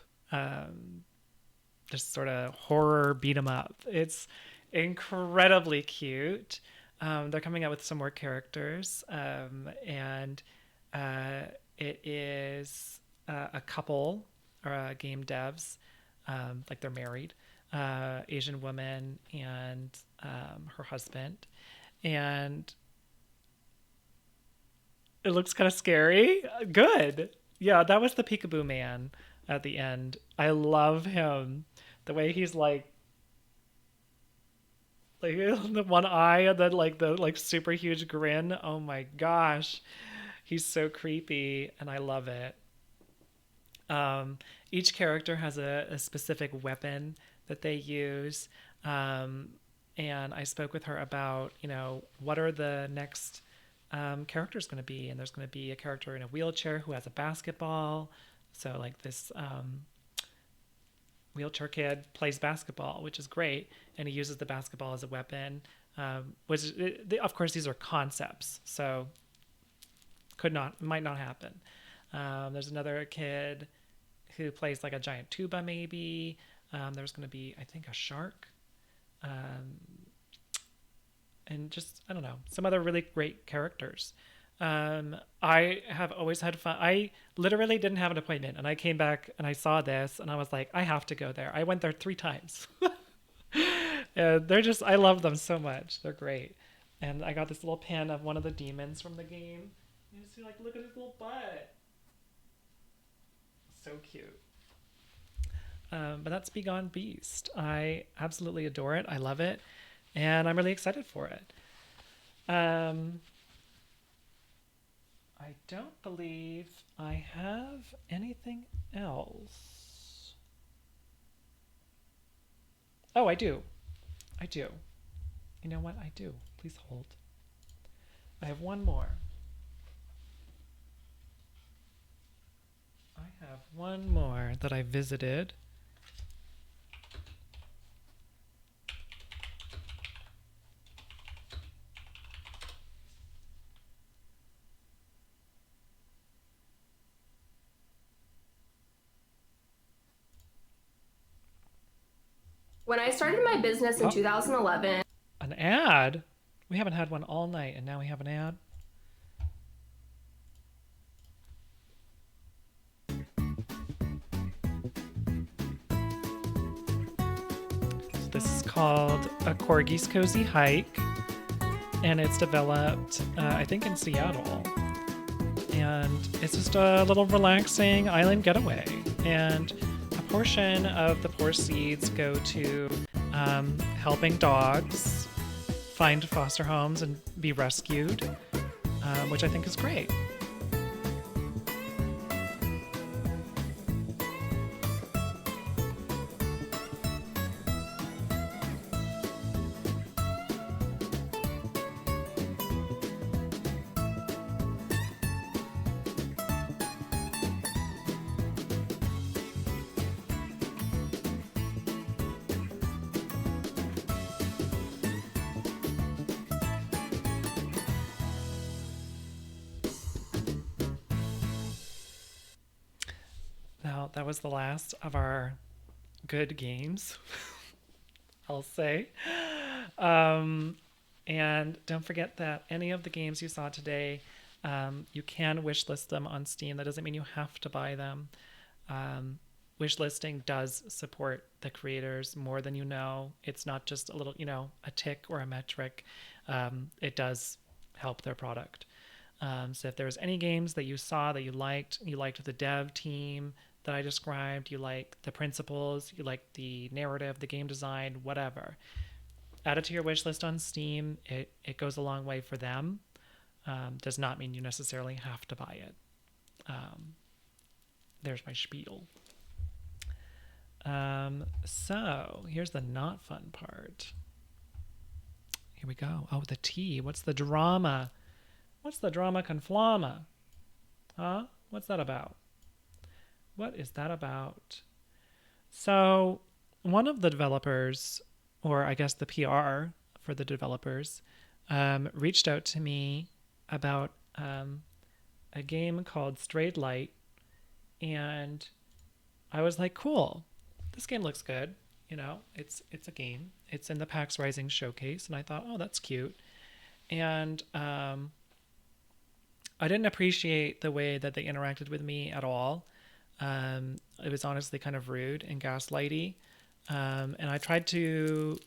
just sort of horror beat 'em up. It's incredibly cute. They're coming out with some more characters, and it is a couple or game devs, like they're married, Asian woman and her husband, and it looks kind of scary. Good. Yeah, that was the Peekaboo Man at the end. I love him. The way he's like the one eye and then like the like super huge grin. Oh my gosh. He's so creepy and I love it. Each character has a specific weapon that they use. And I spoke with her about, you know, what are the next characters going to be, and there's going to be a character in a wheelchair who has a basketball. So like this wheelchair kid plays basketball, which is great, and he uses the basketball as a weapon. Of course, these are concepts, so might not happen. There's another kid who plays like a giant tuba, maybe. There's going to be, I think, a shark. And just, I don't know, some other really great characters. I have always had fun. I literally didn't have an appointment, and I came back and I saw this, and I was like, I have to go there. I went there 3 times. And they're just, I love them so much. They're great. And I got this little pin of one of the demons from the game. You see, like, look at his little butt. So cute. But that's Be Gone Beast. I absolutely adore it. I love it. And I'm really excited for it. I don't believe I have anything else. Oh, I do. I do. You know what? I do. Please hold. I have one more. I have one more that I visited. When I started my business in 2011. An ad? We haven't had one all night, and now we have an ad? So this is called A Corgi's Cozy Hike, and it's developed, I think, in Seattle. And it's just a little relaxing island getaway. And a portion of the proceeds go to helping dogs find foster homes and be rescued, which I think is great. Now, that was the last of our good games, I'll say. And don't forget that any of the games you saw today, you can wishlist them on Steam. That doesn't mean you have to buy them. Wishlisting does support the creators more than you know. It's not just a little, a tick or a metric. It does help their product. So if there's any games that you saw that you liked the dev team that I described, you like the principles, you like the narrative, the game design, whatever, add it to your wish list on Steam. It goes a long way for them. Does not mean you necessarily have to buy it. There's my spiel. So here's the not fun part. Here we go. Oh, the tea. What's the drama? What's the drama conflama? Huh? What's that about? What is that about? So one of the developers, or I guess the PR for the developers, reached out to me about a game called Strayed Light, and I was like, cool, this game looks good. It's a game. It's in the PAX Rising showcase, and I thought, oh, that's cute. And I didn't appreciate the way that they interacted with me at all. It was honestly kind of rude and gaslighty. And I tried to,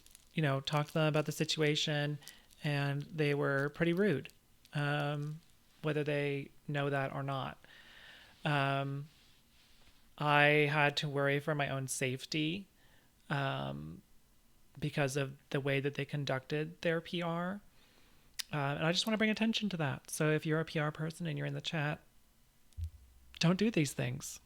talk to them about the situation, and they were pretty rude, whether they know that or not. I had to worry for my own safety because of the way that they conducted their PR. And I just want to bring attention to that. So if you're a PR person and you're in the chat, don't do these things.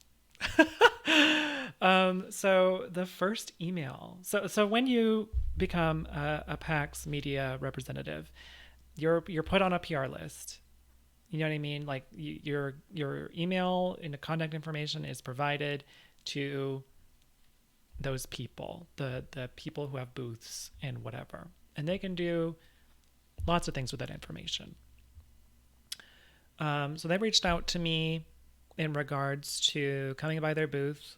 So the first email. So when you become a PAX media representative, you're put on a PR list. You know what I mean? Like your email and the contact information is provided to those people, the people who have booths and whatever, and they can do lots of things with that information. So they reached out to me in regards to coming by their booth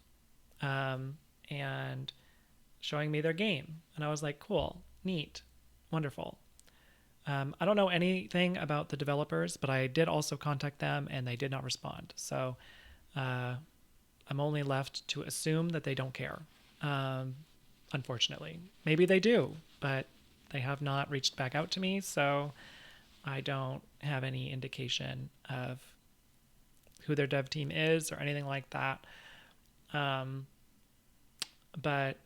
and showing me their game. And I was like, cool, neat, wonderful. I don't know anything about the developers, but I did also contact them and they did not respond. So I'm only left to assume that they don't care, unfortunately. Maybe they do, but they have not reached back out to me, so I don't have any indication of who their dev team is or anything like that. but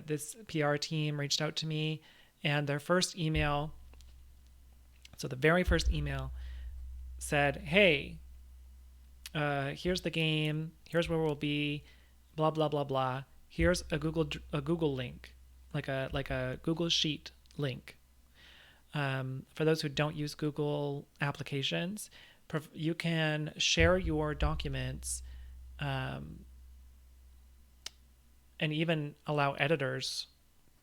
this PR team reached out to me, and their first email, so the very first email said, hey, here's the game, here's where we'll be, blah, blah, blah, blah. Here's a Google link, like a Google Sheet link. For those who don't use Google applications, you can share your documents and even allow editors.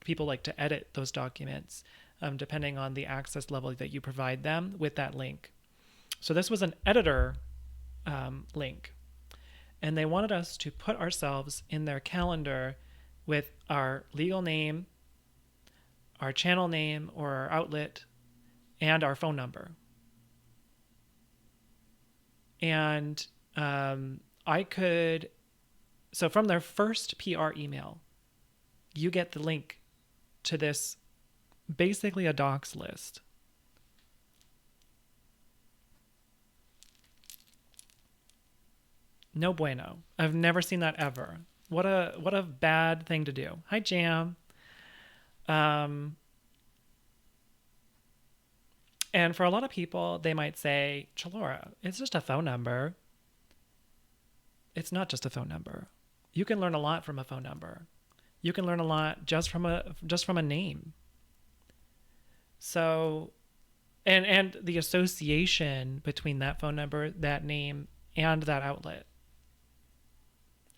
People like to edit those documents depending on the access level that you provide them with that link. So this was an editor link. And they wanted us to put ourselves in their calendar with our legal name, our channel name or our outlet, and our phone number. And so from their first PR email, you get the link to this, basically a docs list. No bueno. I've never seen that ever. What a bad thing to do. Hi, Jam. And for a lot of people, they might say, Chalora, it's just a phone number. It's not just a phone number. You can learn a lot from a phone number. You can learn a lot just from a name. So, and the association between that phone number, that name, and that outlet.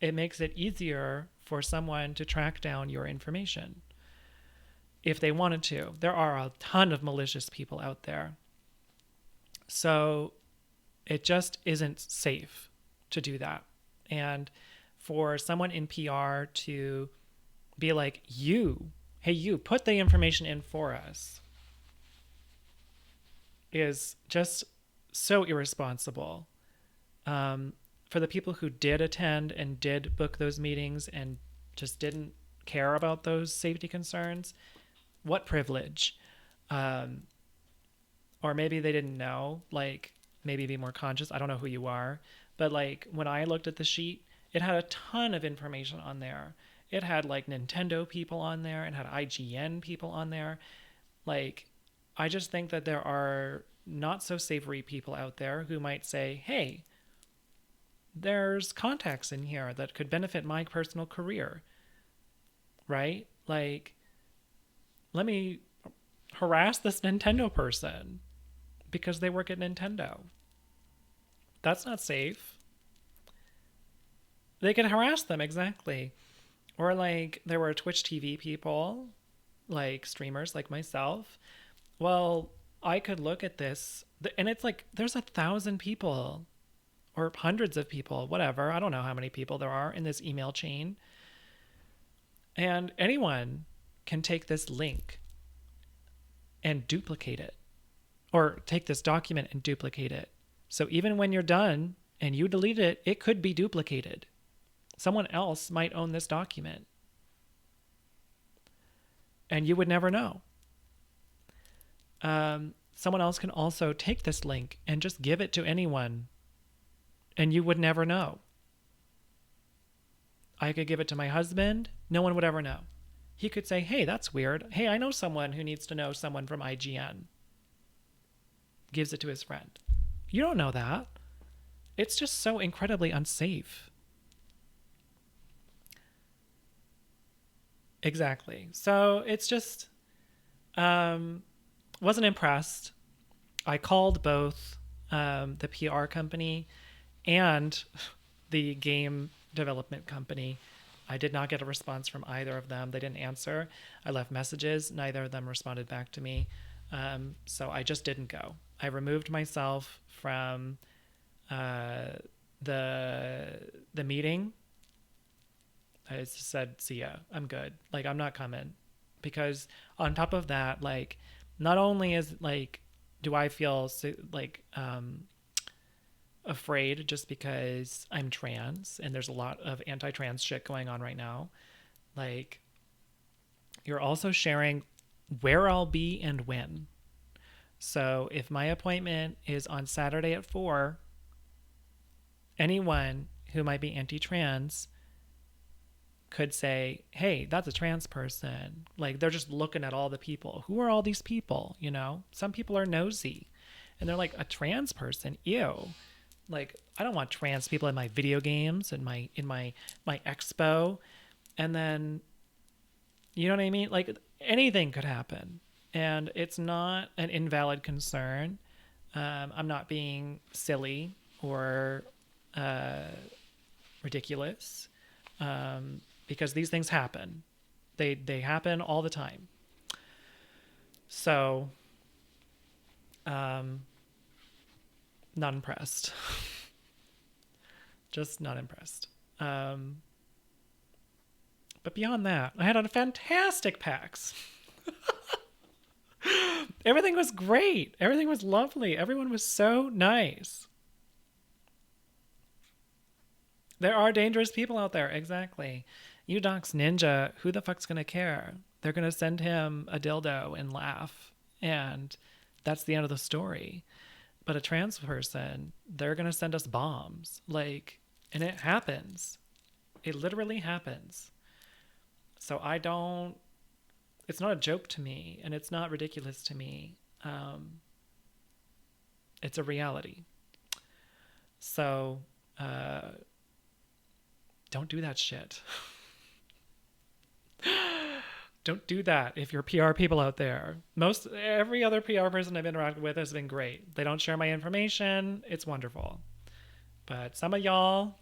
It makes it easier for someone to track down your information if they wanted to. There are a ton of malicious people out there. So it just isn't safe to do that. And for someone in PR to be like, hey, you, put the information in for us, is just so irresponsible. For the people who did attend and did book those meetings and just didn't care about those safety concerns, what privilege. Or maybe they didn't know, like maybe be more conscious. I don't know who you are, but like when I looked at the sheet, it had a ton of information on there. It had like Nintendo people on there, it had IGN people on there. Like, I just think that there are not so savory people out there who might say, hey, there's contacts in here that could benefit my personal career, right? Like, let me harass this Nintendo person because they work at Nintendo. That's not safe. They could harass them, exactly. Or like, there were Twitch TV people, like streamers like myself. Well, I could look at this, and it's like, there's 1,000 people or hundreds of people, whatever. I don't know how many people there are in this email chain. And anyone can take this link and duplicate it, or take this document and duplicate it. So even when you're done and you delete it, it could be duplicated. Someone else might own this document. And you would never know. Someone else can also take this link and just give it to anyone, and you would never know. I could give it to my husband. No one would ever know. He could say, hey, that's weird. Hey, I know someone who needs to know someone from IGN. Gives it to his friend. You don't know that. It's just so incredibly unsafe. Exactly. So it's just, wasn't impressed. I called both the PR company and the game development company. I did not get a response from either of them. They didn't answer. I left messages. Neither of them responded back to me. So I just didn't go. I removed myself from the meeting. I just said, see ya, I'm good. Like, I'm not coming. Because on top of that, like, not only is, like, do I feel, like, afraid just because I'm trans and there's a lot of anti-trans shit going on right now. Like, you're also sharing where I'll be and when. So if my appointment is on Saturday at 4, anyone who might be anti-trans could say, hey, that's a trans person. Like, they're just looking at all the people. Who are all these people? You know, some people are nosy and they're like, a trans person? Ew. Like, I don't want trans people in my video games and in my expo. And then, you know what I mean? Like, anything could happen. And it's not an invalid concern. I'm not being silly or ridiculous, because these things happen. They happen all the time. So, not impressed. Just not impressed. But beyond that, I had a fantastic PAX. Everything was great. Everything was lovely. Everyone was so nice. There are dangerous people out there. Exactly. Udox Ninja, who the fuck's going to care? They're going to send him a dildo and laugh. And that's the end of the story. But a trans person, they're going to send us bombs. Like, and it happens. It literally happens. So it's not a joke to me, and it's not ridiculous to me. It's a reality. So, don't do that shit. Don't do that if you're PR people out there. Every other PR person I've interacted with has been great. They don't share my information. It's wonderful. But some of y'all,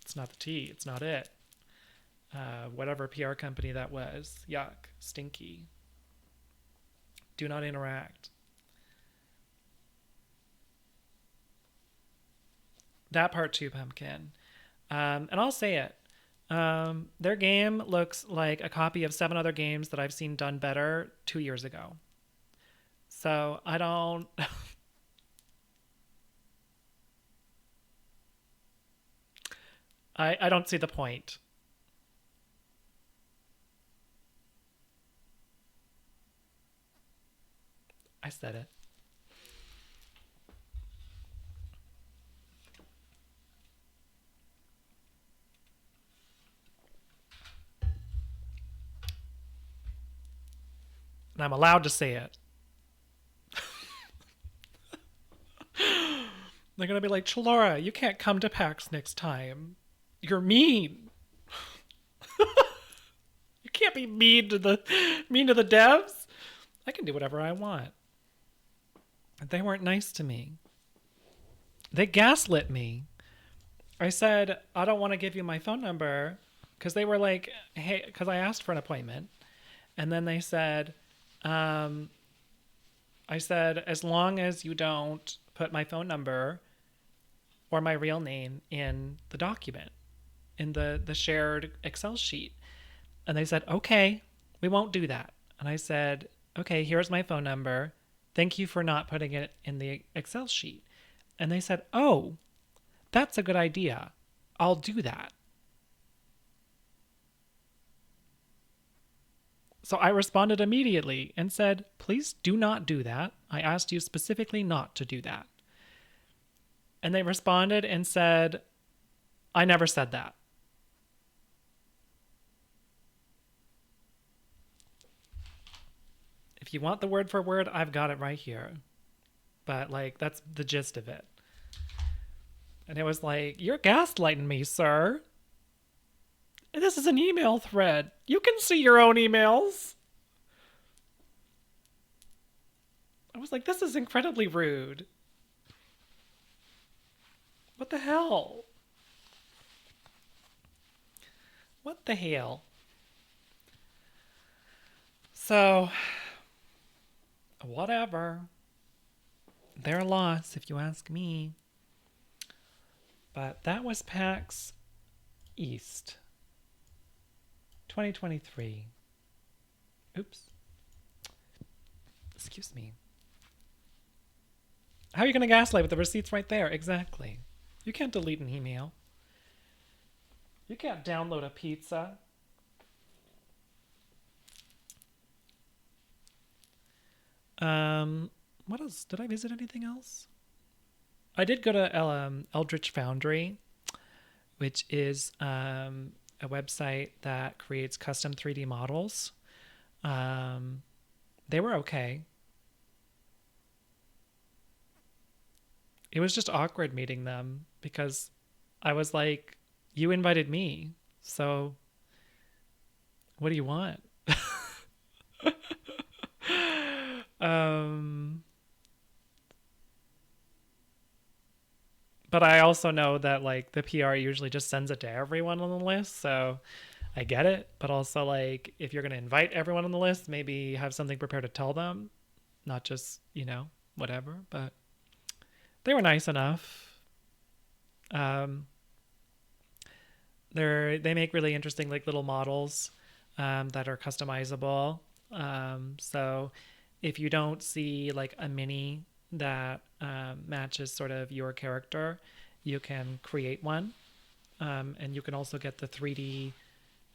it's not the tea. It's not it. Whatever PR company that was. Yuck. Stinky. Do not interact. That part too, Pumpkin. And I'll say it. Their game looks like a copy of 7 other games that I've seen done better 2 years ago. So I don't... I don't see the point. I said it. And I'm allowed to say it. They're going to be like, Chalora, you can't come to PAX next time. You're mean. You can't be mean to the devs. I can do whatever I want. They weren't nice to me. They gaslit me. I said, I don't want to give you my phone number, because they were like, hey, because I asked for an appointment. And then they said, I said, as long as you don't put my phone number or my real name in the document, in the shared Excel sheet. And they said, okay, we won't do that. And I said, okay, here's my phone number. Thank you for not putting it in the Excel sheet. And they said, oh, that's a good idea. I'll do that. So I responded immediately and said, please do not do that. I asked you specifically not to do that. And they responded and said, I never said that. If you want the word for word, I've got it right here. But, like, that's the gist of it. And it was like, you're gaslighting me, sir. And this is an email thread. You can see your own emails. I was like, this is incredibly rude. What the hell? What the hell? So, whatever. Their loss, if you ask me. But that was PAX East 2023. Oops. Excuse me. How are you going to gaslight with the receipts right there? Exactly. You can't delete an email. You can't download a pizza. What else? Did I visit anything else? I did go to Eldritch Foundry, which is a website that creates custom 3D models. They were okay. It was just awkward meeting them because I was like, you invited me, so what do you want? But I also know that like the PR usually just sends it to everyone on the list, so I get it. But also, like, if you're going to invite everyone on the list, maybe have something prepared to tell them, not just, you know, whatever. But they were nice enough. They make really interesting like little models that are customizable. So if you don't see like a mini that matches sort of your character, you can create one. And you can also get the 3D,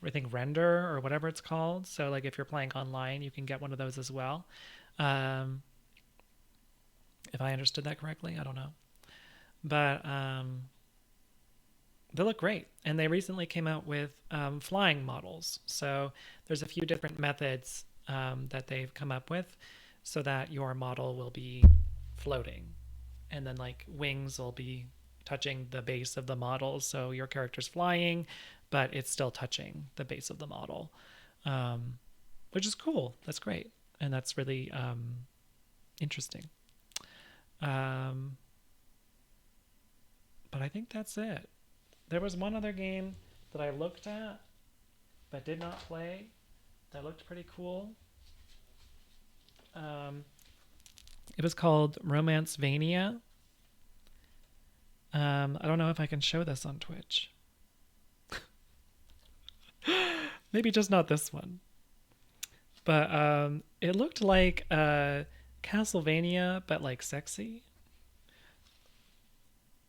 I think, render or whatever it's called. So like if you're playing online, you can get one of those as well. If I understood that correctly, I don't know. But they look great. And they recently came out with flying models. So there's a few different methods that they've come up with so that your model will be floating. And then like wings will be touching the base of the model. So your character's flying, but it's still touching the base of the model, which is cool. That's great. And that's really interesting. But I think that's it. There was one other game that I looked at but did not play that looked pretty cool. It was called Romancevania. I don't know if I can show this on Twitch. Maybe just not this one. But it looked like Castlevania, but like sexy.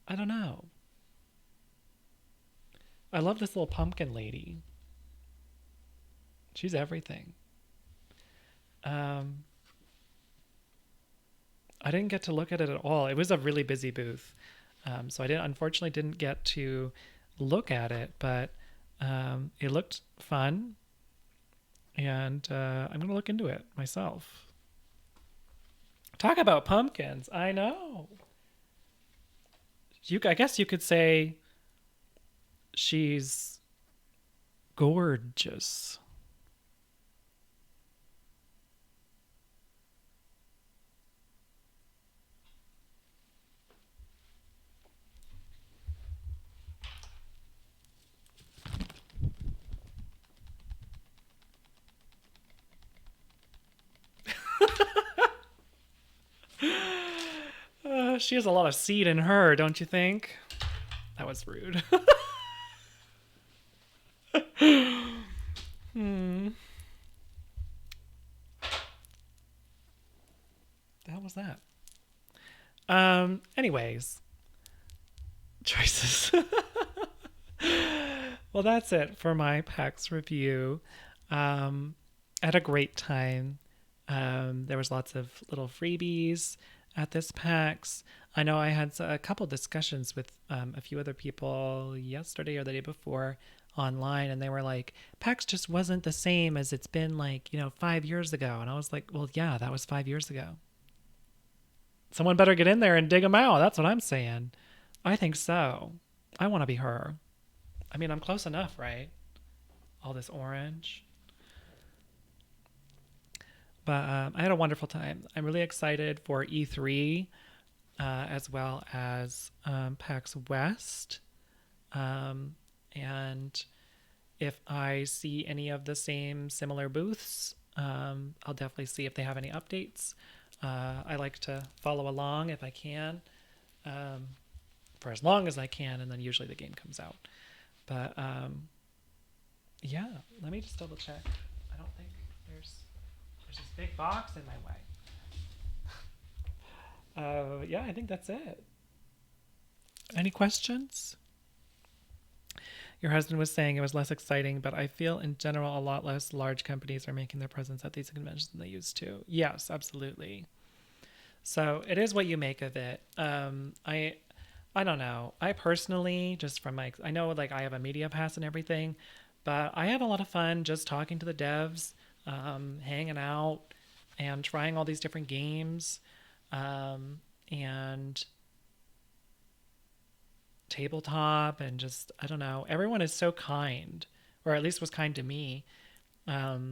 I don't know. I love this little pumpkin lady. She's everything. I didn't get to look at it at all. It was a really busy booth. So I unfortunately didn't get to look at it, but it looked fun. And I'm going to look into it myself. Talk about pumpkins. I know. I guess you could say she's gorgeous. She has a lot of seed in her, don't you think? That was rude. The hell was that? Anyways. Choices. Well, that's it for my PAX review. I had a great time. There was lots of little freebies at this PAX. I know I had a couple discussions with a few other people yesterday or the day before online, and they were like, PAX just wasn't the same as it's been 5 years ago. And I was like, well, yeah, that was 5 years ago. Someone better get in there and dig them out. That's what I'm saying. I think so. I want to be her. I mean, I'm close enough, right? All this orange. But I had a wonderful time. I'm really excited for E3 as well as PAX West. And if I see any of the similar booths, I'll definitely see if they have any updates. I like to follow along if I can, for as long as I can, and then usually the game comes out. But yeah, let me just double check. I don't think there's this big box in my way. Yeah, I think that's it. Any questions? Your husband was saying it was less exciting, but I feel in general a lot less large companies are making their presence at these conventions than they used to. Yes, absolutely. So it is what you make of it. I I don't know. I personally, just from my, I know like I have a media pass and everything, but I have a lot of fun just talking to the devs, hanging out and trying all these different games, and tabletop, and just, I don't know. Everyone is so kind, or at least was kind to me. Or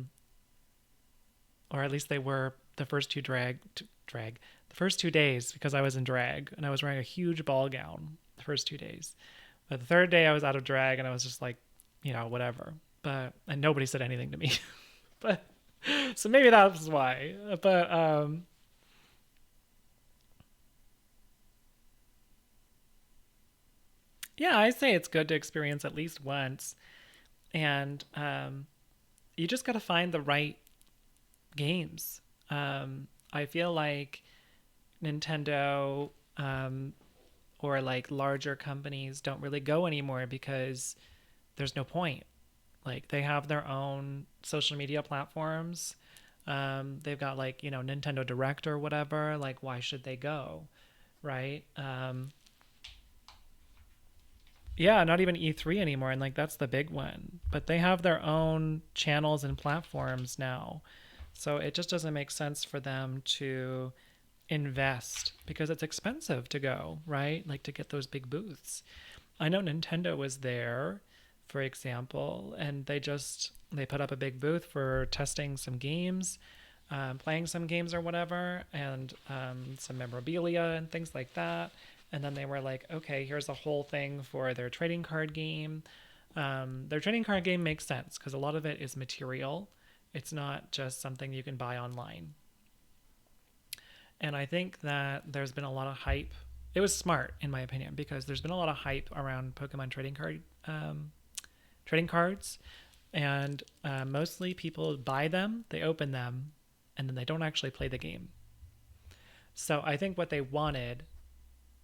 at least they were the first two the first 2 days, because I was in drag and I was wearing a huge ball gown the first 2 days. But the third day I was out of drag and I was just like, whatever. And nobody said anything to me. But so maybe that's why. But yeah, I say it's good to experience at least once. And you just got to find the right games. I feel like Nintendo or like larger companies don't really go anymore because there's no point. Like they have their own social media platforms. They've got like, Nintendo Direct or whatever. Like, why should they go? Right? Yeah, not even E3 anymore. And like, that's the big one. But they have their own channels and platforms now. So it just doesn't make sense for them to invest because it's expensive to go, right? Like to get those big booths. I know Nintendo was there, for example, and they put up a big booth for testing some games, playing some games or whatever, and some memorabilia and things like that. And then they were like, okay, here's a whole thing for their trading card game. Their trading card game makes sense because a lot of it is material. It's not just something you can buy online. And I think that there's been a lot of hype. It was smart, in my opinion, because there's been a lot of hype around Pokemon trading cards. And mostly people buy them, they open them, and then they don't actually play the game. So I think what they wanted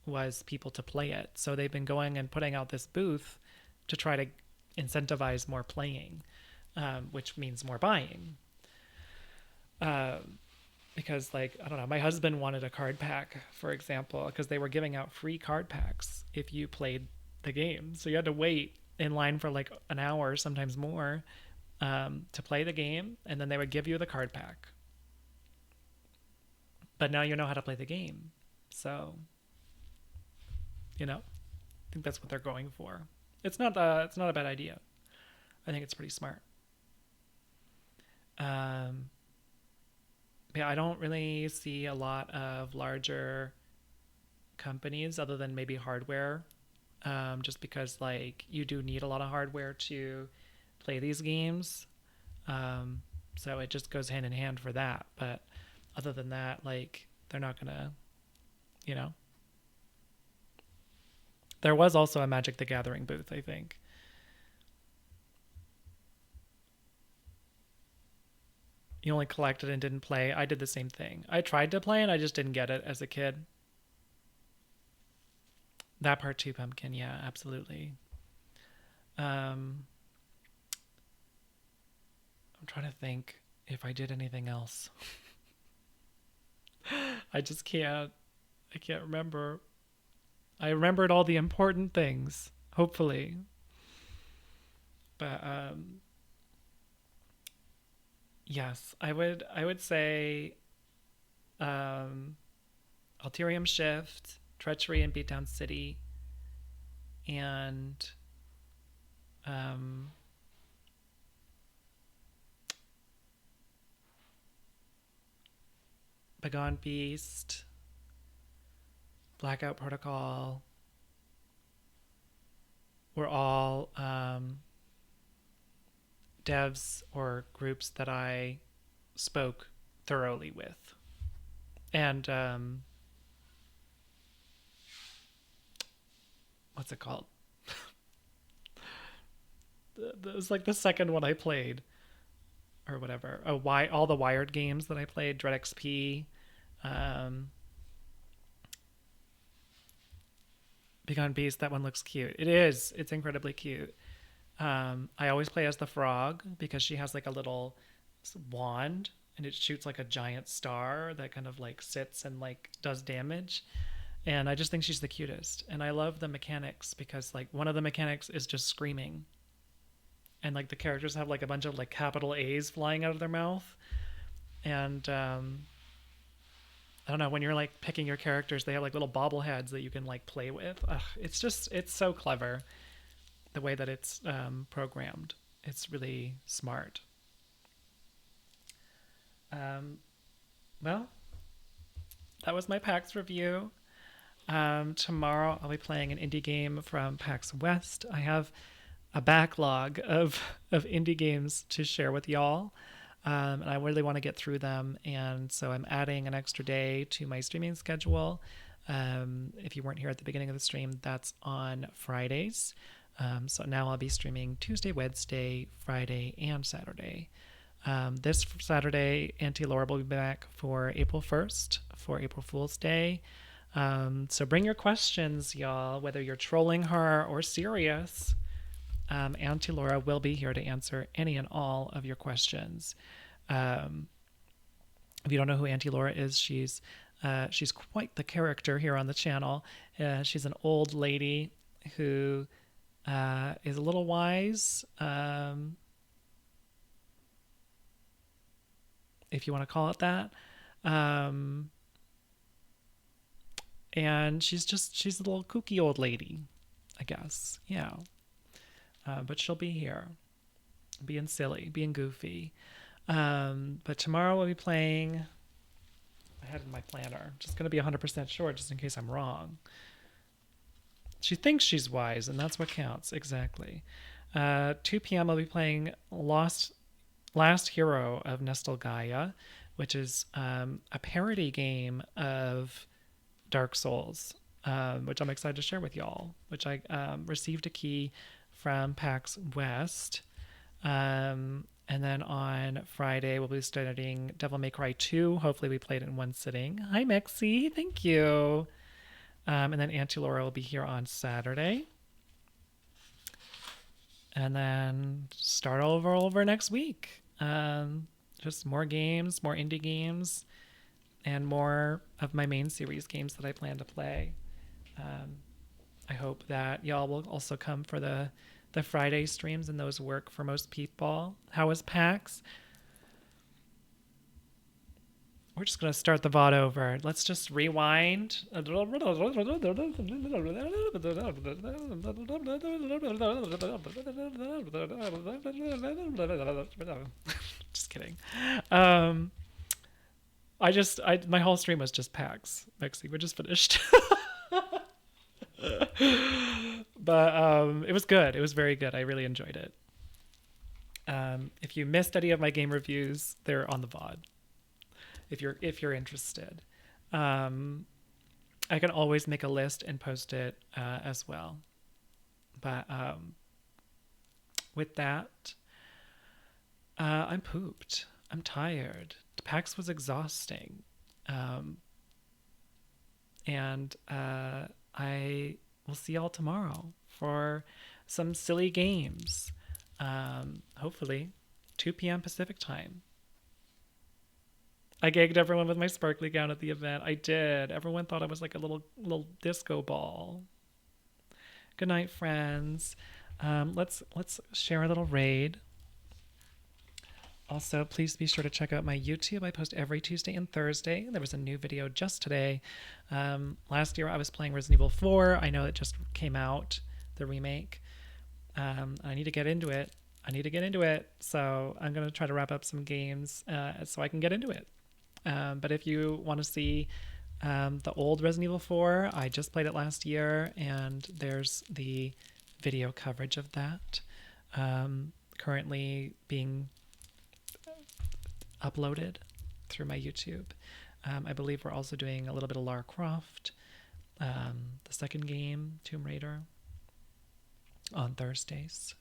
was people to play it. So they've been going and putting out this booth to try to incentivize more playing, which means more buying. Because like, I don't know, my husband wanted a card pack, for example, because they were giving out free card packs if you played the game. So you had to wait in line for like an hour, sometimes more, to play the game. And then they would give you the card pack. But now you know how to play the game. So, I think that's what they're going for. It's not a bad idea. I think it's pretty smart. Yeah, I don't really see a lot of larger companies other than maybe hardware, just because like you do need a lot of hardware to play these games. So it just goes hand in hand for that. But other than that, like they're not gonna, There was also a Magic the Gathering booth, I think. You only collected and didn't play. I did the same thing. I tried to play and I just didn't get it as a kid. That part too, Pumpkin. Yeah, absolutely. I'm trying to think if I did anything else. I just can't. I can't remember. I remembered all the important things, hopefully. But yes, I would say Alterium Shift, Treachery in Beatdown City, and Begone Beast, Blackout Protocol were all devs or groups that I spoke thoroughly with. And what's it called? It was like the second one I played or whatever. All the Wired games that I played, Dread XP, Begone Beast, that one looks cute. It is. It's incredibly cute. I always play as the frog because she has like a little wand and it shoots like a giant star that kind of like sits and like does damage. And I just think she's the cutest. And I love the mechanics because like one of the mechanics is just screaming. And like the characters have like a bunch of like capital A's flying out of their mouth. And I don't know, when you're like picking your characters, they have like little bobbleheads that you can like play with. Ugh, it's so clever the way that it's programmed. It's really smart. Well, that was my PAX review. Tomorrow I'll be playing an indie game from PAX West. I have a backlog of indie games to share with y'all. And I really want to get through them. And so I'm adding an extra day to my streaming schedule. If you weren't here at the beginning of the stream, that's on Fridays. So now I'll be streaming Tuesday, Wednesday, Friday, and Saturday. This Saturday, Auntie Laura will be back for April 1st for April Fool's Day. So bring your questions, y'all, whether you're trolling her or serious. Auntie Laura will be here to answer any and all of your questions. If you don't know who Auntie Laura is, she's quite the character here on the channel. She's an old lady who is a little wise, if you want to call it that. And she's a little kooky old lady, I guess. Yeah. But she'll be here, being silly, being goofy. But tomorrow we'll be playing, I had it in my planner, just going to be 100% sure, just in case I'm wrong. She thinks she's wise, and that's what counts, exactly. 2 p.m. I'll be playing Last Hero of Nestelgaia, which is a parody game of Dark Souls, which I'm excited to share with y'all, which I received a key from PAX West. And then on Friday, we'll be studying Devil May Cry 2. Hopefully we played it in one sitting. Hi, Mexi. Thank you. And then Auntie Laura will be here on Saturday. And then start over next week. Just more games, more indie games, and more of my main series games that I plan to play. I hope that y'all will also come for the Friday streams, and those work for most people. How is PAX? We're just going to start the VOD over. Let's just rewind. Just kidding. My whole stream was just PAX. Mexi, we're just finished. But it was good. It was very good. I really enjoyed it. If you missed any of my game reviews, they're on the VOD. If you're interested, I can always make a list and post it as well. But with that, I'm pooped. I'm tired. PAX was exhausting, and I will see y'all tomorrow for some silly games. Hopefully, 2 p.m. Pacific time. I gagged everyone with my sparkly gown at the event. I did. Everyone thought I was like a little disco ball. Good night, friends. Let's share a little raid. Also, please be sure to check out my YouTube. I post every Tuesday and Thursday. There was a new video just today. Last year I was playing Resident Evil 4. I know it just came out, the remake. I need to get into it. So I'm going to try to wrap up some games so I can get into it. But if you want to see the old Resident Evil 4, I just played it last year, and there's the video coverage of that currently being uploaded through my YouTube. I believe we're also doing a little bit of Lara Croft, the second game, Tomb Raider, on Thursdays,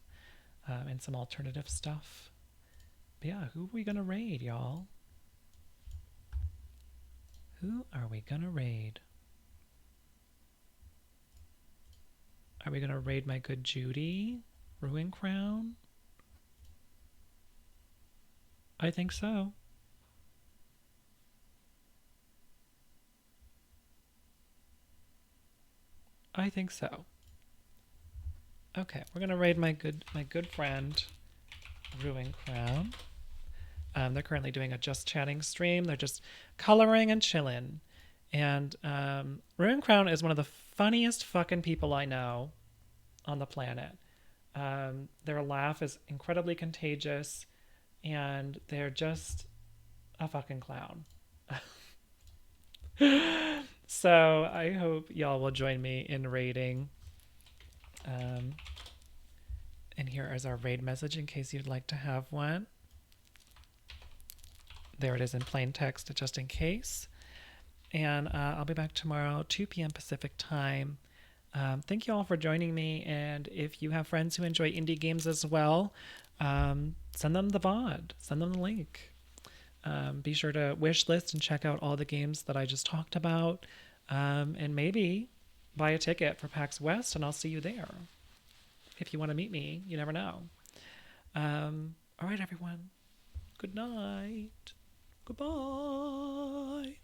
and some alternative stuff. But yeah, who are we gonna raid, y'all? Who are we gonna raid? Are we gonna raid my good Judy? Ruin Crown? I think so. I think so. Okay, we're gonna raid my good friend, Ruin Crown. They're currently doing a just chatting stream. They're just coloring and chilling. And Ruin Crown is one of the funniest fucking people I know on the planet. Their laugh is incredibly contagious, and they're just a fucking clown. So I hope y'all will join me in raiding. And here is our raid message in case you'd like to have one. There it is in plain text, just in case. And I'll be back tomorrow, 2 p.m. Pacific time. Thank you all for joining me. And if you have friends who enjoy indie games as well, send them the VOD. Send them the link. Be sure to wishlist and check out all the games that I just talked about. And maybe buy a ticket for PAX West, and I'll see you there. If you want to meet me, you never know. All right, everyone. Good night. Goodbye.